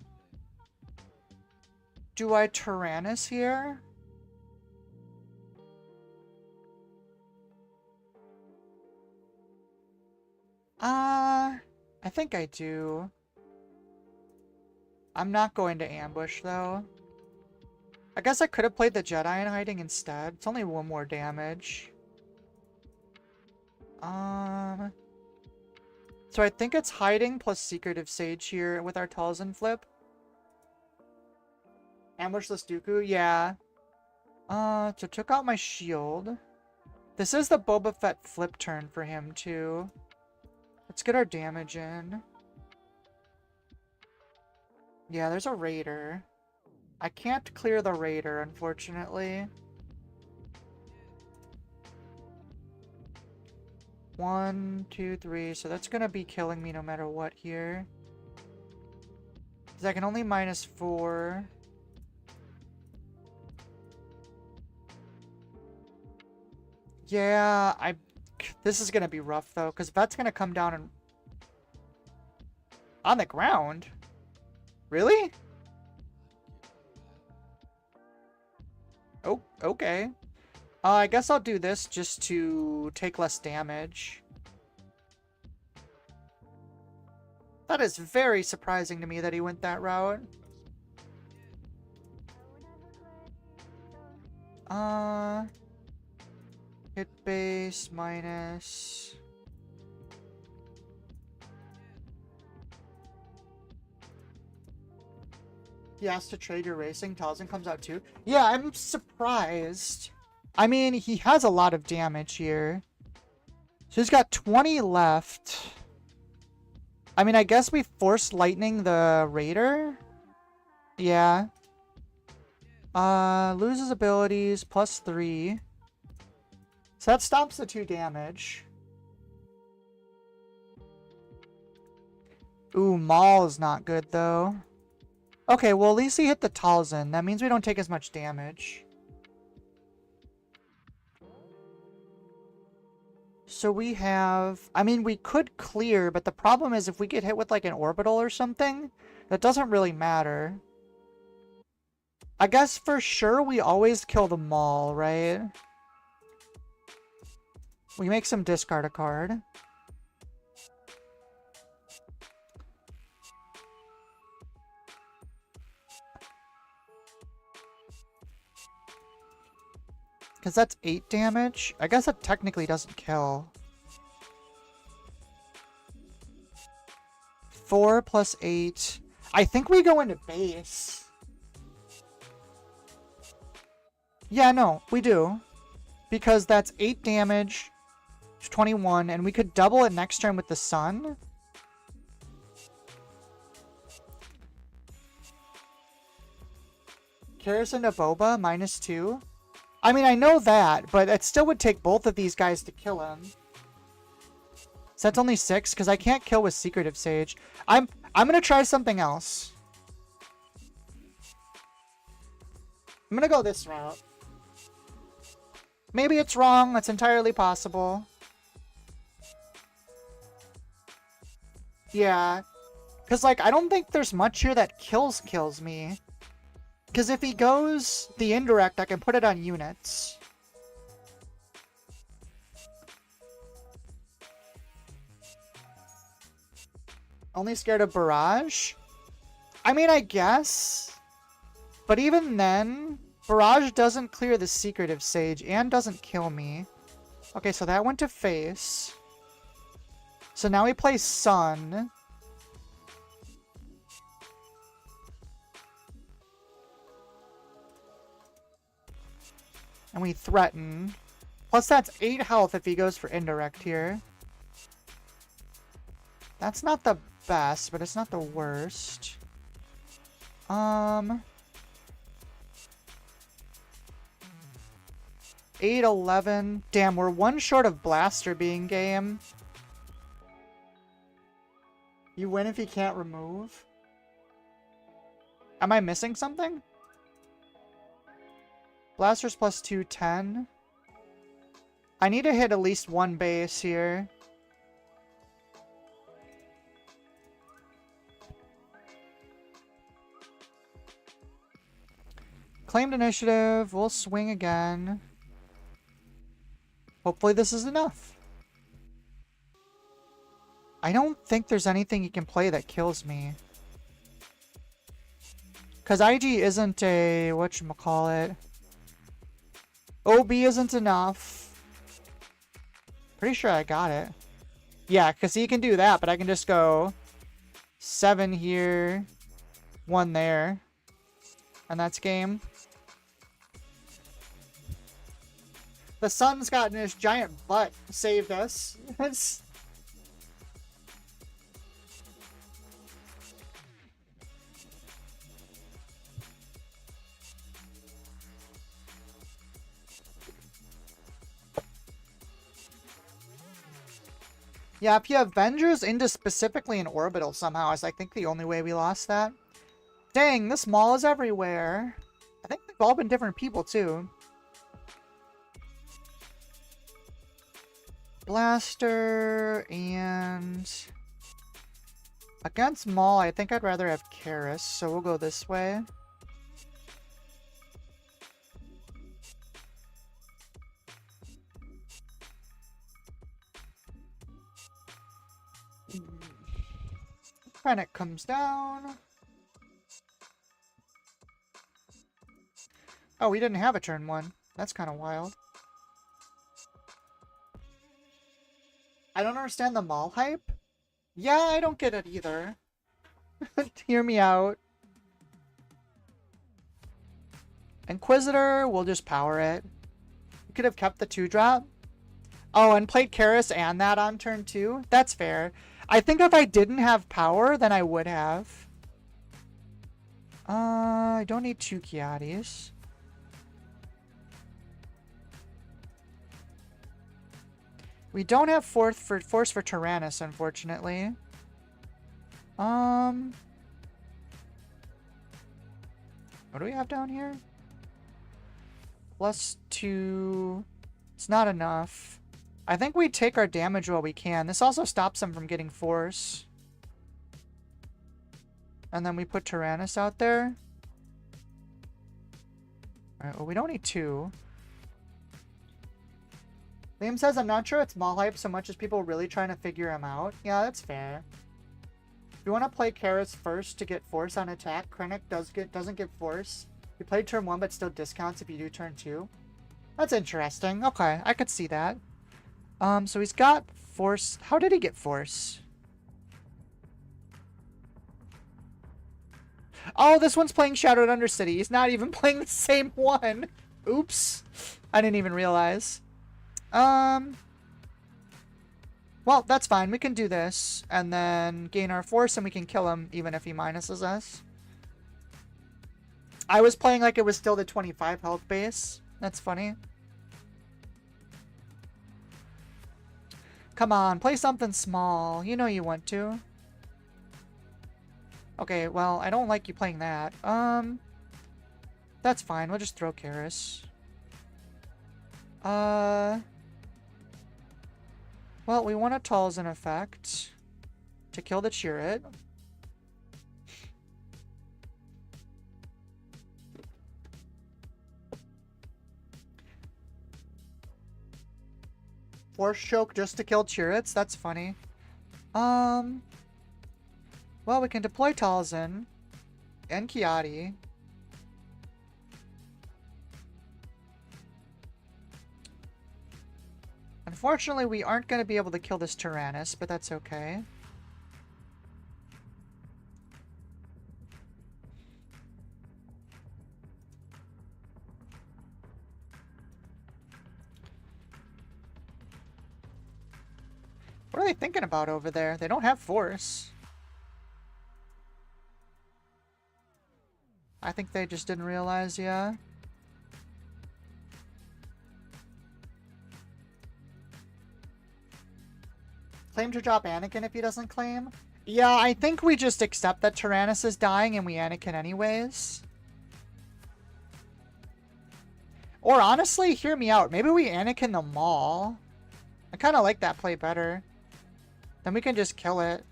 Do I Tyrannus here? I think I do. I'm not going to ambush, though. I guess I could have played the Jedi in hiding instead. It's only 1 more damage. So I think it's hiding plus Secretive Sage here with our Talzin flip. Ambush this Dooku? Yeah. So took out my shield. This is the Boba Fett flip turn for him, too. Let's get our damage in. Yeah, there's a Raider. I can't clear the Raider, unfortunately. 1, 2, 3. So that's gonna be killing me no matter what here. Because I can only -4. Yeah, this is gonna be rough though, because Vet's gonna come down and on the ground. Really? Oh, okay. I guess I'll do this just to take less damage. That is very surprising to me that he went that route. Hit base minus... He has to trade your racing. Talzin comes out too. Yeah, I'm surprised. I mean, he has a lot of damage here. So he's got 20 left. I mean, I guess we forced lightning the Raider. Yeah. Loses abilities, +3. So that stops the 2 damage. Ooh, Maul is not good, though. Okay, well, at least he hit the Talzin. That means we don't take as much damage. So we have... I mean, we could clear, but the problem is if we get hit with, like, an orbital or something, that doesn't really matter. I guess for sure we always kill the Maul, right? We make some discard a card. Because that's 8 damage. I guess that technically doesn't kill. 4 + 8. I think we go into base. Yeah, no, we do. Because that's 8 damage. 21, and we could double it next turn with the sun. Kerosene to Boba, -2. I mean, I know that, but it still would take both of these guys to kill him. So that's only 6, because I can't kill with Secretive Sage. I'm gonna try something else. I'm gonna go this route. Maybe it's wrong, that's entirely possible. Yeah. Because, like, I don't think there's much here that kills me. Because if he goes the indirect, I can put it on units. Only scared of Barrage? I mean, I guess. But even then, Barrage doesn't clear the Secretive Sage and doesn't kill me. Okay, so that went to face. So now we play Sun. And we threaten. Plus that's 8 health if he goes for indirect here. That's not the best, but it's not the worst. 8 8, 11. Damn, we're one short of Blaster being game. You win if you can't remove. Am I missing something? Blaster's plus 2, 10. I need to hit at least one base here. Claimed initiative. We'll swing again. Hopefully this is enough. I don't think there's anything you can play that kills me. Because IG isn't a... whatchamacallit. OB isn't enough. Pretty sure I got it. Yeah, because he can do that, but I can just go 7 here, 1 there. And that's game. The sun's gotten his giant butt saved us. It's... Yeah, if you have Avengers into specifically an orbital somehow is I think the only way we lost that. Dang, this Maul is everywhere. I think they've all been different people too. Blaster and... Against Maul, I think I'd rather have Karis, so we'll go this way. Krennic comes down. Oh, we didn't have a turn 1. That's kind of wild. I don't understand the Maul hype. Yeah, I don't get it either. Hear me out. Inquisitor, we'll just power it. We could have kept the 2-drop. Oh, and played Karis and that on turn 2? That's fair. I think if I didn't have power, then I would have. I don't need 2 Kiatis. We don't have force for Tyrannus, unfortunately. What do we have down here? Plus 2. It's not enough. I think we take our damage while we can. This also stops them from getting force. And then we put Tyrannus out there. Alright, well, we don't need 2. Liam says, I'm not sure it's Maul hype so much as people really trying to figure him out. Yeah, that's fair. If you want to play Karis first to get force on attack, Krennic doesn't get force. You play turn 1 but still discounts if you do turn 2. That's interesting. Okay, I could see that. So he's got force. How did he get force? Oh, this one's playing Shadowed Undercity. He's not even playing the same one. Oops. I didn't even realize. Well, that's fine. We can do this and then gain our force and we can kill him even if he minuses us. I was playing like it was still the 25 health base. That's funny. Come on, play something small. You know you want to. Okay, well, I don't like you playing that. That's fine. We'll just throw Karis. Well, we want a Talzin effect to kill the Chirrut. Force choke just to kill Chirruts? That's funny. Well, we can deploy Talzin and Kiati. Unfortunately, we aren't going to be able to kill this Tyrannus, but that's okay. What are they thinking about over there? They don't have force. I think they just didn't realize, yeah. Claim to drop Anakin if he doesn't claim? Yeah, I think we just accept that Tyrannus is dying and we Anakin anyways. Or honestly, hear me out. Maybe we Anakin the Maul. I kind of like that play better. Then we can just kill it.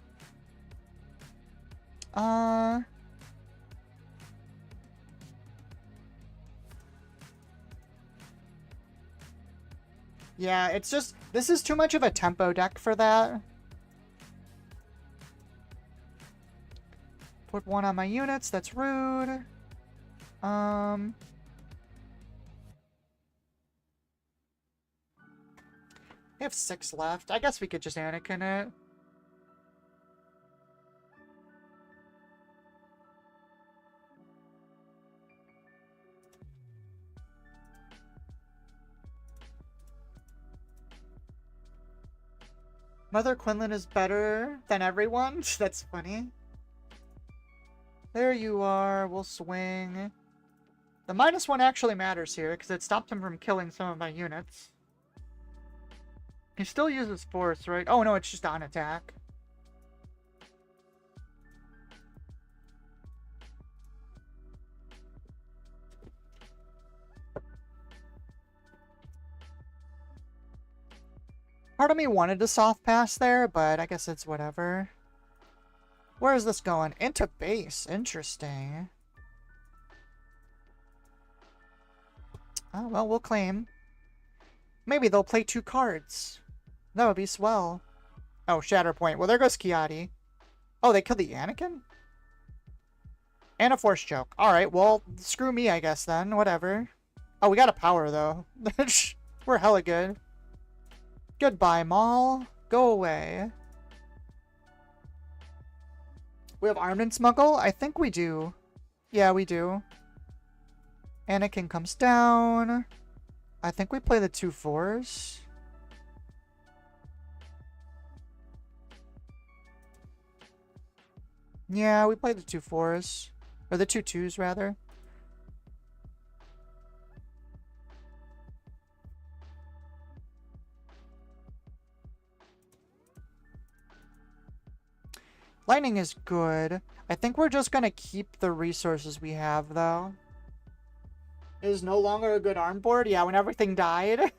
Yeah, it's just... This is too much of a tempo deck for that. Put one on my units. That's rude. I have 6 left. I guess we could just Anakin it. Mother Quinlan is better than everyone? That's funny. There you are. We'll swing. The -1 actually matters here, because it stopped him from killing some of my units. He still uses force, right? Oh, no, it's just on attack. Part of me wanted to soft pass there, but I guess it's whatever. Where is this going? Into base. Interesting. Oh, well, we'll claim. Maybe they'll play 2 cards. That would be swell. Oh, Shatterpoint. Well, there goes Kiadi. Oh, they killed the Anakin? And a Force Choke. Alright, well, screw me, I guess, then. Whatever. Oh, we got a power, though. We're hella good. Goodbye, Maul. Go away. We have Armed and Smuggle? I think we do. Yeah, we do. Anakin comes down. I think we play the 2 4s. Yeah, we play the 2 4s. Or the 2 2s, rather. Lightning is good. I think we're just gonna keep the resources we have, though. It is no longer a good arm board. Yeah, when everything died.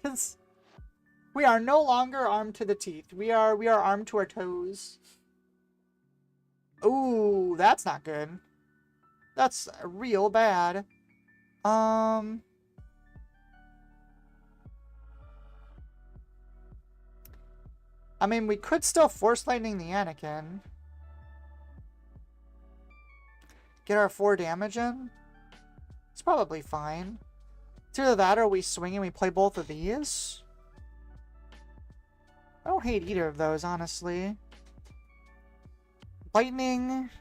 We are no longer armed to the teeth. We are armed to our toes. Ooh, that's not good. That's real bad. I mean, we could still Force Lightning the Anakin. Get our 4 damage in. It's probably fine. It's either that or we swing and we play both of these. I don't hate either of those, honestly. Lightning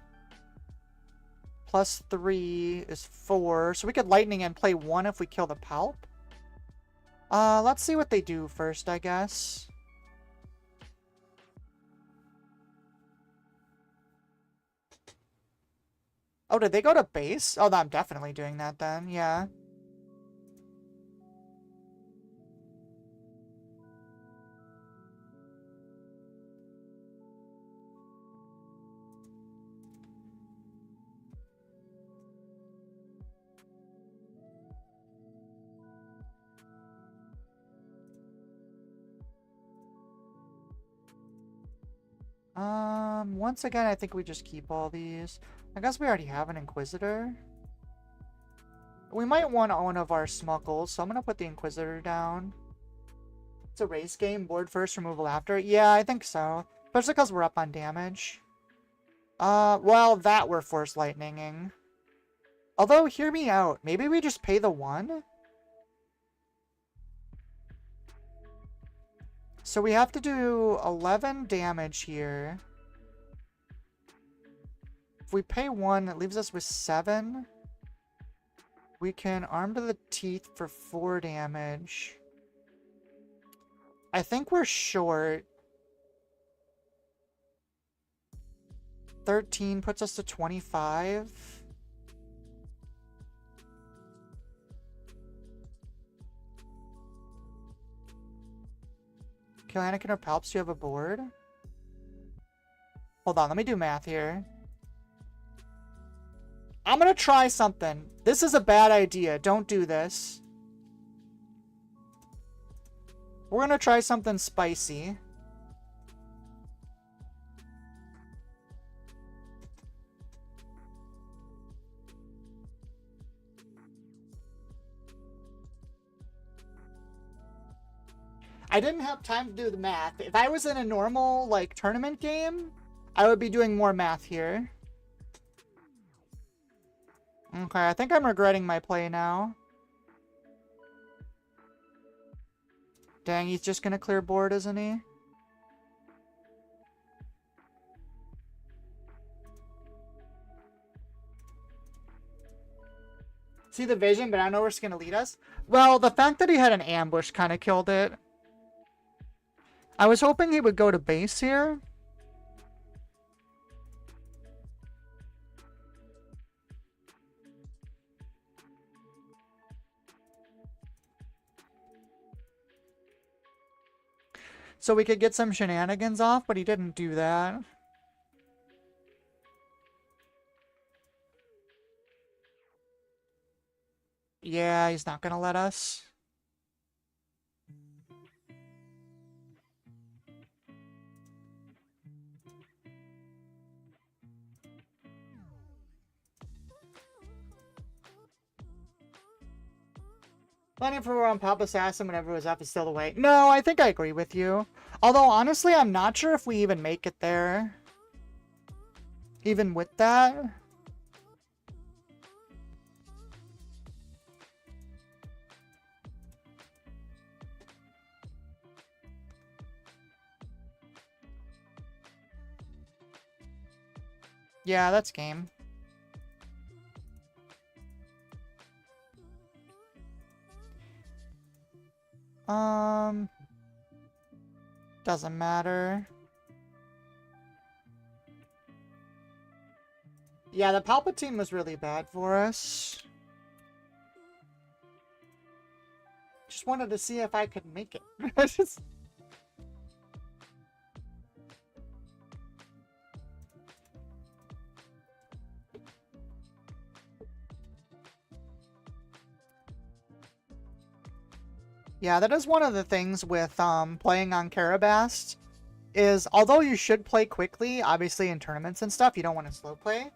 plus 3 is 4. So we could Lightning and play 1 if we kill the Palp. Let's see what they do first, I guess. Oh, did they go to base? Oh, I'm definitely doing that then, yeah. Once again, I think we just keep all these. I guess we already have an Inquisitor. We might want one of our smuggles, so I'm gonna put the Inquisitor down. It's a race game, board first, removal after. Yeah, I think so. Especially because we're up on damage. Well, that we're Force Lightninging. Although, hear me out. Maybe we just pay the 1? So we have to do 11 damage here. If we pay 1, that leaves us with 7. We can arm to the teeth for 4 damage. I think we're short. 13 puts us to 25. Kill Anakin or Palps, do you have a board? Hold on, let me do math here. I'm gonna try something. This is a bad idea. Don't do this. We're gonna try something spicy. I didn't have time to do the math. If I was in a normal, like, tournament game, I would be doing more math here. Okay, I think I'm regretting my play now. Dang, he's just gonna clear board, isn't he? See the vision, but I don't know where it's gonna lead us. Well, the fact that he had an ambush kind of killed it. I was hoping he would go to base here. So we could get some shenanigans off, but he didn't do that. Yeah, he's not gonna let us. Planning for on Pop Assassin whenever his F is still away. No, I think I agree with you. Although, honestly, I'm not sure if we even make it there. Even with that. Yeah, that's game. Doesn't matter. Yeah, the Palpatine was really bad for us. Just wanted to see if I could make it. Yeah, that is one of the things with playing on Karabast, is although you should play quickly, obviously in tournaments and stuff, you don't want to slow play.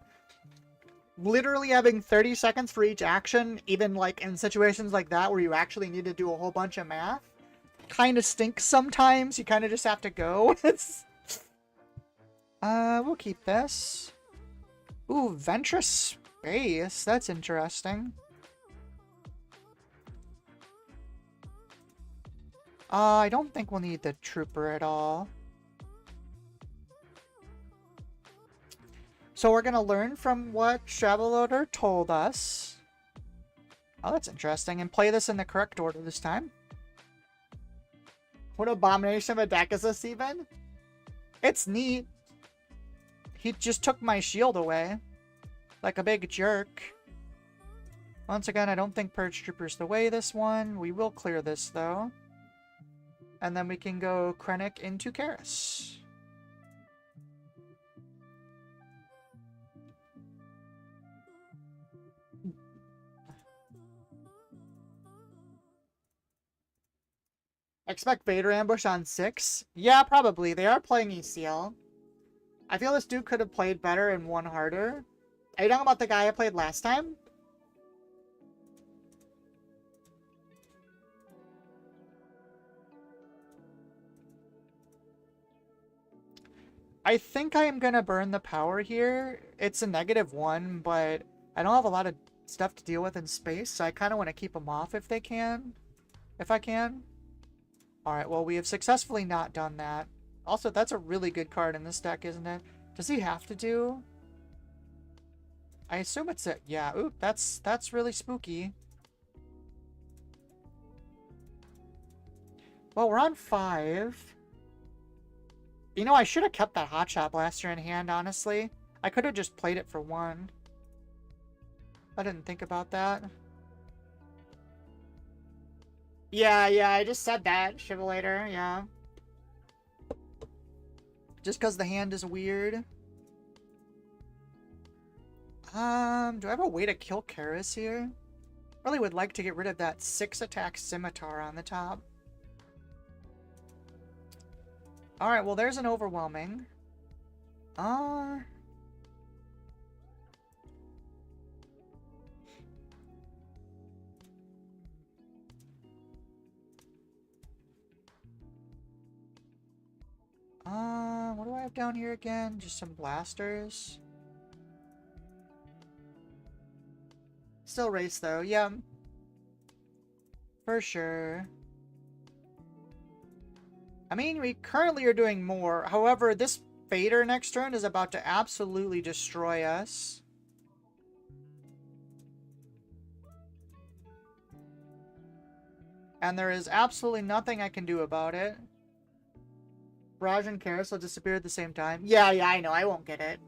Literally having 30 seconds for each action, even like in situations like that where you actually need to do a whole bunch of math, kind of stinks sometimes. You kind of just have to go. We'll keep this. Ooh, Ventress Space. That's interesting. I don't think we'll need the Trooper at all. So we're gonna learn from what Traveloader told us. Oh, that's interesting. And play this in the correct order this time. What abomination of a deck is this even? It's neat. He just took my shield away. Like a big jerk. Once again, I don't think Purge Trooper's the way this one. We will clear this, though. And then we can go Krennic into Karis. Expect Vader ambush on 6? Yeah, probably. They are playing ECL. I feel this dude could have played better and won harder. Are you talking about the guy I played last time? I think I am gonna burn the power here. It's a -1, but I don't have a lot of stuff to deal with in space, so I kind of want to keep them off if they can. If I can. Alright, well, we have successfully not done that. Also, that's a really good card in this deck, isn't it? Does he have to do? I assume it's it. Yeah, oop, that's really spooky. Well, we're on 5. You know, I should have kept that Hotshot Blaster in hand, honestly. I could have just played it for 1. I didn't think about that. Yeah, I just said that, Shivalator, yeah. Just because the hand is weird. Do I have a way to kill Karis here? Really would like to get rid of that 6-attack scimitar on the top. Alright, well there's an overwhelming. What do I have down here again? Just some blasters. Still race though, yeah. For sure. I mean, we currently are doing more. However, this Vader next turn is about to absolutely destroy us. And there is absolutely nothing I can do about it. Raj and Karis will disappear at the same time. Yeah, I know. I won't get it.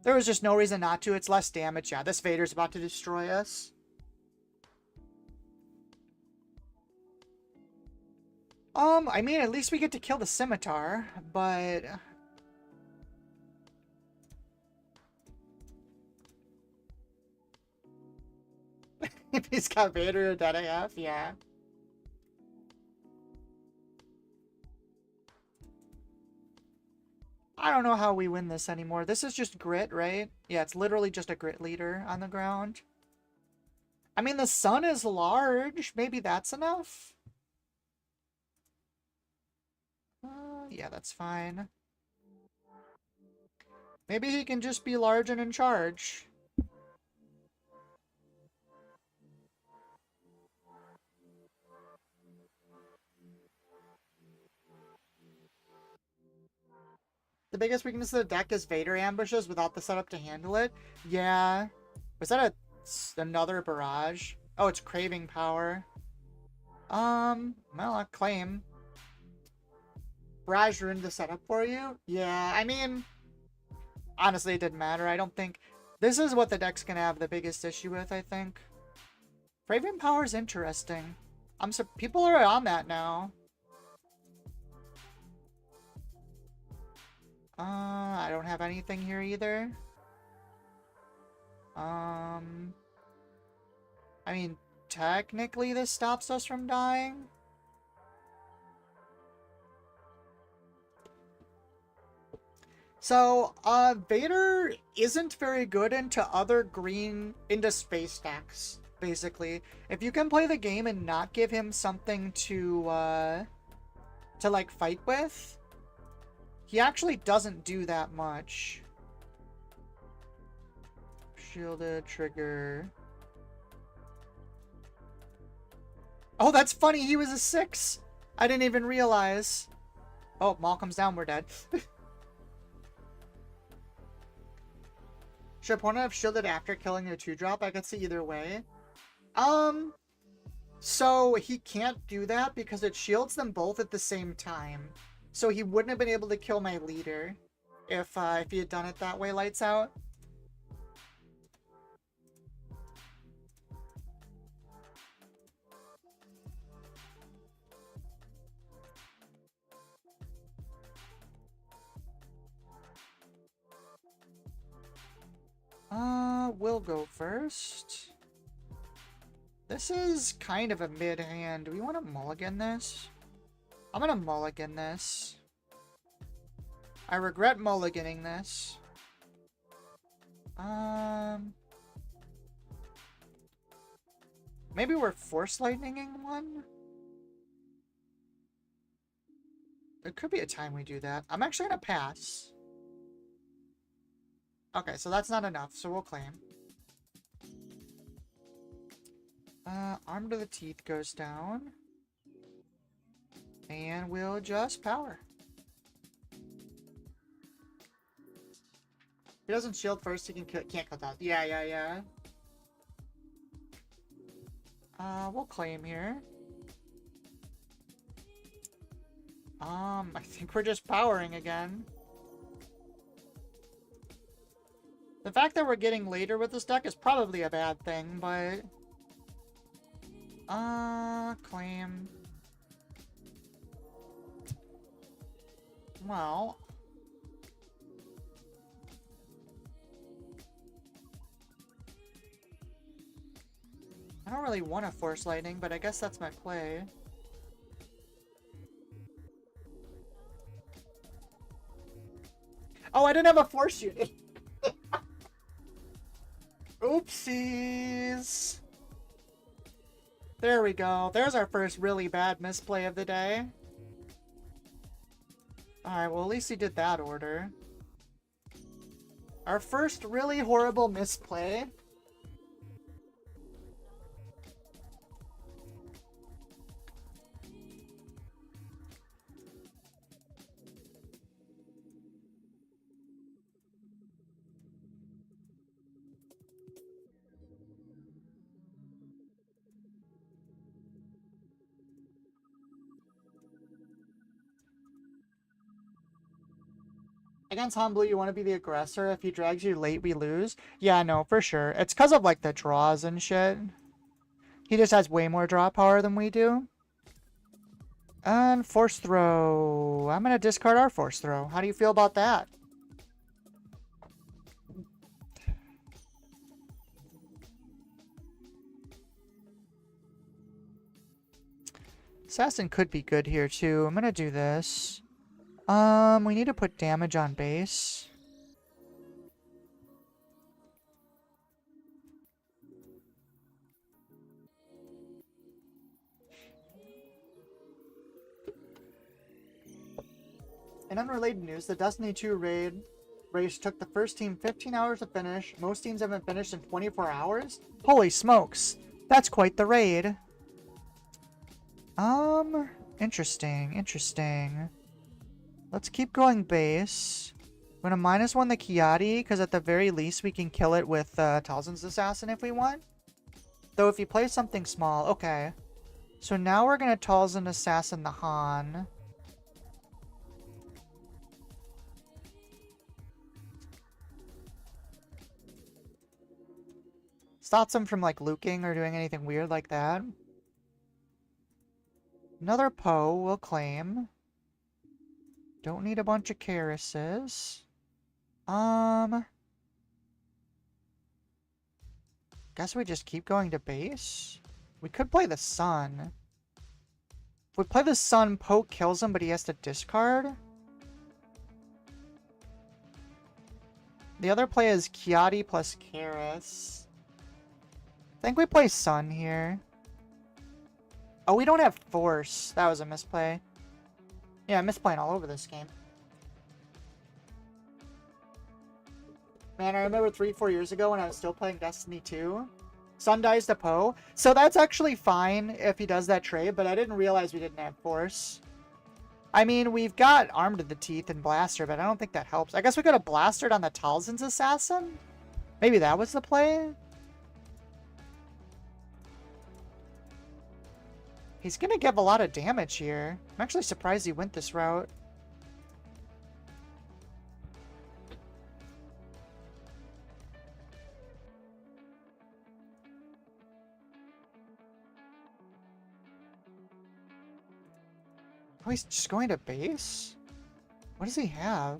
There was just no reason not to. It's less damage. Yeah, this Vader's about to destroy us. I mean, at least we get to kill the scimitar, but... if he's got Vader or dead AF, yeah. I don't know how we win this anymore. This is just grit, right? Yeah, it's literally just a grit leader on the ground. I mean, the sun is large. Maybe that's enough? Yeah, that's fine. Maybe he can just be large and in charge. The biggest weakness of the deck is Vader ambushes without the setup to handle it. Yeah. Was that another barrage? Oh, it's craving power. Well, I'll claim. Barrage ruined the setup for you? Yeah, I mean, honestly, it didn't matter. I don't think... This is what the deck's gonna have the biggest issue with, I think. Craving power is interesting. People are on that now. I don't have anything here either. I mean, technically this stops us from dying. So, Vader isn't very good into into space decks, basically. If you can play the game and not give him something to like, fight with, he actually doesn't do that much. Shielded, trigger. Oh, that's funny. He was a 6. I didn't even realize. Oh, Maul comes down. We're dead. Should opponent have shielded after killing a 2-drop? I could see either way. So he can't do that because it shields them both at the same time. So he wouldn't have been able to kill my leader if he had done it that way, lights out. We'll go first. This is kind of a mid-hand. Do we want to mulligan this? I'm gonna mulligan this. I regret mulliganing this. Maybe we're force lightninging one? There could be a time we do that. I'm actually gonna pass. Okay, so that's not enough, so we'll claim. Arm to the teeth goes down. And we'll just power. If he doesn't shield first, he can't kill that. Yeah. We'll claim here. I think we're just powering again. The fact that we're getting later with this deck is probably a bad thing, but... claim. Well... I don't really want to Force Lightning, but I guess that's my play. Oh, I didn't have a Force Unit. Oopsies. There we go. There's our first really bad misplay of the day. Alright, well at least he did that order. Our first really horrible misplay. Against Han Blue, you want to be the aggressor. If he drags you late, we lose. Yeah, no, for sure. It's because of, like, the draws and shit. He just has way more draw power than we do. And Force Throw. I'm going to discard our Force Throw. How do you feel about that? Assassin could be good here, too. I'm going to do this. We need to put damage on base. In unrelated news, the Destiny 2 race took the first team 15 hours to finish. Most teams haven't finished in 24 hours. Holy smokes. That's quite the raid. Interesting. Let's keep going base. I'm gonna -1 the Kiadi, because at the very least we can kill it with Talzin's Assassin if we want. Though if you play something small, okay. So now we're gonna Talzin Assassin the Han. Stops him from like luking or doing anything weird like that. Another Poe will claim. Don't need a bunch of Karases. Guess we just keep going to base? We could play the Sun. If we play the Sun, Poe kills him, but he has to discard. The other play is Kiadi plus Karas. I think we play Sun here. Oh, we don't have Force. That was a misplay. Yeah, I'm misplaying all over this game. Man, I remember 3-4 years ago when I was still playing Destiny 2. Sun dies to Poe. So that's actually fine if he does that trade, but I didn't realize we didn't have Force. I mean, we've got Armed to the Teeth and Blaster, but I don't think that helps. I guess we could have Blastered on the Talzin's Assassin? Maybe that was the play? He's gonna give a lot of damage here. I'm actually surprised he went this route. Oh, he's just going to base? What does he have?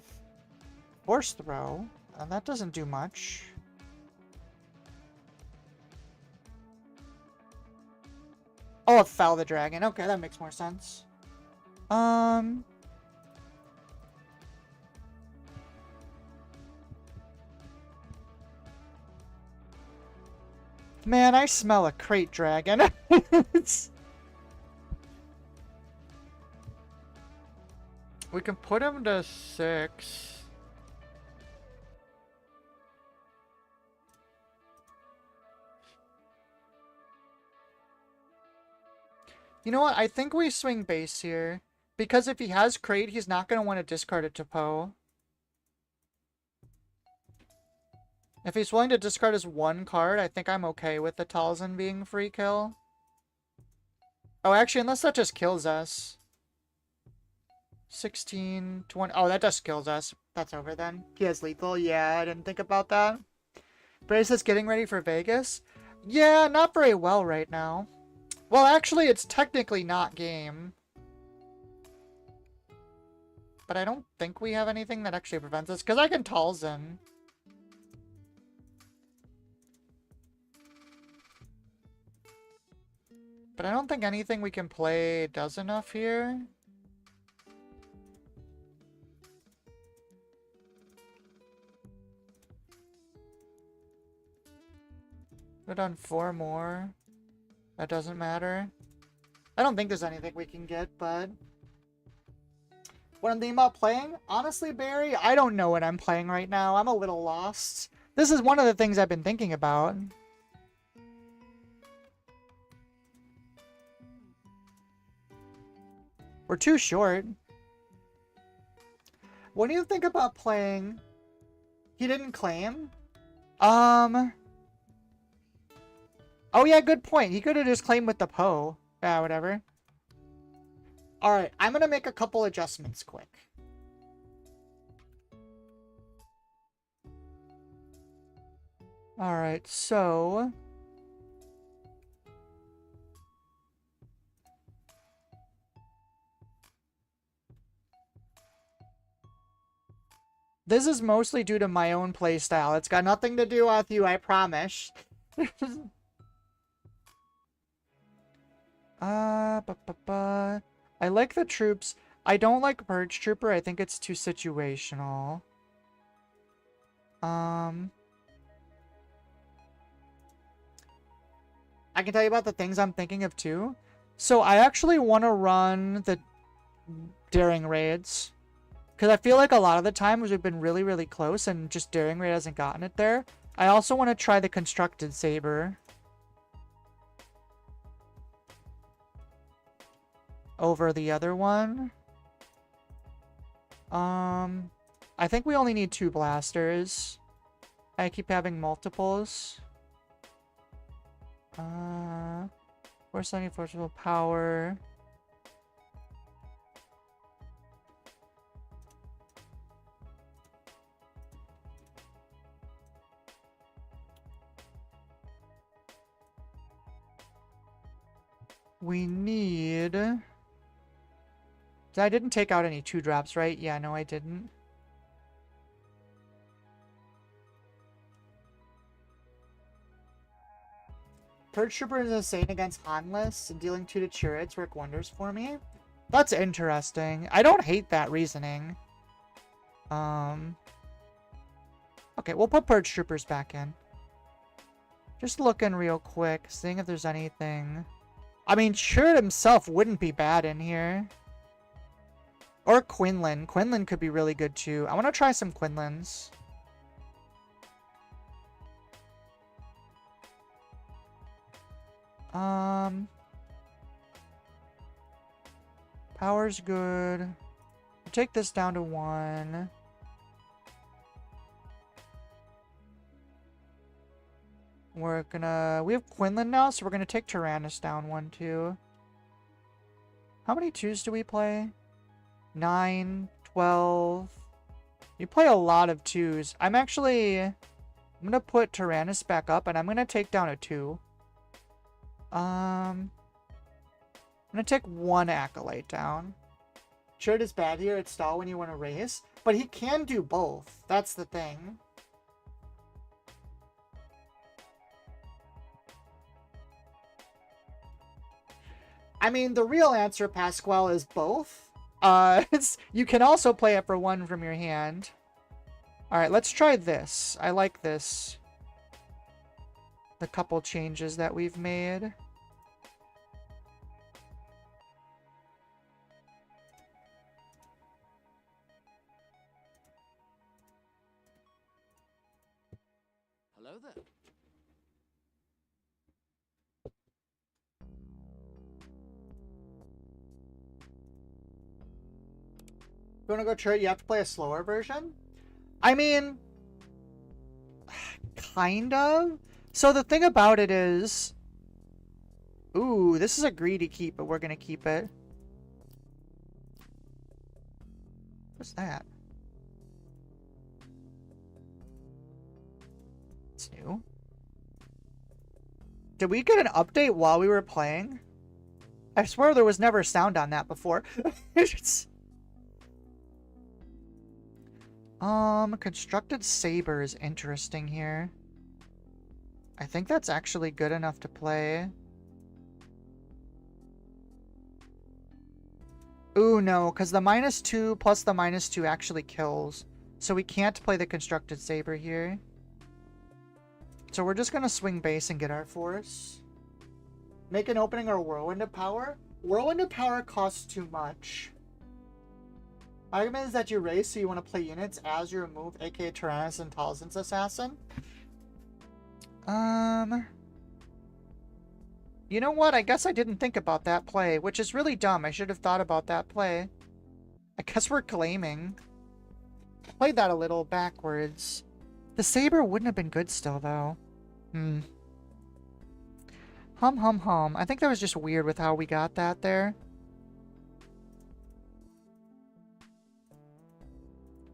Force Throw. That doesn't do much. Oh, it fell the dragon. Okay, that makes more sense. Man, I smell a crate dragon. We can put him to 6. You know what? I think we swing base here. Because if he has crate, he's not going to want to discard it to Poe. If he's willing to discard his 1 card, I think I'm okay with the Talzin being free kill. Oh, actually, unless that just kills us. 16, 20... Oh, that just kills us. That's over then. He has lethal. Yeah, I didn't think about that. Brace is getting ready for Vegas. Yeah, not very well right now. Well, actually, it's technically not game. But I don't think we have anything that actually prevents us. Because I can Talzin. But I don't think anything we can play does enough here. We've done 4 more. That doesn't matter. I don't think there's anything we can get, but... What I'm thinking about playing? Honestly, Barry, I don't know what I'm playing right now. I'm a little lost. This is one of the things I've been thinking about. We're too short. What do you think about playing... He didn't claim? Oh yeah, good point. He could have just claimed with the Poe. Yeah, whatever. Alright, I'm gonna make a couple adjustments quick. Alright, so... This is mostly due to my own playstyle. It's got nothing to do with you, I promise. I like the troops. I don't like Purge Trooper. I think it's too situational. I can tell you about the things I'm thinking of too. So I actually want to run the daring raids. Because I feel like a lot of the times we've been really, really close and just daring raid hasn't gotten it there. I also want to try the constructed saber. Over the other one. I think we only need 2 blasters. I keep having multiples. Force any forcible power. We need... I didn't take out any 2-drops, right? Yeah, no, I didn't. Purge Trooper is insane against Hanless, and dealing 2 to Chariots work wonders for me. That's interesting. I don't hate that reasoning. Okay, we'll put Purge Troopers back in. Just looking real quick, seeing if there's anything... I mean, Chirrut himself wouldn't be bad in here. Or Quinlan. Quinlan could be really good too. I want to try some Quinlans. Power's good. We'll take this down to 1. We're gonna... We have Quinlan now, so we're gonna take Tyrannus down 1 too. How many 2s do we play? 9, 12. You play a lot of 2s. I'm gonna put Tyrannus back up, and I'm gonna take down a 2. I'm gonna take 1 Acolyte down. Chirrut is bad here at stall when you want to race, but he can do both. That's the thing. I mean, the real answer, Pasquale, is both. You can also play it for 1 from your hand. Alright, let's try this. I like this. The couple changes that we've made. Hello there. You want to go Chirrut, you have to play a slower version? I mean, kind of. So the thing about it is... Ooh, this is a greedy keep, but we're going to keep it. What's that? It's new. Did we get an update while we were playing? I swear there was never sound on that before. It's... Constructed saber is interesting here. I think that's actually good enough to play. Ooh, no, because the -2 plus the -2 actually kills. So we can't play the constructed saber here. So we're just going to swing base and get our force. Make an opening or whirlwind of power? Whirlwind of power costs too much. Argument is that you race, so you want to play units as you remove, aka Tyrannus and Talzin's assassin. You know what? I guess I didn't think about that play, which is really dumb. I should have thought about that play. I guess we're claiming. Played that a little backwards. The saber wouldn't have been good still, though. Hum. I think that was just weird with how we got that there.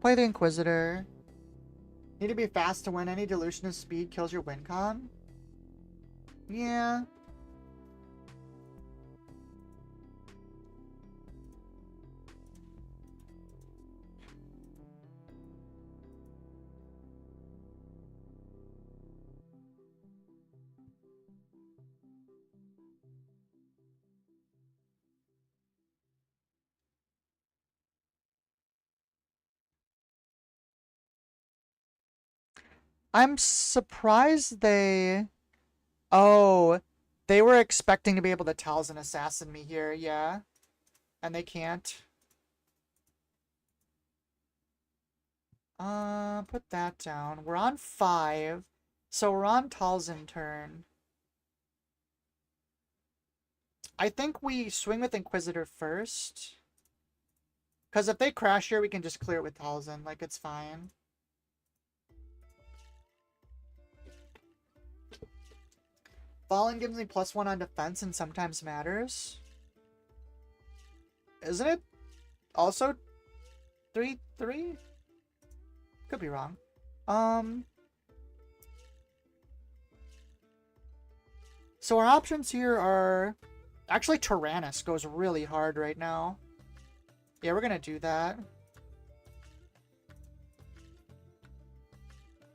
Play the Inquisitor. Need to be fast to win. Any dilution of speed kills your win con. Yeah. I'm surprised they... Oh, they were expecting to be able to Talzin assassin me here, yeah. And they can't. Put that down. We're on 5. So we're on Talzin turn. I think we swing with Inquisitor first. Because if they crash here, we can just clear it with Talzin. Like, it's fine. Fallen gives me +1 on defense and sometimes matters. Isn't it also 3/3? Could be wrong. So our options here are... Actually, Tyrannus goes really hard right now. Yeah, we're gonna do that.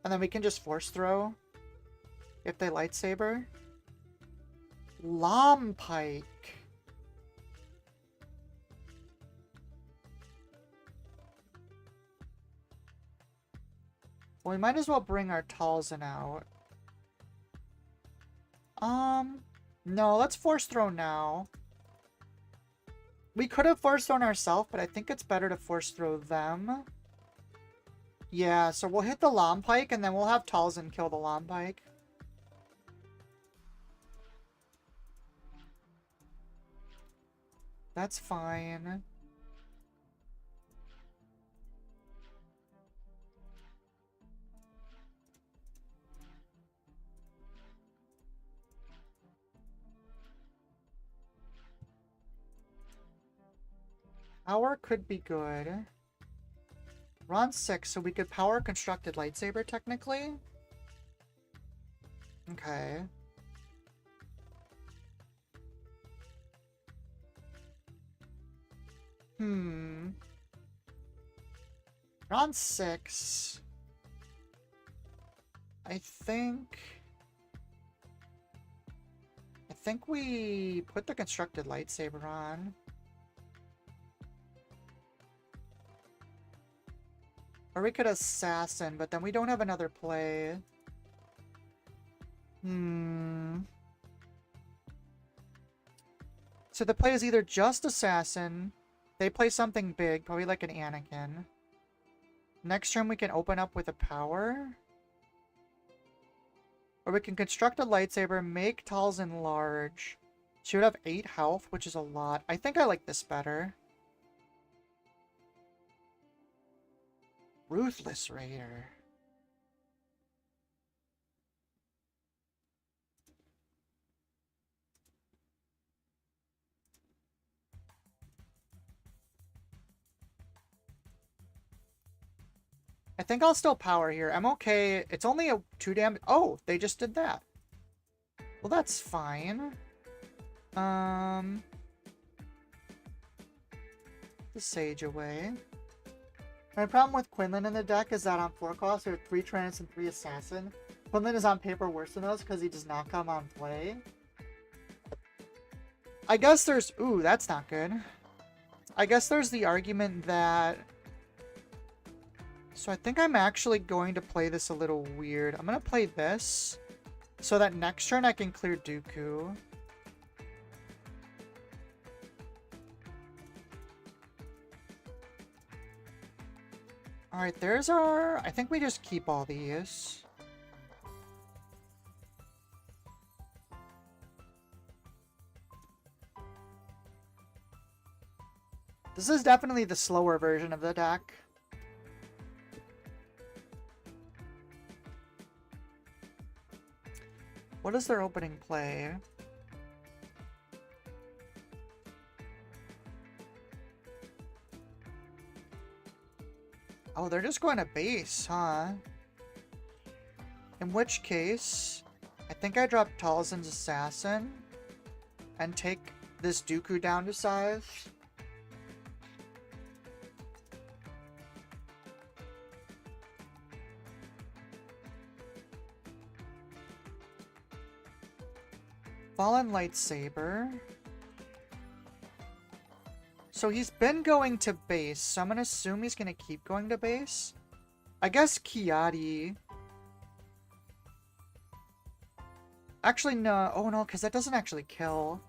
And then we can just force throw if they lightsaber. Lompike. Well, we might as well bring our Talzin out. No, let's force throw now. We could have force thrown ourselves, but I think it's better to force throw them. Yeah, so we'll hit the Lompike, and then we'll have Talzin kill the Lompike. That's fine. Power could be good. We're on 6, so we could power constructed lightsaber, technically. Okay. We're on 6. I think we put the constructed lightsaber on. Or we could assassin, but then we don't have another play. So the play is either just assassin. They play something big, probably like an Anakin. Next turn we can open up with a power. Or we can construct a lightsaber, make Talzin large. She would have 8 health, which is a lot. I think I like this better. Ruthless Raider. I think I'll still power here. I'm okay. It's only a 2 damage. Oh, they just did that. Well, that's fine. The Sage away. My problem with Quinlan in the deck is that on 4 costs, there are 3 Tyrannus and 3 Assassin. Quinlan is on paper worse than us because he does not come on play. I guess there's... Ooh, that's not good. I guess there's the argument that... So I think I'm actually going to play this a little weird. I'm going to play this so that next turn I can clear Dooku. Alright, there's our... I think we just keep all these. This is definitely the slower version of the deck. What is their opening play? Oh, they're just going to base, huh? In which case, I think I drop Talzin's Assassin and take this Dooku down to size. Fallen Lightsaber. So he's been going to base, so I'm going to assume he's going to keep going to base. I guess Kiadi. Actually, no. Oh, no, because that doesn't actually kill.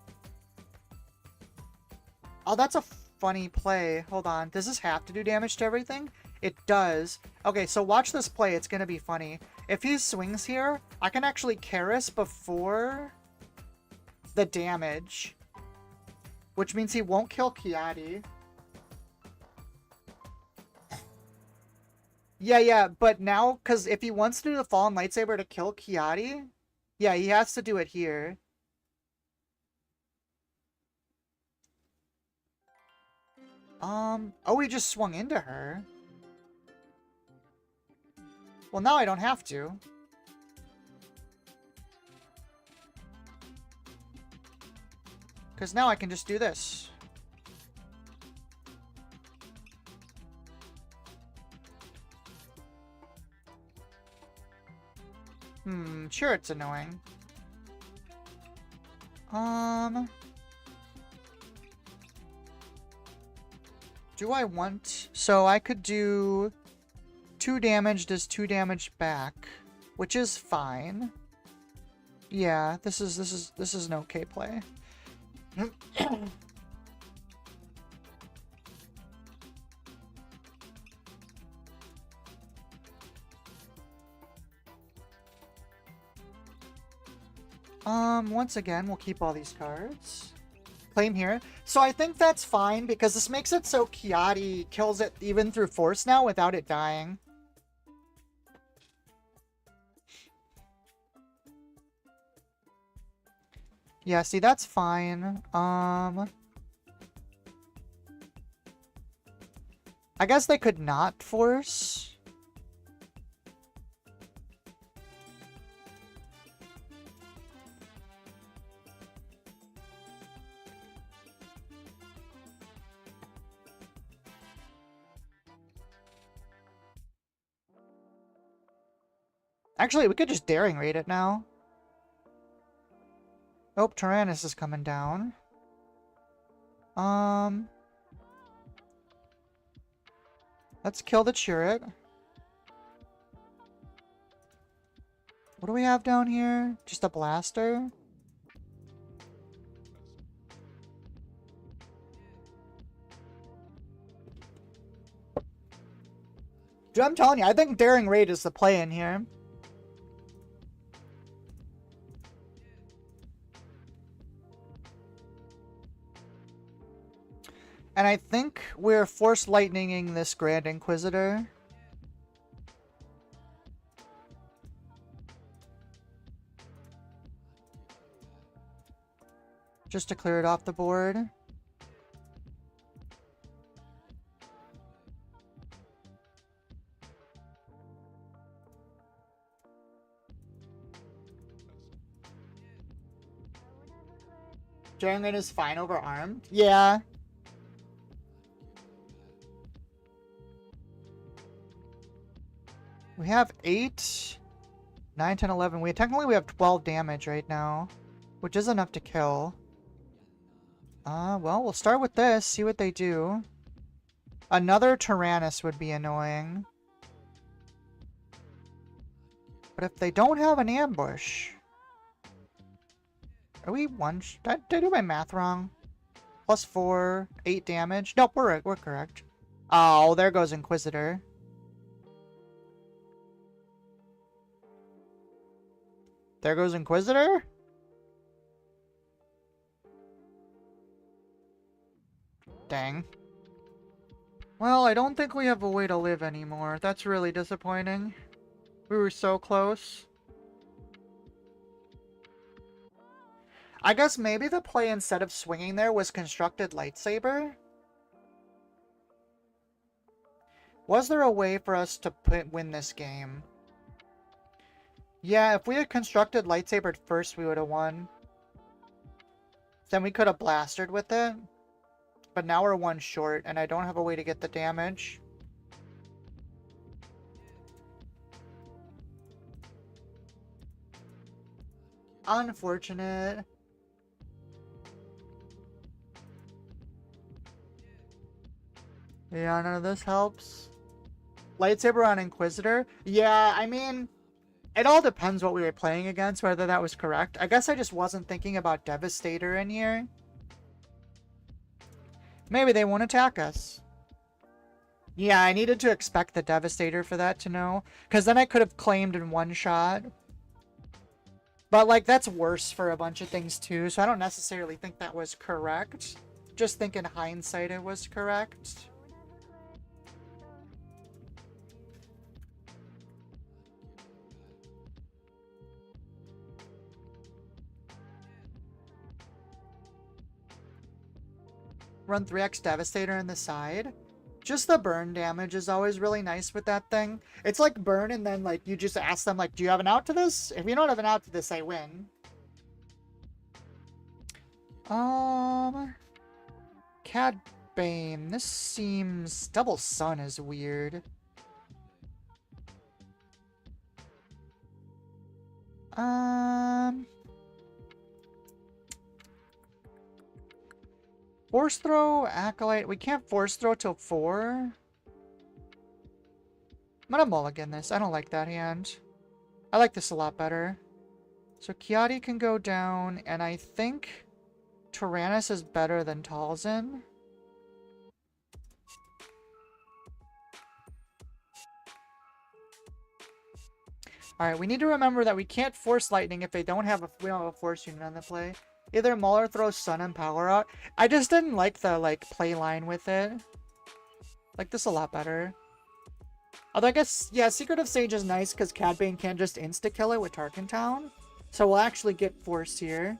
Oh, that's a funny play. Hold on. Does this have to do damage to everything? It does. Okay, so watch this play. It's going to be funny. If he swings here, I can actually Karis before the damage. Which means he won't kill Kiadi. Yeah, but now, because if he wants to do the Fallen Lightsaber to kill Kiadi, yeah, he has to do it here. Oh, he just swung into her. Well, now I don't have to. Because now I can just do this. Sure, it's annoying. Do I want... So I could do 2 damage, does 2 damage back, which is fine. Yeah, this is an okay play. Once again, we'll keep all these cards. Claim here. So I think that's fine, because this makes it so Kiadi kills it even through force now without it dying. Yeah, see, that's fine. I guess they could not force. Actually, we could just daring raid it now. Oh, Tyrannus is coming down. Let's kill the turret. What do we have down here? Just a blaster? Dude, I'm telling you, I think daring raid is the play in here. And I think we're Force Lightninging this Grand Inquisitor. Just to clear it off the board. Daring Raid is fine over armed? Yeah. We have 8, 9, 10, 11. Technically we have 12 damage right now, which is enough to kill. Well, we'll start with this, see what they do. Another Tyrannus would be annoying. But if they don't have an ambush... Are we one... Did I do my math wrong? +4, 8 damage? Nope, we're correct. Oh, there goes Inquisitor. There goes Inquisitor? Dang. Well, I don't think we have a way to live anymore. That's really disappointing. We were so close. I guess maybe the play instead of swinging there was constructed lightsaber? Was there a way for us to win this game? Yeah, if we had constructed lightsaber first, we would have won. Then we could have blasted with it. But now we're one short, and I don't have a way to get the damage. Unfortunate. Yeah, none of this helps. Lightsaber on Inquisitor? Yeah, I mean... It all depends what we were playing against, whether that was correct. I guess I just wasn't thinking about Devastator in here. Maybe they won't attack us. Yeah, I needed to expect the Devastator for that to know. Because then I could have claimed in one shot. But, like, that's worse for a bunch of things, too. So I don't necessarily think that was correct. Just think in hindsight it was correct. Run 3x Devastator in the side. Just the burn damage is always really nice with that thing. It's like burn and then like you just ask them like, do you have an out to this? If you don't have an out to this, I win. Cad Bane. This seems... Double Sun is weird. Force throw, Acolyte. We can't force throw till 4. I'm gonna mulligan this. I don't like that hand. I like this a lot better. So Kiadi can go down, and I think Tyrannus is better than Talzin. Alright, we need to remember that we can't force lightning if we don't have a force unit on the play. Either Maul or throw Sun and Power out. I just didn't like the, like, play line with it. Like this a lot better. Although I guess, yeah, Secret of Sage is nice because Cad Bane can't just insta-kill it with Tarkin Town. So we'll actually get Force here.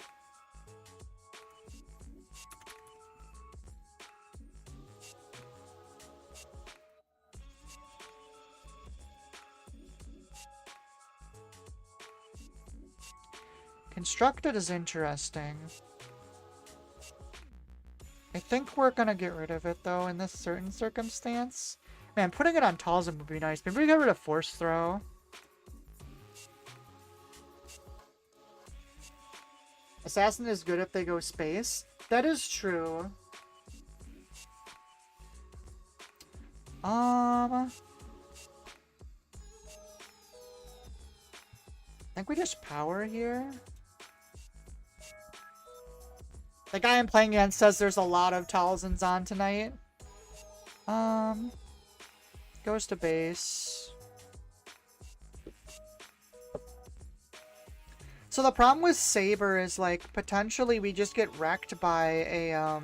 Constructed is interesting. I think we're gonna get rid of it though in this certain circumstance. Man, putting it on Talzin would be nice. Maybe we get rid of Force Throw. Assassin is good if they go space. That is true. I think we just power here. The guy I'm playing against says there's a lot of Talzins on tonight. Goes to base. So the problem with Saber is, like, potentially we just get wrecked by a,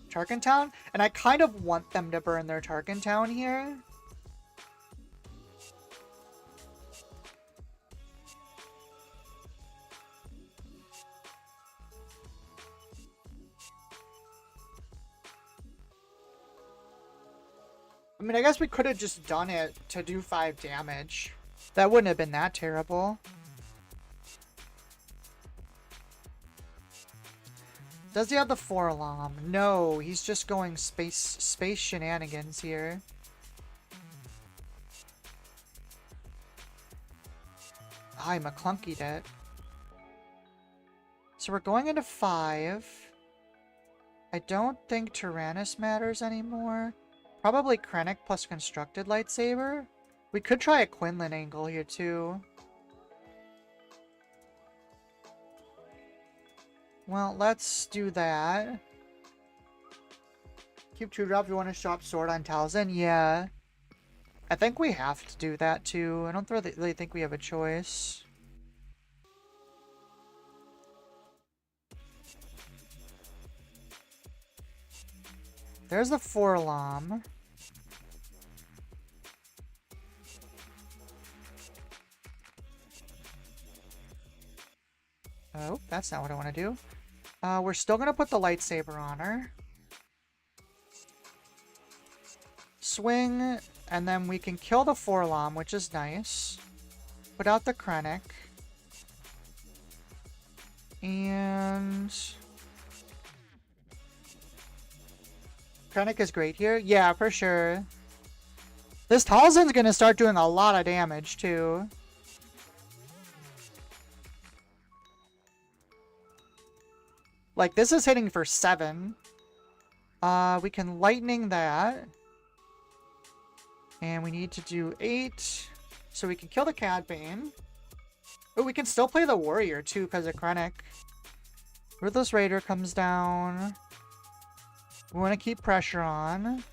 Tarkin Town, and I kind of want them to burn their Tarkin Town here. I mean, I guess we could have just done it to do 5 damage. That wouldn't have been that terrible. Does he have the 4-alarm? No, he's just going space shenanigans here. Ah, he McClunkied it. So we're going into 5. I don't think Tyrannus matters anymore. Probably Krennic plus constructed lightsaber. We could try a Quinlan angle here too. Well, let's do that. Keep true drop if you want to shop sword on Talzin. Yeah. I think we have to do that too. I don't really think we have a choice. There's the Forlom. Oh, that's not what I want to do. We're still going to put the lightsaber on her. Swing, and then we can kill the Forlom, which is nice. Put out the Krennic. And... Krennic is great here. Yeah, for sure. This Talzin's going to start doing a lot of damage, too. Like, this is hitting for 7. We can lightning that. And we need to do 8. So we can kill the Cad Bane. Oh, we can still play the Warrior, too, because of Krennic. Ruthless Raider comes down. We want to keep pressure on.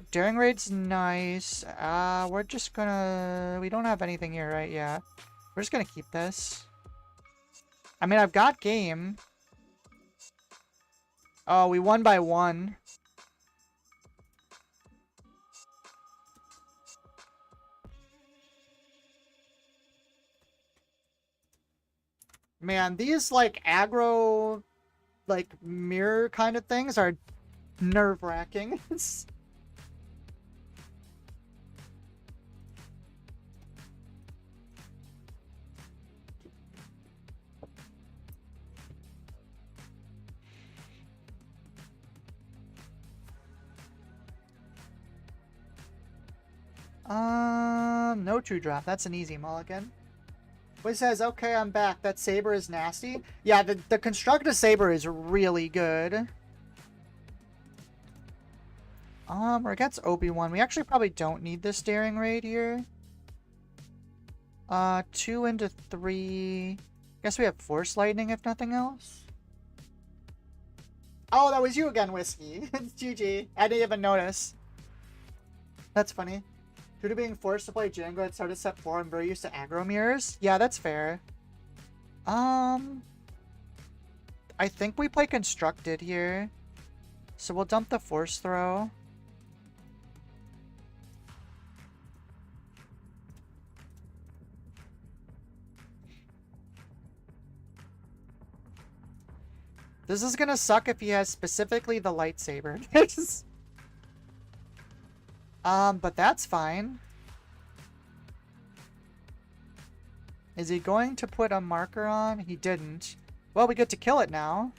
Daring Raid's nice. We're just gonna... We don't have anything here, right? Yeah. We're just gonna keep this. I mean, I've got game. Oh, we won by 1. Man, these, like, aggro, like, mirror kind of things are nerve-wracking. No true drop. That's an easy mulligan. Which says, okay, I'm back. That saber is nasty. Yeah, the constructed saber is really good. We're against Obi-Wan. We actually probably don't need this daring raid here. 2 into 3. Guess we have Force Lightning if nothing else. Oh, that was you again, Whiskey. It's GG. I didn't even notice. That's funny. Due to being forced to play Django at start of set 4, I'm very used to aggro mirrors. Yeah, that's fair. I think we play constructed here. So we'll dump the force throw. This is gonna suck if he has specifically the lightsaber. But that's fine. Is he going to put a marker on? He didn't. Well, we get to kill it now.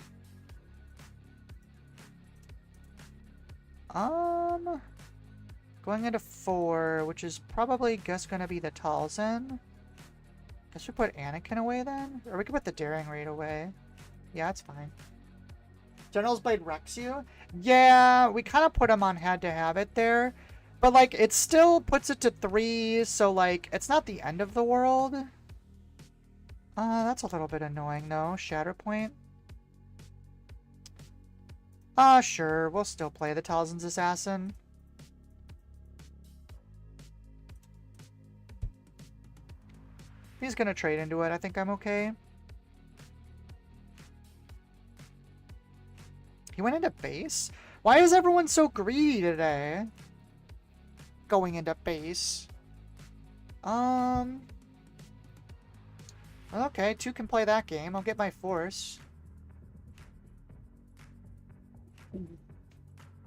Going into 4, which is probably just gonna be the Talzin. Guess we put Anakin away then? Or we could put the Daring Raid away. Yeah, it's fine. General's Blade wrecks you? Yeah, we kind of put him on had to have it there. But, like, it still puts it to 3, so, like, it's not the end of the world. That's a little bit annoying, though. Shatterpoint. Sure. We'll still play the Talzin's Assassin. He's gonna trade into it. I think I'm okay. He went into base? Why is everyone so greedy today? Going into base. Okay, 2 can play that game. I'll get my force.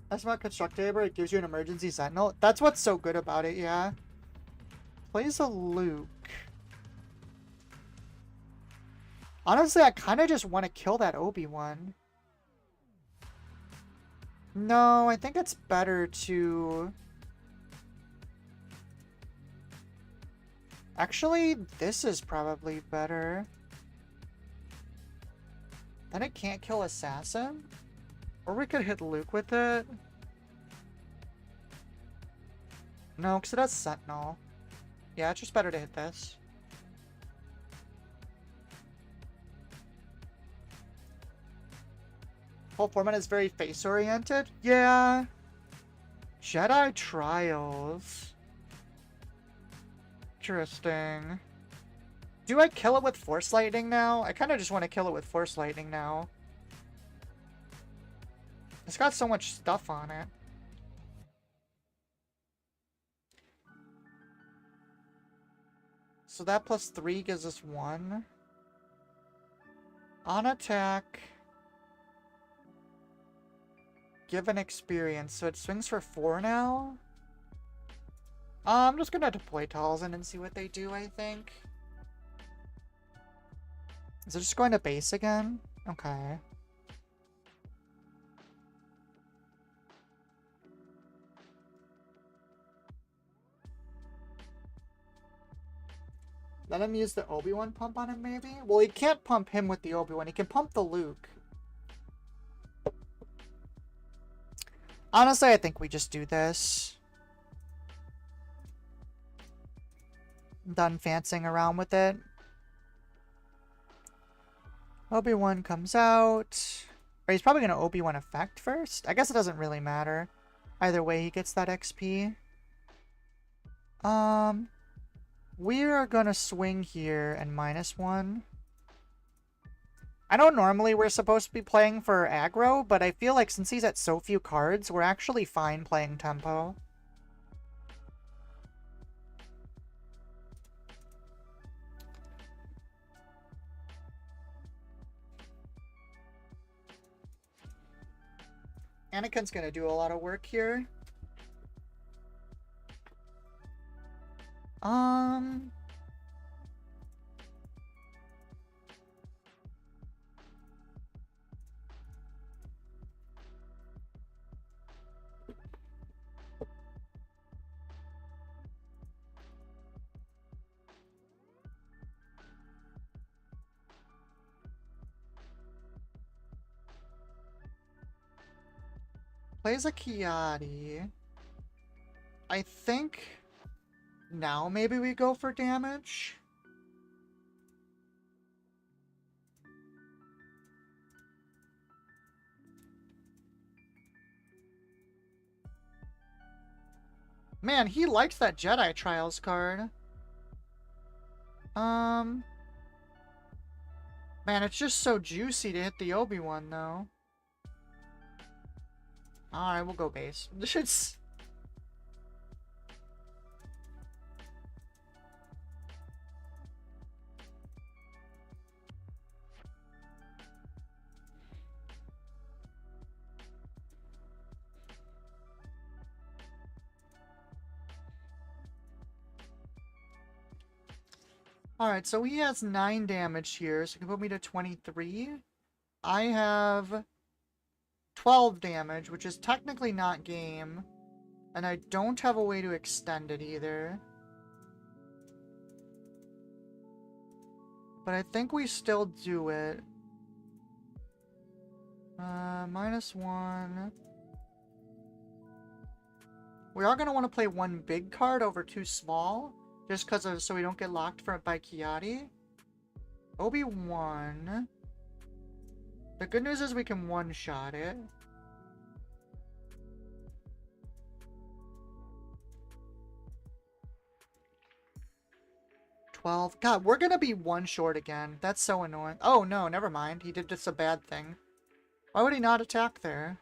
That's not Constructaber. It gives you an emergency sentinel. That's what's so good about it, yeah. Plays a Luke. Honestly, I kind of just want to kill that Obi-Wan. No, I think it's better to... Actually, this is probably better. Then it can't kill Assassin? Or we could hit Luke with it. No, because it has Sentinel. Yeah, it's just better to hit this. Whole format is very face-oriented? Yeah. Jedi Trials. Interesting. Do I kill it with Force Lightning now? I kind of just want to kill it with Force Lightning now. It's got so much stuff on it. So that plus 3 gives us 1. On attack. Give an experience. So it swings for 4 now. I'm just gonna deploy Talzin and see what they do, I think. Is it just going to base again? Okay. Let him use the Obi-Wan pump on him, maybe? Well, he can't pump him with the Obi-Wan. He can pump the Luke. Honestly, I think we just do this. I'm done fancying around with it. Obi-Wan comes out. Or he's probably going to Obi-Wan effect first. I guess it doesn't really matter. Either way, he gets that XP. We are going to swing here and -1. I know normally we're supposed to be playing for aggro, but I feel like since he's at so few cards, we're actually fine playing tempo. Anakin's gonna do a lot of work here. Plays a Kiadi. I think now maybe we go for damage. Man, he likes that Jedi Trials card. Man, it's just so juicy to hit the Obi-Wan, though. Alright, we'll go base. It's... Alright, so he has 9 damage here, so he can put me to 23. I have 12 damage, which is technically not game. And I don't have a way to extend it either. But I think we still do it. -1. We are going to want to play 1 big card over 2 small. Just because of, so we don't get locked by Kiadi. Obi-Wan. The good news is we can one-shot it. God, we're gonna be 1 short again. That's so annoying. Oh no, never mind. He did just a bad thing. Why would he not attack there?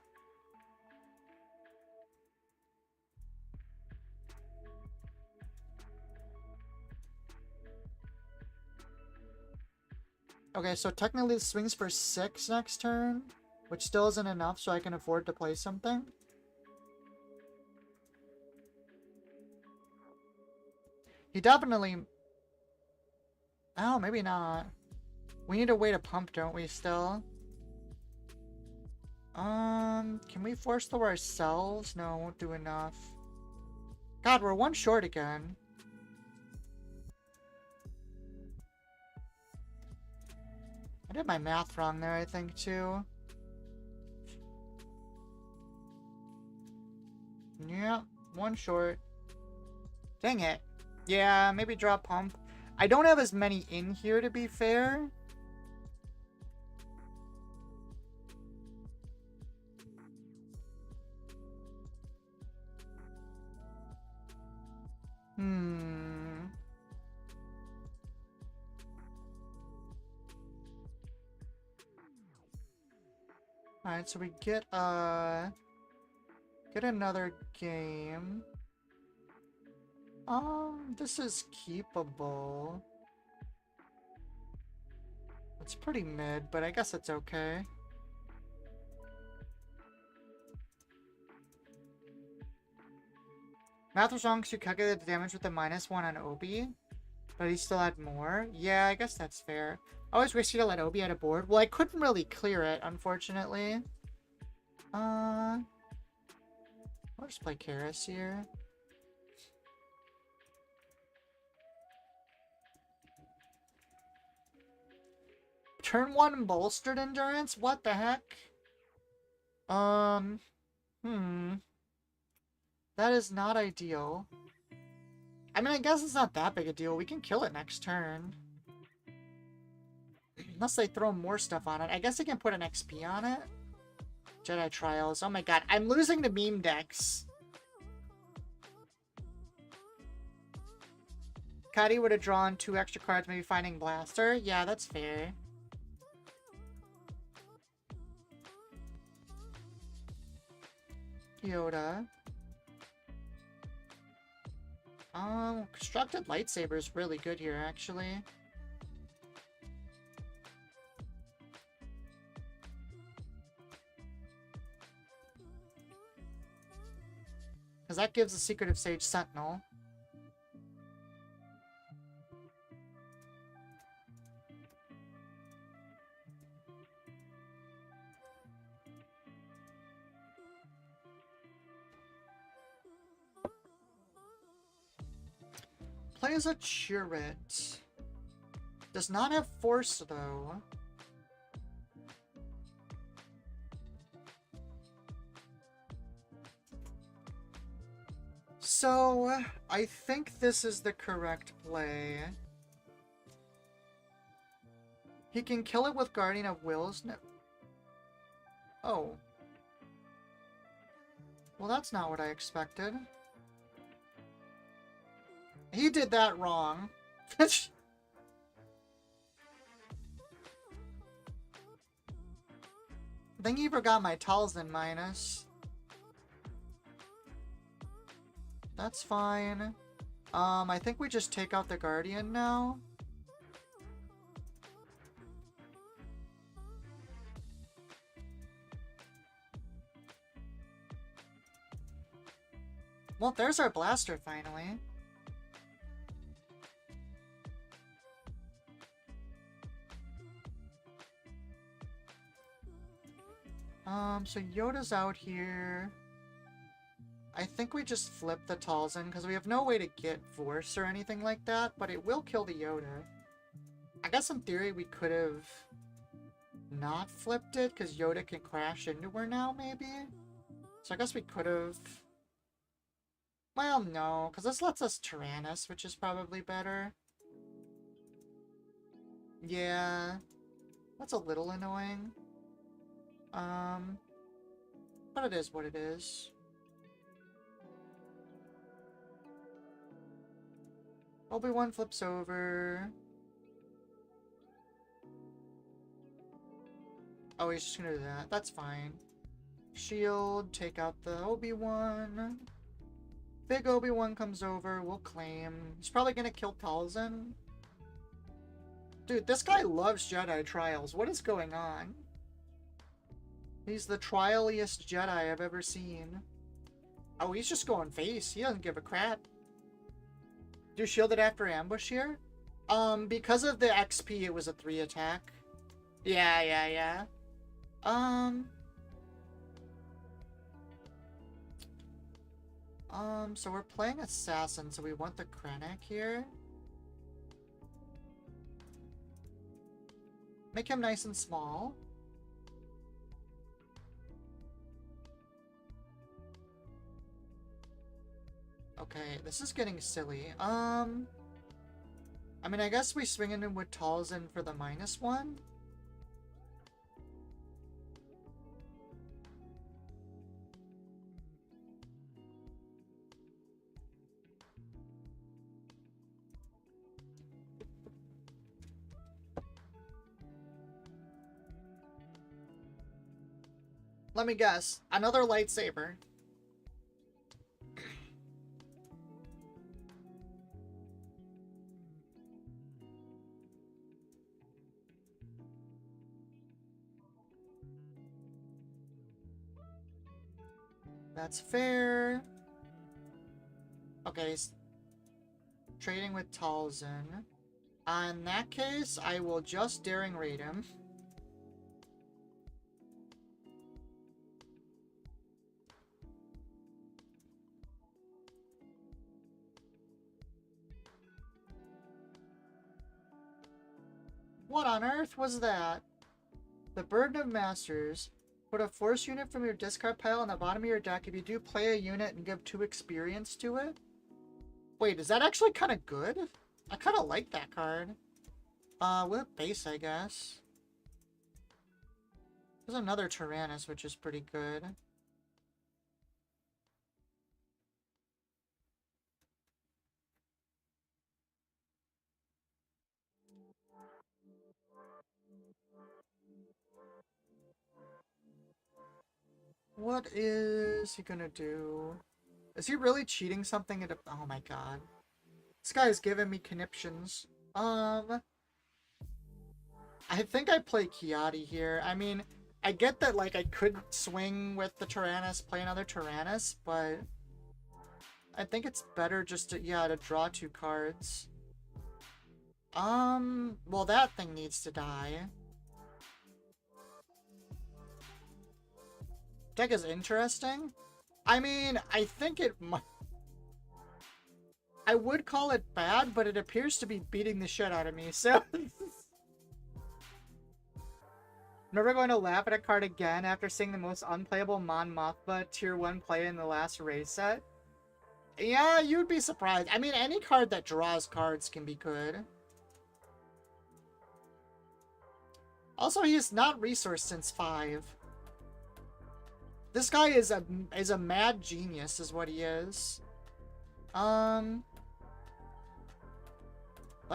Okay, so technically it swings for 6 next turn, which still isn't enough so I can afford to play something. He definitely... Oh, maybe not. We need a way to pump, don't we, still? Can we force throw ourselves? No, it won't do enough. God, we're 1 short again. I did my math wrong there, I think, too. Yeah, one short. Dang it. Yeah, maybe drop pump. I don't have as many in here, to be fair. Alright, so we get another game. This is keepable. It's pretty mid, but I guess it's okay. Math was wrong because you calculated the damage with the -1 on Obi, but he still had more. Yeah, I guess that's fair. I always wish you to let Obi out of board. Well, I couldn't really clear it, unfortunately. I'll just play Karis here. Turn 1 bolstered endurance? What the heck? That is not ideal. I mean, I guess it's not that big a deal. We can kill it next turn. Unless they throw more stuff on it. I guess I can put an XP on it. Jedi Trials. Oh my god. I'm losing to meme decks. Kadi would have drawn 2 extra cards, maybe finding Blaster. Yeah, that's fair. Yoda. Constructed Lightsaber is really good here, actually. Because that gives the Secret of Sage Sentinel. Plays a Chirrut. Does not have Force, though. So, I think this is the correct play. He can kill it with Guardian of Wills. No. Oh. Well, that's not what I expected. He did that wrong. I think he forgot my Talzin minus. That's fine. I think we just take out the Guardian now. Well, there's our blaster finally. So Yoda's out here. I think we just flip the Talzin, because we have no way to get Force or anything like that, but it will kill the Yoda. I guess in theory we could have not flipped it, because Yoda can crash into her now, maybe? So I guess we could have... Well, no, because this lets us Tyrannus, which is probably better. Yeah, that's a little annoying. But it is what it is. Obi-Wan flips over. Oh, he's just gonna do that. That's fine. Shield, take out the Obi-Wan. Big Obi-Wan comes over, we'll claim. He's probably gonna kill Talzin. Dude, this guy loves Jedi Trials. What is going on? He's the trialiest Jedi I've ever seen. Oh, he's just going face. He doesn't give a crap. Do you shield it after ambush here? Because of the XP, it was a 3 attack. Yeah. So we're playing Assassin, so we want the Krennic here. Make him nice and small. Okay, this is getting silly. I mean, I guess we swing in with Talzin for the -1. Let me guess. Another lightsaber. That's fair. Okay, trading with Talzin. In that case, I will just daring raid him. What on earth was that? The Burden of Masters. Put a force unit from your discard pile on the bottom of your deck. If you do, play a unit and give 2 experience to it. Wait, is that actually kind of good? I kind of like that card. With base, I guess. There's another Tyrannus, which is pretty good. What is he gonna do? Is he really cheating something at a... Oh my god. This guy is giving me conniptions. I think I play Kiadi here. I mean, I get that, like, I could swing with the Tyrannus, play another Tyrannus, but I think it's better just to, yeah, to draw 2 cards. Well, that thing needs to die. Deck is interesting. I mean, I think it might... I would call it bad, but it appears to be beating the shit out of me, so... Never going to laugh at a card again after seeing the most unplayable Mon Mothma Tier 1 play in the last race set? Yeah, you'd be surprised. I mean, any card that draws cards can be good. Also, he's not resourced since 5. This guy is a mad genius, is what he is. I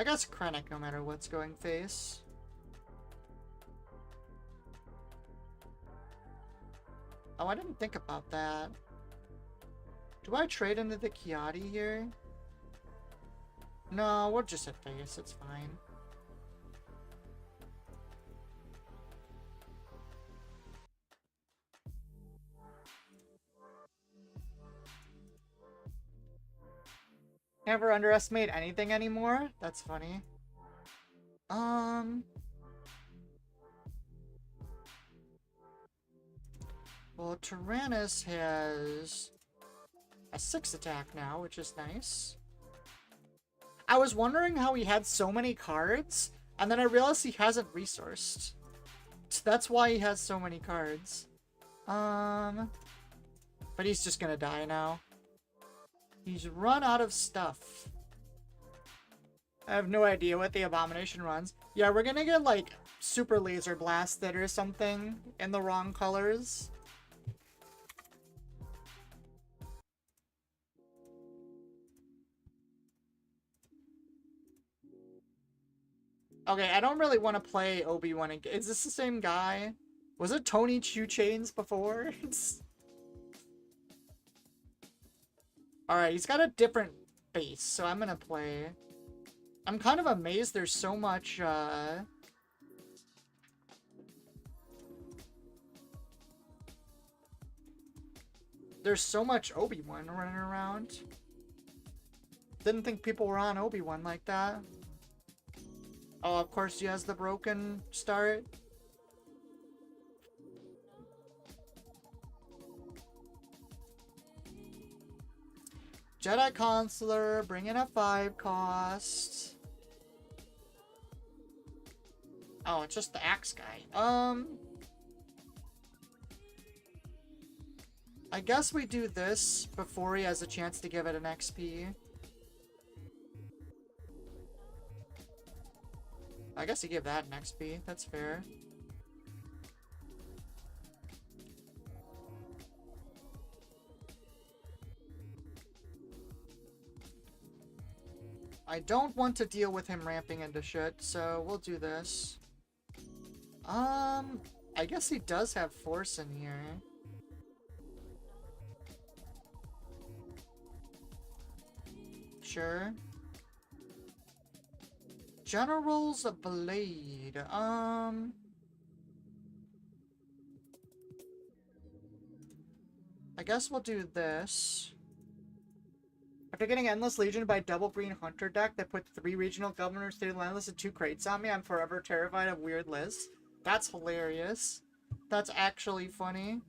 guess Krennic, no matter what's going face. Oh, I didn't think about that. Do I trade into the Kiadi here? No, we'll just hit face. It's fine. Never underestimate anything anymore? That's funny. Well, Tyrannus has a 6 attack now, which is nice. I was wondering how he had so many cards, and then I realized he hasn't resourced. So that's why he has so many cards. But he's just gonna die now. He's run out of stuff. I have no idea what the Abomination runs. Yeah, we're gonna get, like, Super Laser Blasted or something in the wrong colors. Okay, I don't really want to play Obi-Wan again. Is this the same guy? Was it Tony Chew Chains before? Alright, he's got a different base, so I'm gonna play. I'm kind of amazed there's so much, there's so much Obi-Wan running around. Didn't think people were on Obi-Wan like that. Oh, of course he has the broken start. Jedi Consular, bring in a 5 cost. Oh, it's just the axe guy. I guess we do this before he has a chance to give it an XP. I guess he gave that an XP. That's fair. I don't want to deal with him ramping into shit, so we'll do this. I guess he does have force in here. Sure. General's Blade. I guess we'll do this. After getting Endless Legion by Double Green Hunter deck that put 3 regional governors, 3 landless, and 2 crates on me, I'm forever terrified of weird lists. That's hilarious. That's actually funny.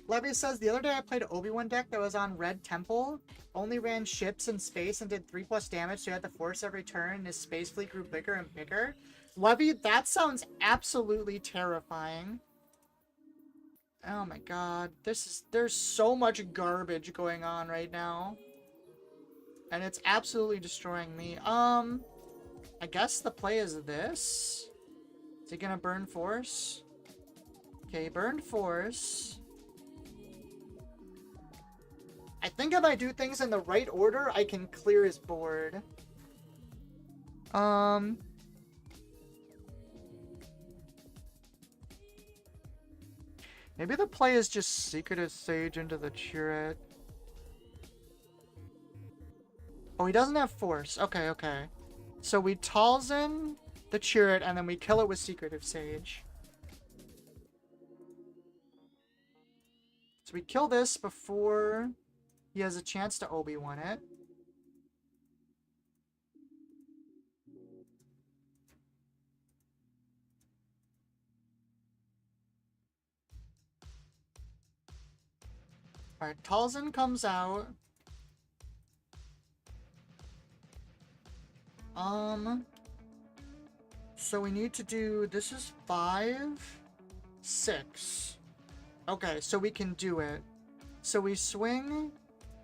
Levy says, the other day I played Obi-Wan deck that was on Red Temple. Only ran ships in space and did 3+ damage, so you had to force every turn, and his space fleet grew bigger and bigger. Levy, that sounds absolutely terrifying. Oh my god. There's so much garbage going on right now. And it's absolutely destroying me. I guess the play is this. Is he gonna burn force? Okay, burn force. I think if I do things in the right order, I can clear his board. Maybe the play is just Secretive Sage into the turret. Oh, he doesn't have force. Okay, okay. So we Talzin the turret, and then we kill it with Secretive Sage. So we kill this before he has a chance to Obi-Wan it. Alright, Talzin comes out. So we need to do, this is 5, 6. Okay, so we can do it. So we swing.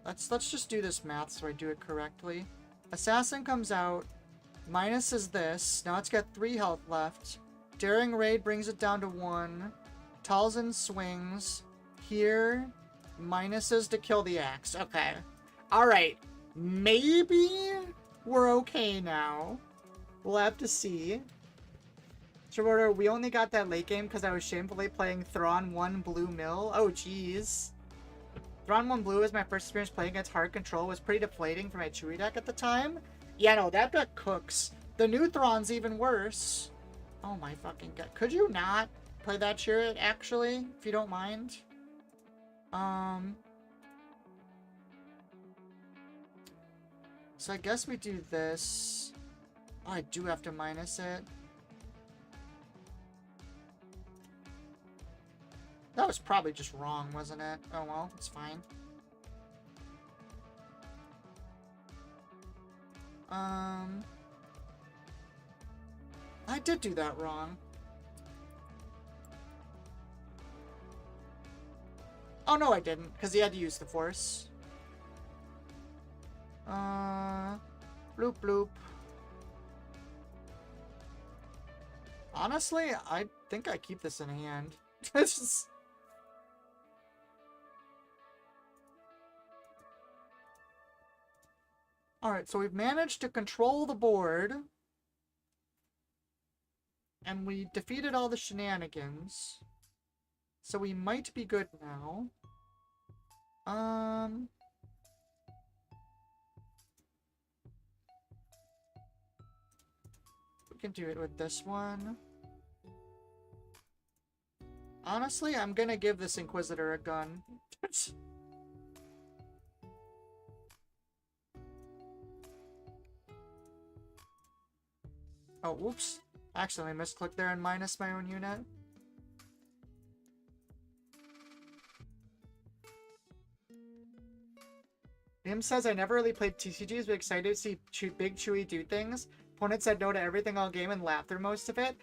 Let's just do this math so I do it correctly. Assassin comes out. Minus is this. Now it's got 3 health left. Daring Raid brings it down to 1. Talzin swings. Here, minuses to kill the axe. Okay. Alright. Maybe we're okay now. We'll have to see. Shorter, we only got that late game because I was shamefully playing Thrawn 1 Blue Mill. Oh, jeez. Thrawn 1 Blue is my first experience playing against hard control. It was pretty deflating for my Chewie deck at the time. Yeah, no, that deck cooks. The new Thrawn's even worse. Oh my fucking god. Could you not play that chariot, actually? If you don't mind? So I guess we do this. Oh, I do have to minus it. That was probably just wrong, wasn't it? Oh well, it's fine. I did do that wrong. Oh no, I didn't, because he had to use the force. Bloop bloop. Honestly, I think I keep this in hand. It's just... Alright, so we've managed to control the board. And we defeated all the shenanigans. So we might be good now. We can do it with this one. Honestly, I'm gonna give this Inquisitor a gun. Oh, whoops. Accidentally misclicked there and minus my own unit. Nim says, I never really played TCGs, but excited to see Big Chewy do things. Opponent said no to everything all game and laughed through most of it.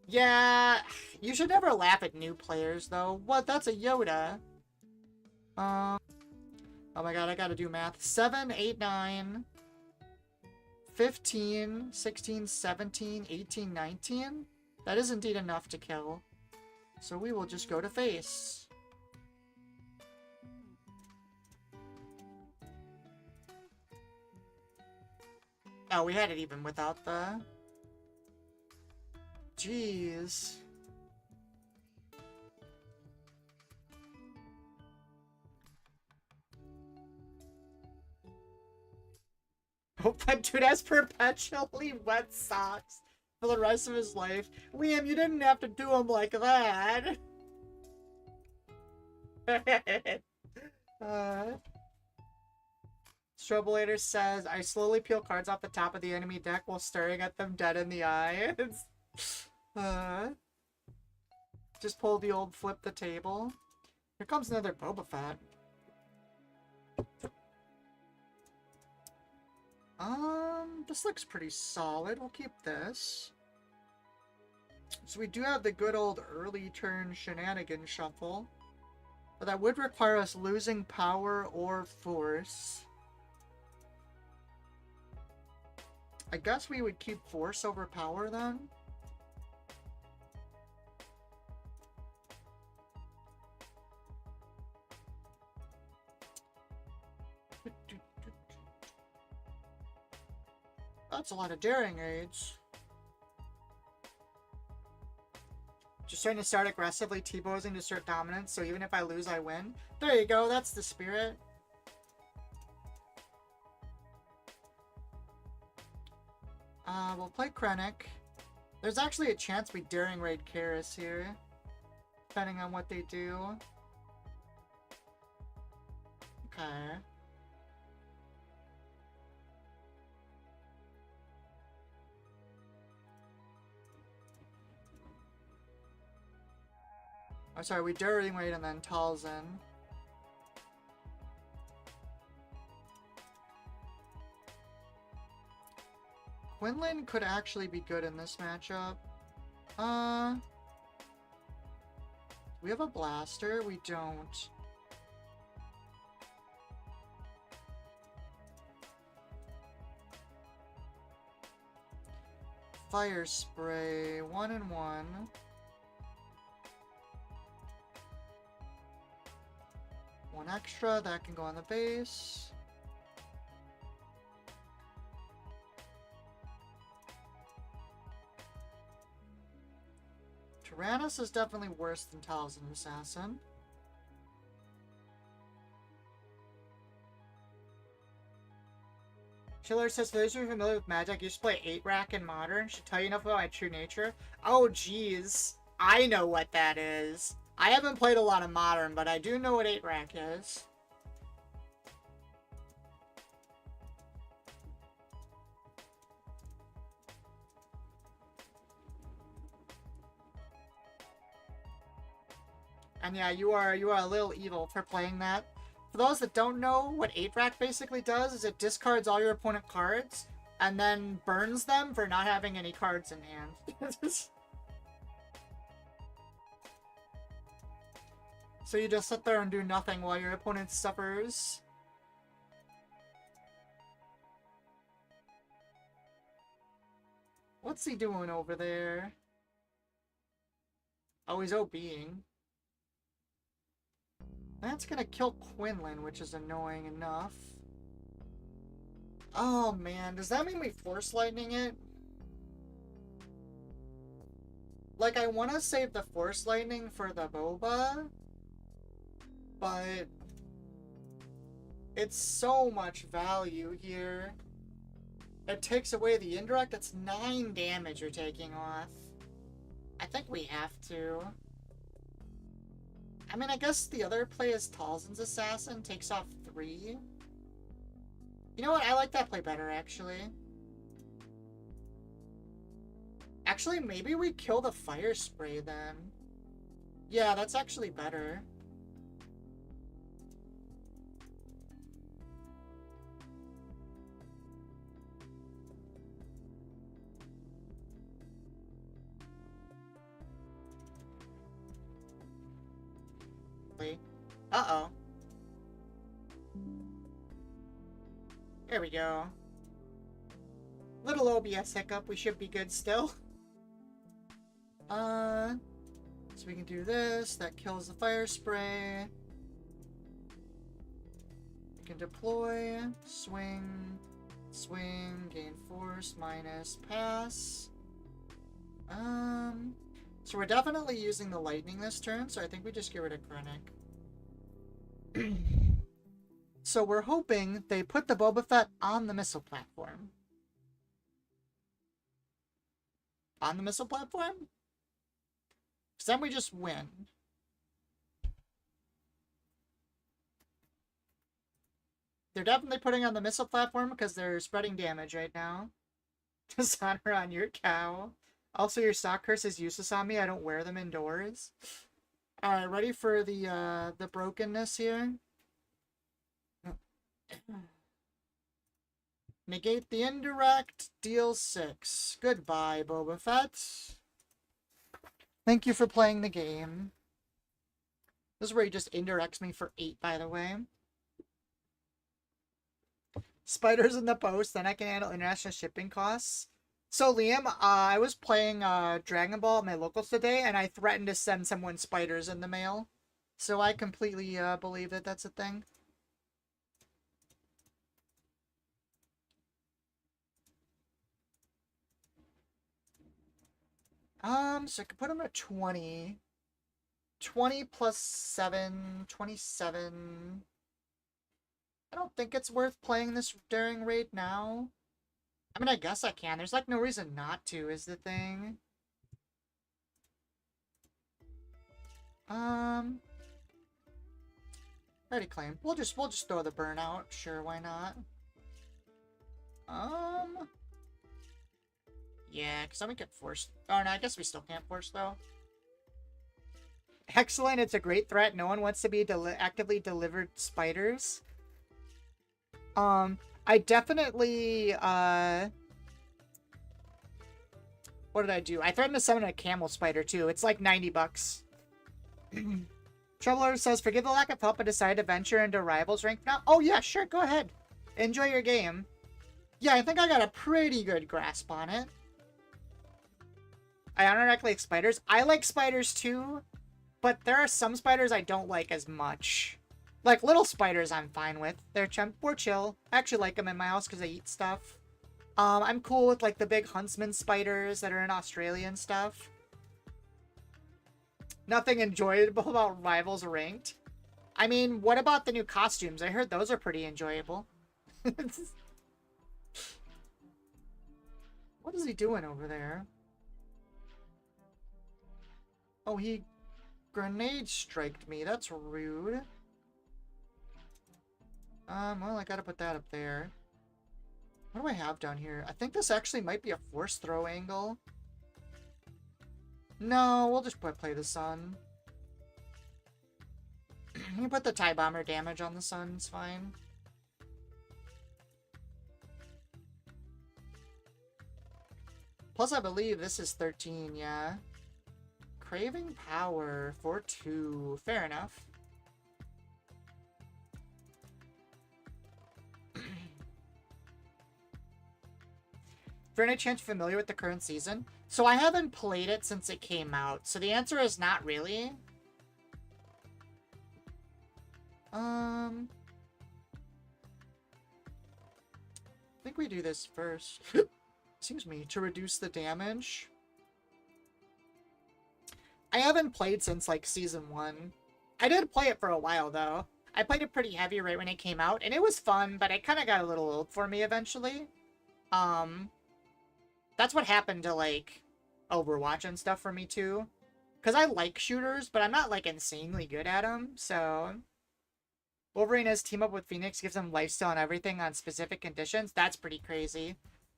Yeah, you should never laugh at new players, though. What? That's a Yoda. Oh my god, I gotta do math. 7, 8, 9, 15, 16, 17, 18, 19. That is indeed enough to kill. So we will just go to face. Oh, we had it even without the... Jeez. Hope that dude has perpetually wet socks for the rest of his life. Liam, you didn't have to do him like that. Strobolator says, I slowly peel cards off the top of the enemy deck while staring at them dead in the eyes. Just pull the old flip the table. Here comes another Boba Fett. This looks pretty solid. We'll keep this. So we do have the good old early turn shenanigan shuffle. But that would require us losing power or force. I guess we would keep force over power then. That's a lot of daring aids. Just trying to start aggressively T-posing to assert dominance, so even if I lose, I win. There you go, that's the spirit. We'll play Krennic. There's actually a chance we daring raid Karis here, depending on what they do. Okay. Oh, sorry, we daring raid and then Talzin. Quinlan could actually be good in this matchup. We have a blaster? We don't. Fire spray, 1 and 1. One extra, that can go on the base. Tyrannus is definitely worse than Talzin Assassin. Schiller says, for those who are familiar with Magic, I used to play 8-rack in Modern. Should tell you enough about my true nature. Oh, geez. I know what that is. I haven't played a lot of Modern, but I do know what 8-rack is. And yeah, you are a little evil for playing that. For those that don't know, what 8-rack basically does is it discards all your opponent cards and then burns them for not having any cards in hand. So you just sit there and do nothing while your opponent suffers. What's he doing over there? Oh, he's OBing. That's gonna kill Quinlan, which is annoying enough. Oh man, does that mean we Force Lightning it? Like, I want to save the Force Lightning for the Boba, but it's so much value here. It takes away the indirect. It's 9 damage you're taking off. I think we have to. I mean, I guess the other play is Talzin's Assassin, takes off 3. You know what? I like that play better, actually. Actually, maybe we kill the fire spray then. Yeah, that's actually better. Uh-oh. There we go. Little OBS hiccup, we should be good still. So we can do this, that kills the fire spray. We can deploy, swing, gain force, minus, pass. So we're definitely using the lightning this turn, so I think we just get rid of Krennic. So we're hoping they put the Boba Fett on the missile platform. On the missile platform? Because then we just win. They're definitely putting on the missile platform because they're spreading damage right now. Dishonor on your cow. Also, your sock curse is useless on me. I don't wear them indoors. Alright, ready for the brokenness here? Negate the indirect, deal 6. Goodbye, Boba Fett. Thank you for playing the game. This is where he just indirects me for 8, by the way. Spiders in the post, then I can handle international shipping costs. So, Liam, I was playing Dragon Ball at my locals today, and I threatened to send someone spiders in the mail. So I completely believe that that's a thing. So I could put him at 20. 20 plus 7, 27. I don't think it's worth playing this daring raid now. I mean, I guess I can. There's, like, no reason not to, is the thing. Ready claim. We'll just throw the burnout. Sure, why not? Yeah, because then we can force... Oh, no, I guess we still can't force, though. Excellent, it's a great threat. No one wants to be actively delivered spiders. I definitely, what did I do? I threatened to summon a camel spider, too. It's like 90 bucks. Troubler says, forgive the lack of help, but decided to venture into Rivals rank now. Oh, yeah, sure, go ahead. Enjoy your game. Yeah, I think I got a pretty good grasp on it. I don't like spiders. I like spiders, too. But there are some spiders I don't like as much. Like, little spiders I'm fine with. They're more chill. I actually like them in my house because they eat stuff. I'm cool with, like, the big huntsman spiders that are in Australia and stuff. Nothing enjoyable about Rivals ranked. I mean, what about the new costumes? I heard those are pretty enjoyable. What is he doing over there? Oh, he grenade striked me. That's rude. Well, I gotta put that up there. What do I have down here? I think this actually might be a force throw angle. No, we'll just play the sun. You can put the TIE Bomber damage on the sun, it's fine. Plus, I believe this is 13, yeah. Craving power for 2. Fair enough. For any chance familiar with the current season? So I haven't played it since it came out, so the answer is not really. I think we do this first. Excuse me, to reduce the damage. I haven't played since, like, Season 1. I did play it for a while, though. I played it pretty heavy right when it came out, and it was fun, but it kind of got a little old for me eventually. That's what happened to, like, Overwatch and stuff for me, too. Because I like shooters, but I'm not, like, insanely good at them, so... Wolverine has team up with Phoenix, gives him lifesteal and everything on specific conditions. That's pretty crazy.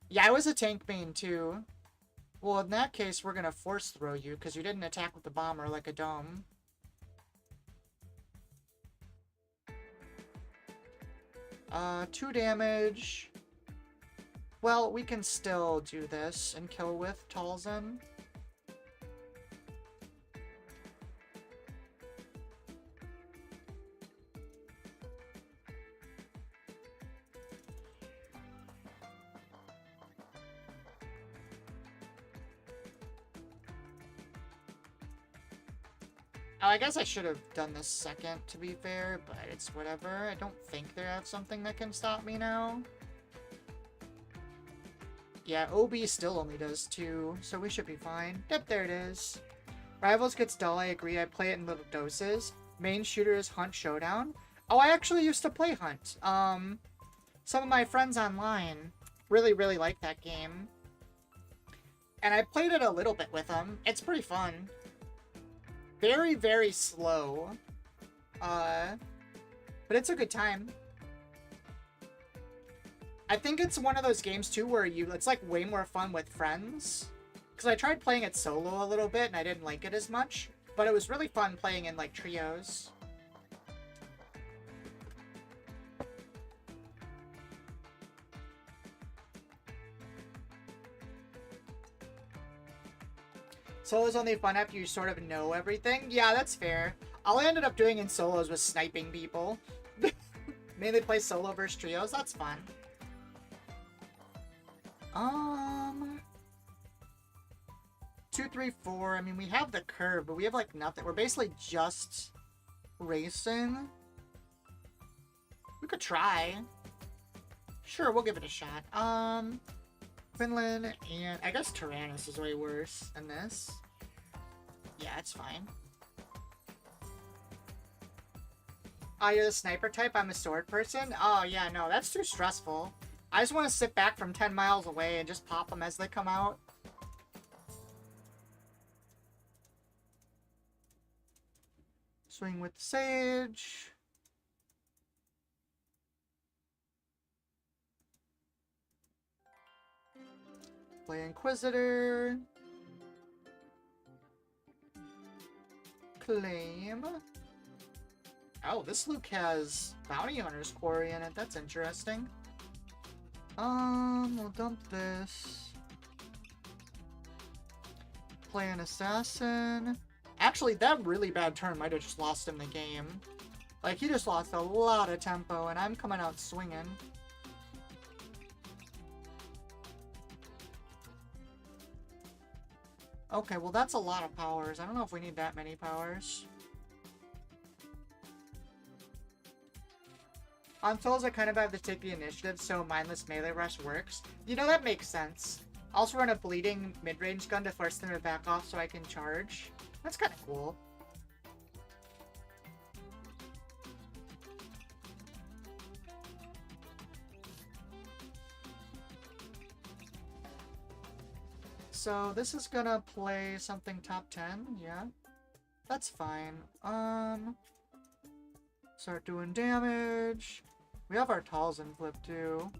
Yeah, I was a tank main, too. Well, in that case, we're gonna force throw you, because you didn't attack with the bomber like a dome. Two damage. Well, we can still do this and kill with Talzin. Oh, I guess I should have done this second, to be fair, but it's whatever. I don't think they have something that can stop me now. Yeah, OB still only does 2, so we should be fine. Yep, there it is. Rivals gets dull, I agree. I play it in little doses. Main shooter is Hunt Showdown. Oh, I actually used to play Hunt. Some of my friends online really, really like that game. And I played it a little bit with them. It's pretty fun. Very, very slow. But it's a good time. I think it's one of those games, too, where it's, like, way more fun with friends. Because I tried playing it solo a little bit, and I didn't like it as much. But it was really fun playing in, like, trios. Solo's only fun after you sort of know everything. Yeah, that's fair. All I ended up doing in solos was sniping people. Mainly play solo versus trios. That's fun. 2, 3, 4. I mean, we have the curve, but we have, like, nothing. We're basically just racing. We could try. Sure, we'll give it a shot. Quinlan and I guess Tyrannus is way worse than this. Yeah, it's fine. Oh, you're the sniper type? I'm a sword person? Oh, yeah, no, that's too stressful. I just want to sit back from 10 miles away and just pop them as they come out. Swing with the Sage. Play Inquisitor. Claim. Oh, this Luke has Bounty Hunter's Quarry in it. That's interesting. We'll dump this. Play an Assassin. Actually, that really bad turn might have just lost him the game. Like, he just lost a lot of tempo, and I'm coming out swinging. Okay, well, that's a lot of powers. I don't know if we need that many powers. On souls, I kind of have to take the initiative, so mindless melee rush works. You know, that makes sense. I also run a bleeding mid-range gun to force them to back off so I can charge. That's kind of cool. So this is gonna play something top 10, yeah. That's fine. Start doing damage. We have our Talzin flip too.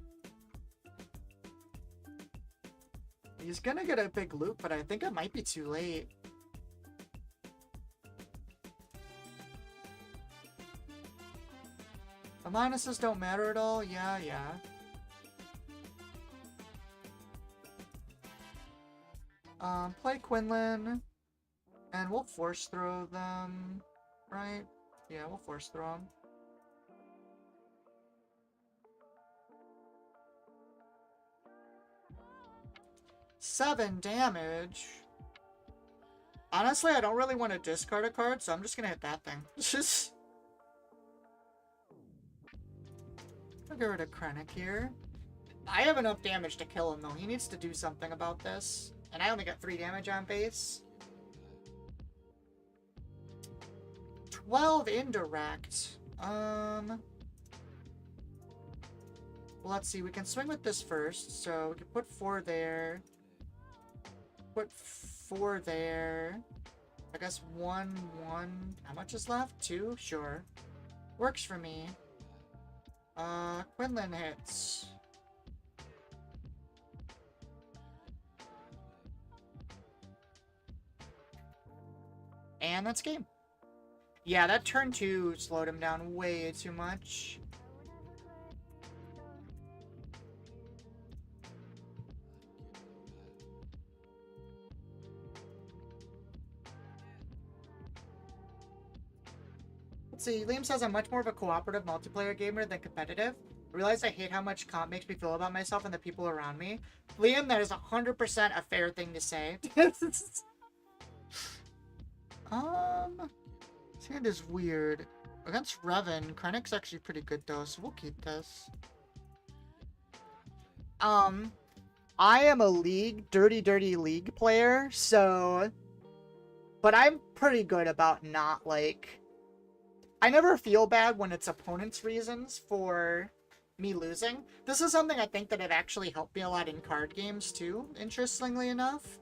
He's gonna get a big loop, but I think it might be too late. The minuses don't matter at all? Yeah, yeah. Play Quinlan, and we'll force throw them, right? Yeah, we'll force throw them. Seven damage. Honestly, I don't really want to discard a card, so I'm just gonna hit that thing. I'll get rid of Krennic here. I have enough damage to kill him, though. He needs to do something about this. And I only got 3 damage on base. 12 indirect. Well, let's see. We can swing with this first. So we can put 4 there. Put 4 there. I guess 1, 1. How much is left? 2? Sure. Works for me. Quinlan hits. And that's game. Yeah, that turn 2 slowed him down way too much. Let's see, Liam says I'm much more of a cooperative multiplayer gamer than competitive. I realize I hate how much comp makes me feel about myself and the people around me. Liam, that is 100% a fair thing to say. This hand is weird. Against Revan, Krennic's actually pretty good though, so we'll keep this. I am a dirty league player, so... But I'm pretty good about not, like... I never feel bad when it's opponents' reasons for me losing. This is something I think that it actually helped me a lot in card games, too, interestingly enough.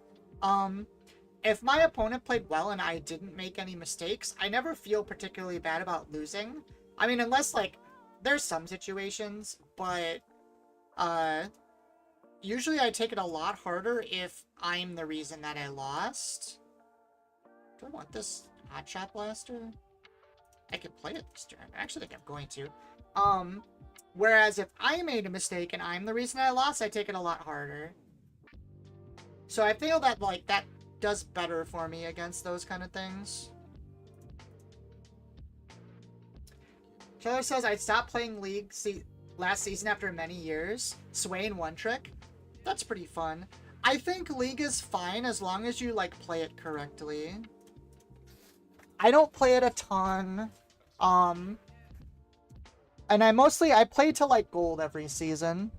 If my opponent played well and I didn't make any mistakes, I never feel particularly bad about losing. I mean, unless, like, there's some situations, but, usually I take it a lot harder if I'm the reason that I lost. Do I want this Hotshot Blaster? I could play it this turn. I actually think I'm going to. Whereas if I made a mistake and I'm the reason I lost, I take it a lot harder. So I feel that, like, that does better for me against those kind of things. Taylor says, I stopped playing League last season after many years. Sway and One Trick. That's pretty fun. I think League is fine as long as you, like, play it correctly. I don't play it a ton. And I play to, like, gold every season.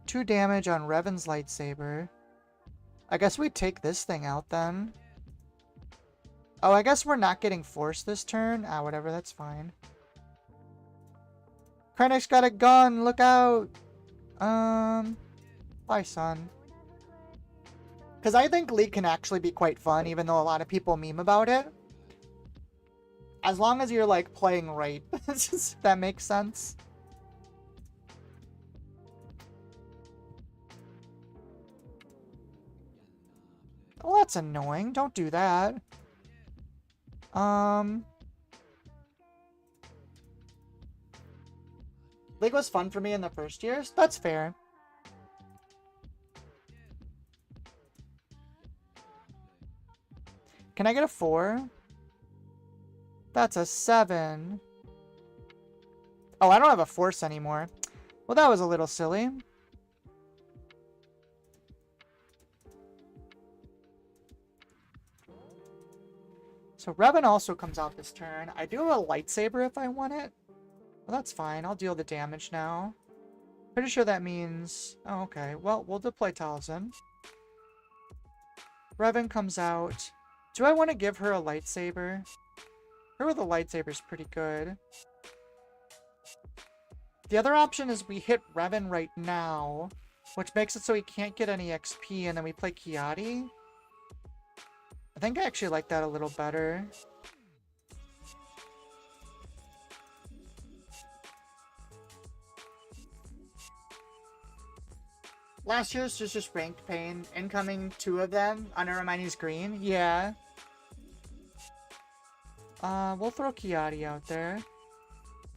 2 damage on Revan's lightsaber. I guess we take this thing out then. Oh, I guess we're not getting forced this turn. Ah, whatever, that's fine. Krennic's got a gun, look out! Bye, son. Because I think League can actually be quite fun, even though a lot of people meme about it. As long as you're, like, playing right. If that makes sense. Well, that's annoying. Don't do that. League was fun for me in the first years. That's fair. Can I get a 4? That's a 7. Oh, I don't have a force anymore. Well, that was a little silly. So Revan also comes out this turn. I do have a lightsaber if I want it. Well, that's fine. I'll deal the damage now. Pretty sure that means... Oh, okay. Well, we'll deploy Talzin. Revan comes out. Do I want to give her a lightsaber? Her with a lightsaber is pretty good. The other option is we hit Revan right now, which makes it so he can't get any XP, and then we play Kiadi. I think I actually like that a little better. Last year's was just ranked pain. Incoming 2 of them on Hermione's green. Yeah. We'll throw Kiadi out there.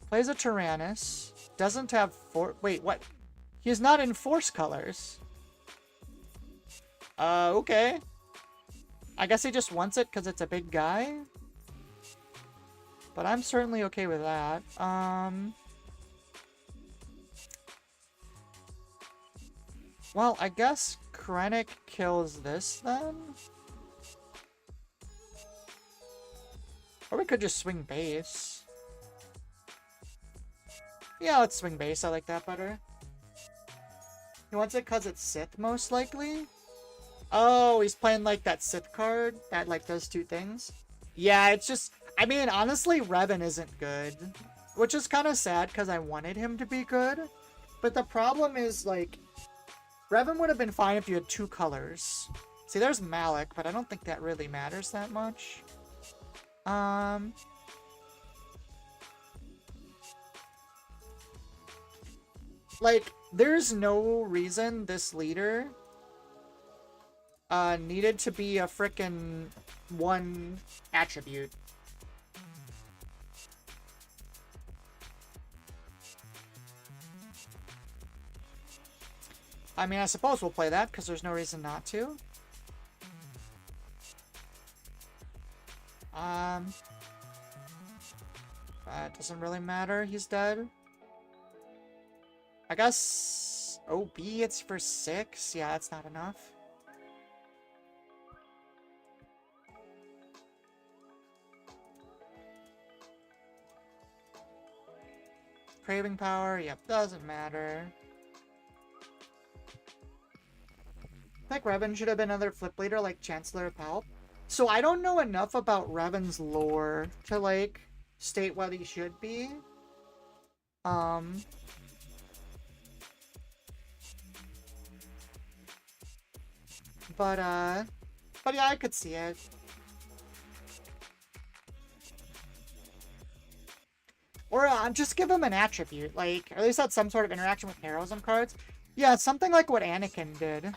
Plays a Tyrannus. Doesn't have wait, what? He's not in Force colors. Okay. I guess he just wants it because it's a big guy. But I'm certainly okay with that. Well, I guess Krennic kills this then? Or we could just swing base. Yeah, let's swing base. I like that better. He wants it because it's Sith, most likely? Oh, he's playing, like, that Sith card that, like, does 2 things? Yeah, it's just... I mean, honestly, Revan isn't good. Which is kind of sad, because I wanted him to be good. But the problem is, like... Revan would have been fine if you had 2 colors. See, there's Malik, but I don't think that really matters that much. Like, there's no reason this leader needed to be a frickin' one attribute. I mean, I suppose we'll play that, because there's no reason not to. That doesn't really matter. He's dead. I guess... Oh, B, it's for 6? Yeah, that's not enough. Craving power? Yep, doesn't matter. I think Revan should have been another flip leader like Chancellor of Palp. So I don't know enough about Revan's lore to, like, state what he should be. But yeah, I could see it. Or just give him an attribute, like, at least had some sort of interaction with heroism cards. Yeah, something like what Anakin did.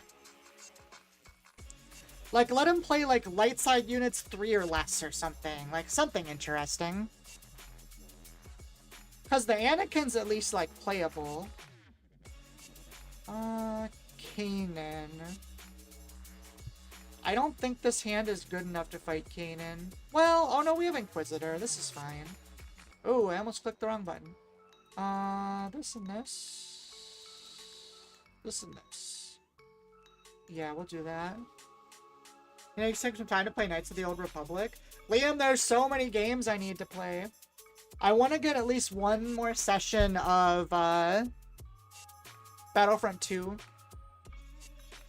Like, let him play, like, light side units 3 or less or something. Like, something interesting. Because the Anakin's at least, like, playable. Kanan. I don't think this hand is good enough to fight Kanan. Well, oh no, we have Inquisitor. This is fine. Oh, I almost clicked the wrong button. This and this. This and this. Yeah, we'll do that. It takes some time to play Knights of the Old Republic. Liam, there's so many games I need to play. I want to get at least one more session of Battlefront 2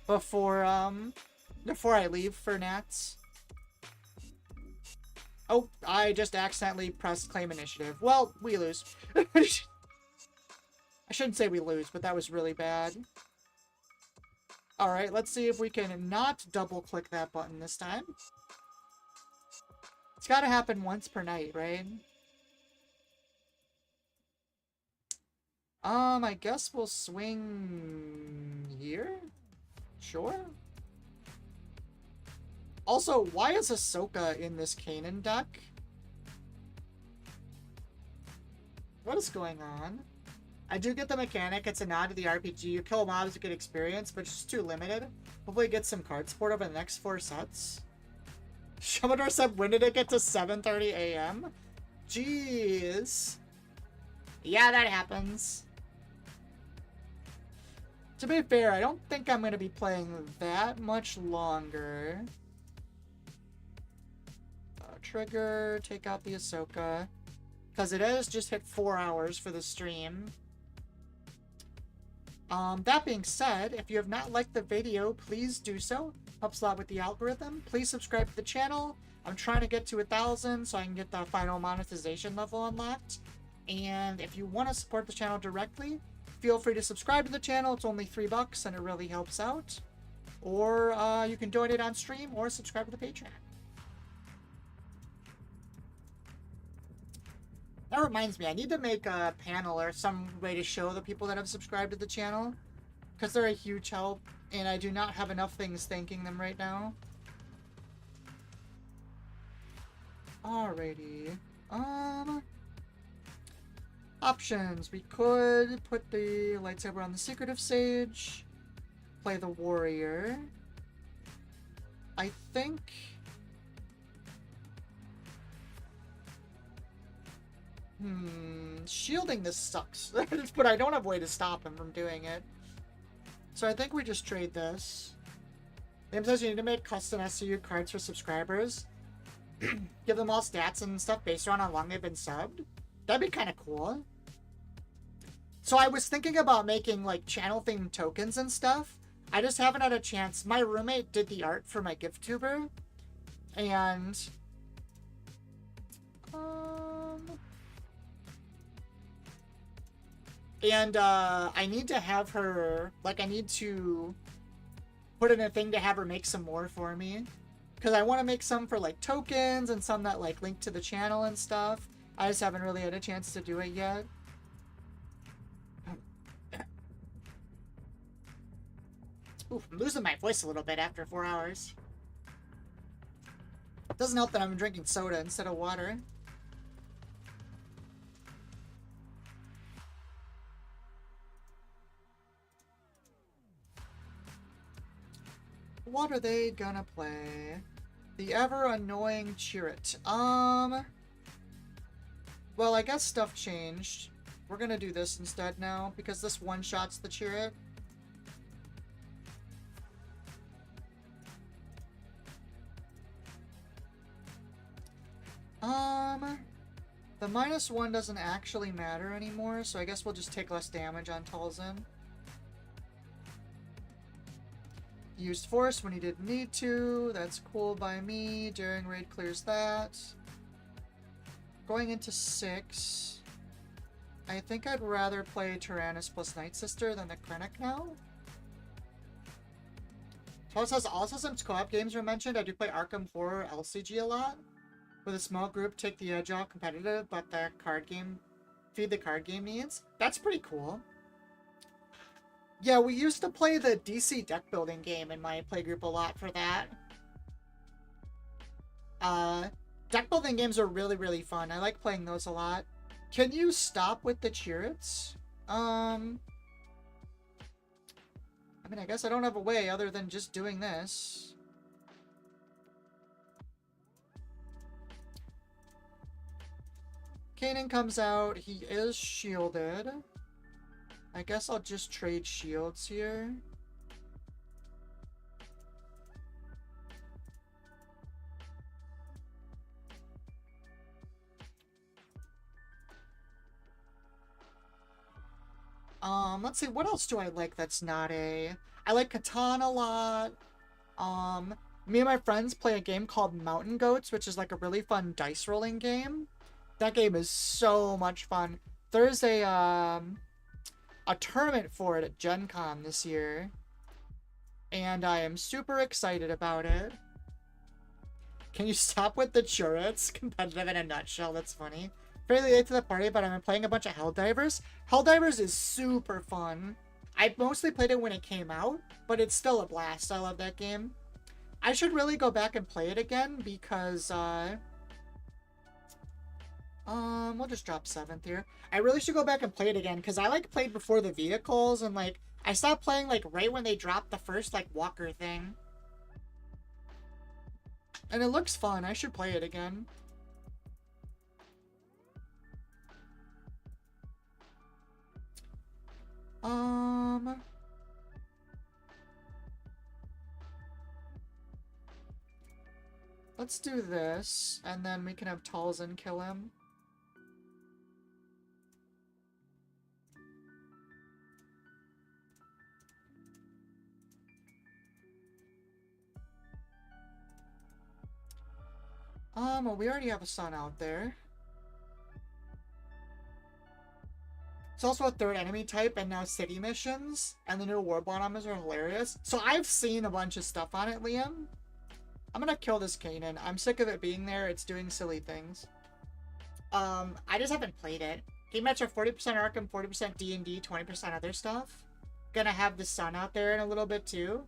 before I leave for Nats. Oh, I just accidentally pressed claim initiative. Well, we lose. I shouldn't say we lose, but that was really bad. Alright, let's see if we can not double-click that button this time. It's gotta happen once per night, right? I guess we'll swing here? Sure. Also, why is Ahsoka in this Kanan deck? What is going on? I do get the mechanic. It's a nod to the RPG. You kill mobs to get experience, but it's just too limited. Hopefully get some card support over the next 4 sets. Shumador said, when did it get to 7:30 a.m.? Jeez. Yeah, that happens. To be fair, I don't think I'm going to be playing that much longer. Trigger, take out the Ahsoka. Because it has just hit 4 hours for the stream. That being said, if you have not liked the video, please do so. Helps a lot with the algorithm. Please subscribe to the channel. I'm trying to get to 1,000 so I can get the final monetization level unlocked. And if you want to support the channel directly, feel free to subscribe to the channel. It's only $3 and it really helps out. Or you can donate on stream or subscribe to the Patreon. That reminds me, I need to make a panel or some way to show the people that have subscribed to the channel. Because they're a huge help, and I do not have enough things thanking them right now. Alrighty. Options. We could put the lightsaber on the Secretive Sage. Play the Warrior. I think... shielding this sucks. But I don't have a way to stop him from doing it. So I think we just trade this. Liam says you need to make custom SCU cards for subscribers. Give them all stats and stuff based on how long they've been subbed. That'd be kind of cool. So I was thinking about making like channel themed tokens and stuff. I just haven't had a chance. My roommate did the art for my GiftTuber. And... I need to have her, like, I need to put in a thing to have her make some more for me. Because I want to make some for, like, tokens and some that, like, link to the channel and stuff. I just haven't really had a chance to do it yet. Oof, I'm losing my voice a little bit after 4 hours. Doesn't help that I'm drinking soda instead of water. What are they gonna play? The ever-annoying Chirrut. Well, I guess stuff changed. We're gonna do this instead now, because this one-shots the Chirrut. The -1 doesn't actually matter anymore, so I guess we'll just take less damage on Talzin. Used force when he didn't need to. That's cool by me. Daring raid clears that. Going into 6. I think I'd rather play Tyrannus plus Night Sister than the Krennic now. Also, since co-op games were mentioned, I do play Arkham Horror LCG a lot. With a small group, take the edge off competitive, but the card game, feed the card game needs. That's pretty cool. Yeah, we used to play the DC deck building game in my playgroup a lot for that. Deck building games are really, really fun. I like playing those a lot. Can you stop with the Chirruts? I mean, I guess I don't have a way other than just doing this. Kanan comes out. He is shielded. I guess I'll just trade shields here. Let's see, what else do I like that's not a... I like Catan a lot. Me and my friends play a game called Mountain Goats, which is like a really fun dice rolling game. That game is so much fun. There's a tournament for it at Gen Con this year. And I am super excited about it. Can you stop with the Chirruts? Competitive in a nutshell, that's funny. Fairly late to the party, but I'm playing a bunch of Helldivers. Helldivers is super fun. I mostly played it when it came out, but it's still a blast. I love that game. I should really go back and play it again because, we'll just drop 7th here. I really should go back and play it again because I, like, played before the vehicles and, like, I stopped playing, like, right when they dropped the first, like, walker thing. And it looks fun. I should play it again. Let's do this, and then we can have Talzin kill him. Well, we already have a sun out there. It's also a 3rd enemy type and now city missions. And the new war bottoms are hilarious. So I've seen a bunch of stuff on it, Liam. I'm gonna kill this Kanan. I'm sick of it being there. It's doing silly things. I just haven't played it. Game match are 40% Arkham, 40% D&D, 20% other stuff. Gonna have the sun out there in a little bit too.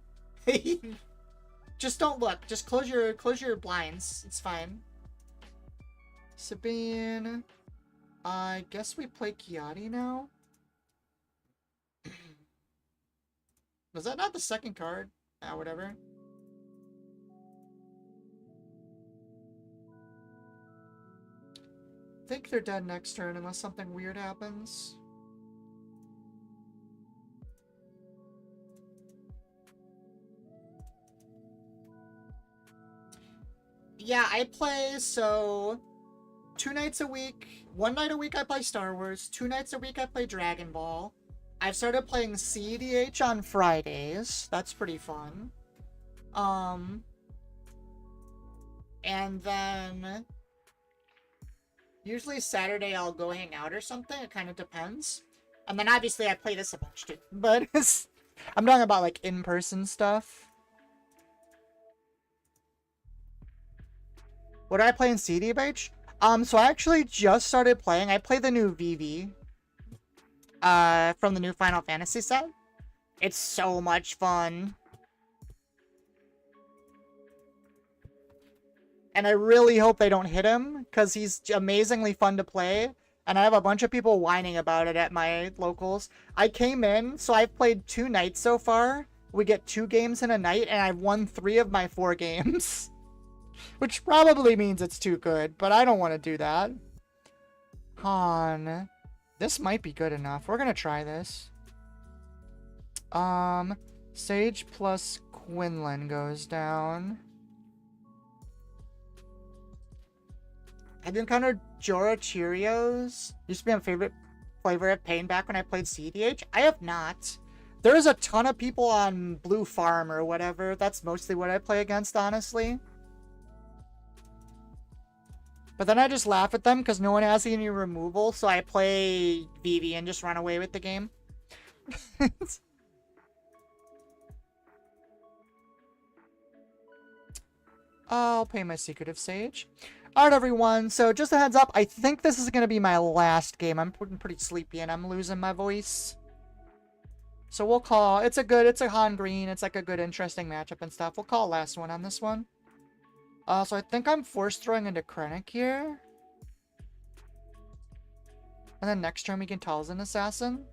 Just don't look. Just close your blinds. It's fine. Sabine. I guess we play Kiadi now. Was that not the second card? Ah, whatever. I think they're dead next turn unless something weird happens. Yeah, I play, so 2 nights a week. 1 night a week I play Star Wars. 2 nights a week I play Dragon Ball. I've started playing CDH on Fridays. That's pretty fun. And then usually Saturday I'll go hang out or something. It kind of depends. And then obviously I play this a bunch too. But I'm talking about like in-person stuff. What do I play in CDH? So I actually just started playing. I play the new VV. From the new Final Fantasy set. It's so much fun. And I really hope they don't hit him, because he's amazingly fun to play. And I have a bunch of people whining about it at my locals. I came in, so I've played 2 nights so far. We get 2 games in a night, and I've won 3 of my 4 games. Which probably means it's too good, but I don't want to do that. Han. This might be good enough. We're going to try this. Sage plus Quinlan goes down. Have you encountered Jora Cheerios? Used to be my favorite flavor of pain back when I played CDH. I have not. There's a ton of people on Blue Farm or whatever. That's mostly what I play against, honestly. But then I just laugh at them because no one has any removal, so I play Vivi and just run away with the game. I'll pay my Secretive Sage. Alright, everyone, so just a heads up, I think this is going to be my last game. I'm pretty sleepy and I'm losing my voice. So we'll call, it's a Han Green, it's like a good interesting matchup and stuff. We'll call last one on this one. So I think I'm force throwing into Krennic here. And then next turn we can Talzin Assassin.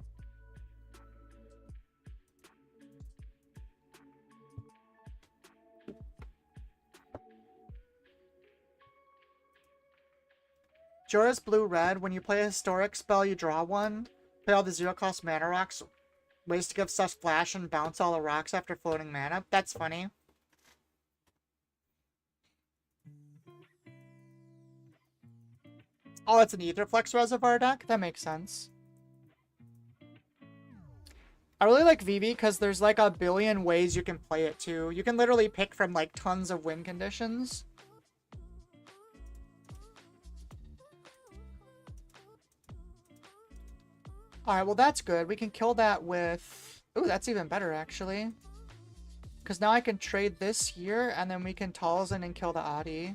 Jora's Blue-Red. When you play a historic spell, you draw one. Play all the 0-cost mana rocks. Ways to give stuff flash and bounce all the rocks after floating mana. That's funny. Oh, it's an Aetherflex Reservoir deck? That makes sense. I really like Vivi because there's like a billion ways you can play it too. You can literally pick from like tons of win conditions. Alright, well that's good. We can kill that with... Ooh, that's even better actually. Because now I can trade this here, and then we can Talzin and kill the Adi.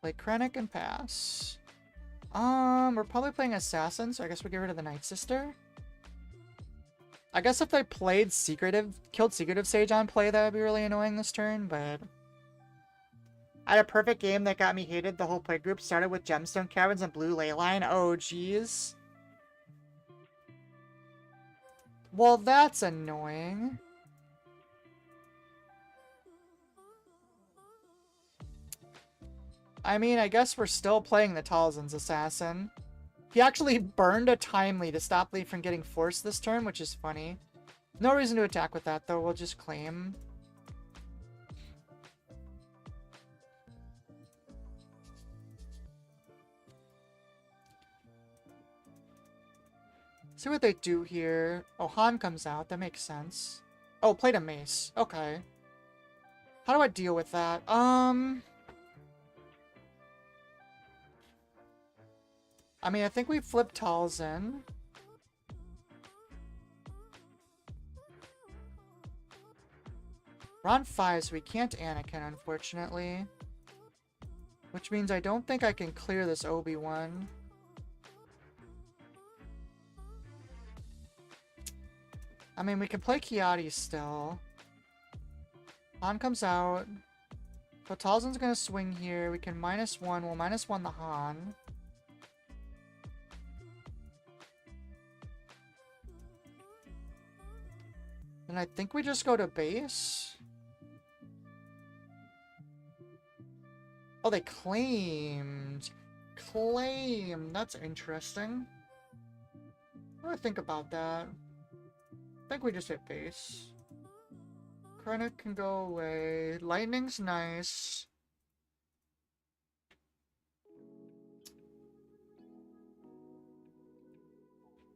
Play Krennic and pass. We're probably playing Assassin, so I guess we get rid of the Night Sister. I guess if they played killed Secretive Sage on play, that would be really annoying this turn, but... I had a perfect game that got me hated. The whole playgroup started with Gemstone Caverns and Blue Leyline. Oh, jeez. Well, that's annoying. I mean, I guess we're still playing the Talzin's Assassin. He actually burned a Timely to stop Lee from getting forced this turn, which is funny. No reason to attack with that, though. We'll just claim. See what they do here. Oh, Han comes out. That makes sense. Oh, played a Mace. Okay. How do I deal with that? I mean, I think we flipped Talzin. We're on 5, so we can't Anakin, unfortunately. Which means I don't think I can clear this Obi-Wan. I mean, we can play Kiadi still. Han comes out. So Talzin's gonna swing here. We can -1. We'll -1 the Han. And I think we just go to base. Oh, they claimed. Claim. That's interesting. What do I think about that? I think we just hit base. Krennic can go away. Lightning's nice.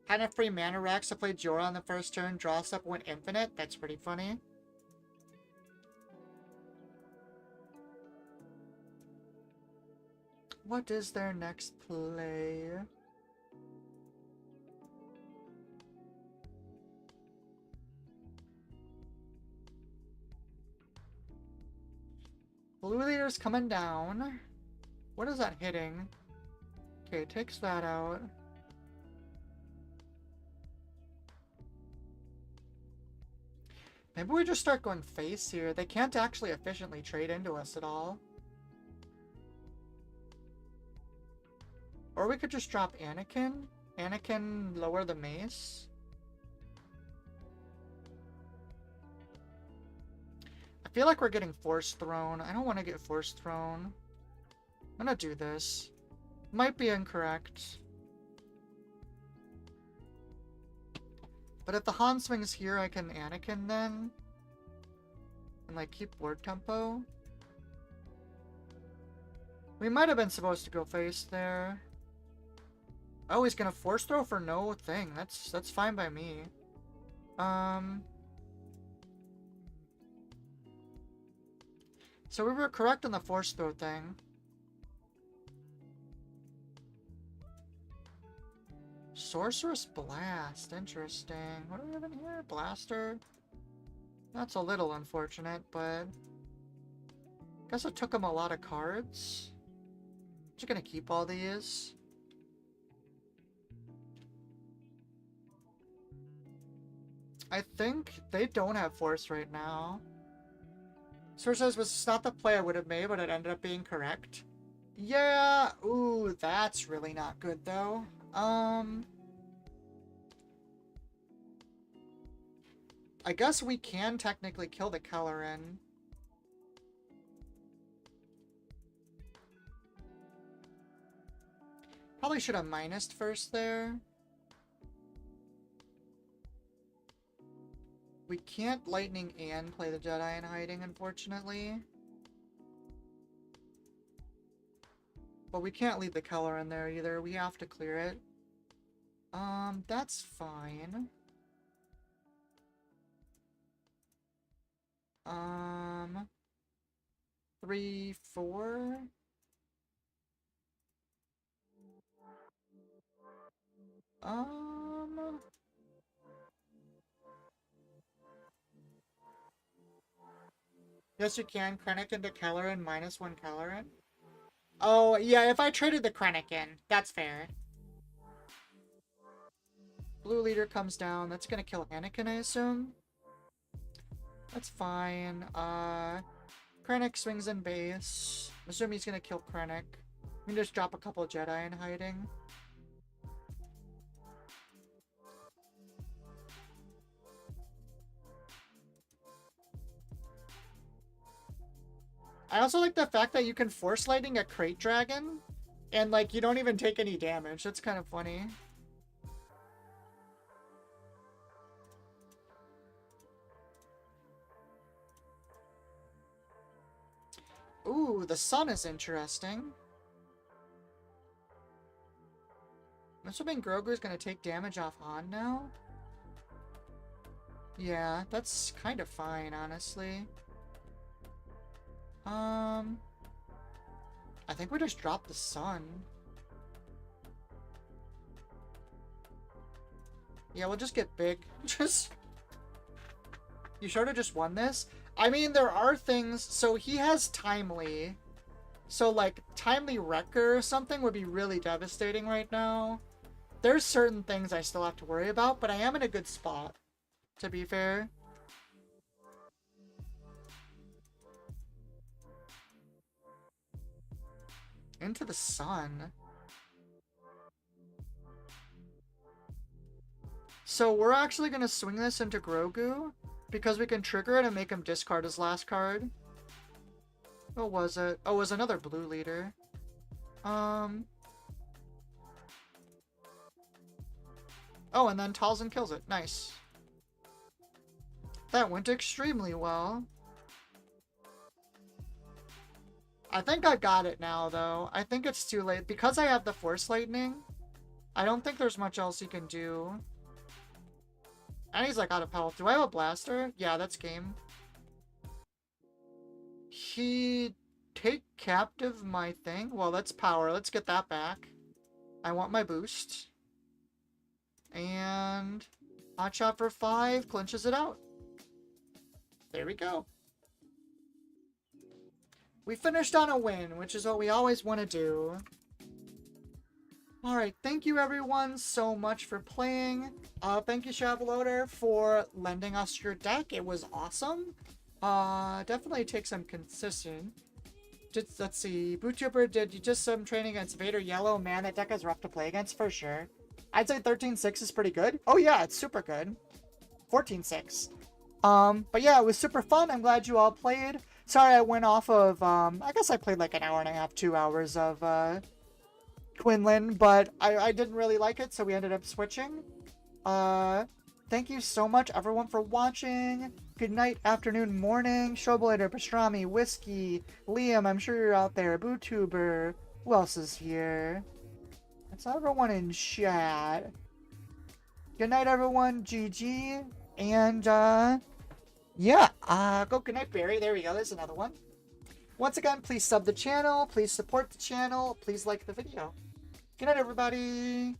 Had a free mana racks to play Jorah on the first turn. Draw step went infinite. That's pretty funny. What is their next play? Blue leader's coming down. What is that hitting? Okay, takes that out. Maybe we just start going face here. They can't actually efficiently trade into us at all. Or we could just drop Anakin. Anakin, lower the mace. I feel like we're getting force thrown. I don't want to get force thrown. I'm gonna do this. Might be incorrect. But if the Han swings here, I can Anakin then. And like keep word tempo. We might have been supposed to go face there. Oh, he's gonna force throw for no thing. That's fine by me. So we were correct on the force throw thing. Sorceress Blast. Interesting. What do we have in here? Blaster. That's a little unfortunate, but guess it took him a lot of cards. Just gonna keep all these. I think they don't have force right now. Source says was not the play I would have made, but it ended up being correct. Yeah, ooh, that's really not good though. I guess we can technically kill the Kelleran. Probably should have minused first there. We can't Lightning and play the Jedi in hiding, unfortunately. But we can't leave the Kelleran there either. We have to clear it. That's fine. 3, 4. Yes, you can. Krennic into Kelleran, -1 Kelleran. Oh, yeah, if I traded the Krennic in, that's fair. Blue leader comes down. That's gonna kill Anakin, I assume. That's fine. Krennic swings in base. I'm assuming he's gonna kill Krennic. We can just drop a couple of Jedi in hiding. I also like the fact that you can force lightning a crate dragon and like you don't even take any damage. That's kind of funny. Ooh, the sun is interesting. I'm assuming Grogu's gonna take damage off Han now. Yeah, that's kind of fine, honestly. I think we just dropped the sun. Yeah, we'll just get big. You sure to just won this? I mean, there are things... So he has Timely. So, like, Timely Wrecker or something would be really devastating right now. There's certain things I still have to worry about, but I am in a good spot, to be fair. Into the sun. So we're actually going to swing this into Grogu because we can trigger it and make him discard his last card. What was it? Oh, it was another blue leader. Oh, and then Talzin kills it. Nice. That went extremely well. I think I got it now, though. I think it's too late. Because I have the Force Lightning, I don't think there's much else he can do. And he's, like, out of health. Do I have a blaster? Yeah, that's game. He... Take captive my thing? Well, that's power. Let's get that back. I want my boost. And... Hotshot for 5. Clinches it out. There we go. We finished on a win, which is what we always want to do. Alright, thank you everyone so much for playing. Thank you, Shavloader, for lending us your deck. It was awesome. Definitely take some consistent. Just, let's see. BootTuber, did you just some training against Vader Yellow? Man, that deck is rough to play against for sure. I'd say 13-6 is pretty good. Oh yeah, it's super good. 14-6. But yeah, it was super fun. I'm glad you all played. Sorry I went off of, I guess I played like an hour and a half, 2 hours of, Quinlan, but I didn't really like it, so we ended up switching. Thank you so much, everyone, for watching. Good night, afternoon, morning. Showblader, Pastrami, Whiskey, Liam, I'm sure you're out there. BooTuber. Who else is here? That's everyone in chat. Good night, everyone. GG. And, yeah. Go good night, Barry. There we go. There's another one. Once again, please sub the channel. Please support the channel. Please like the video. Good night, everybody.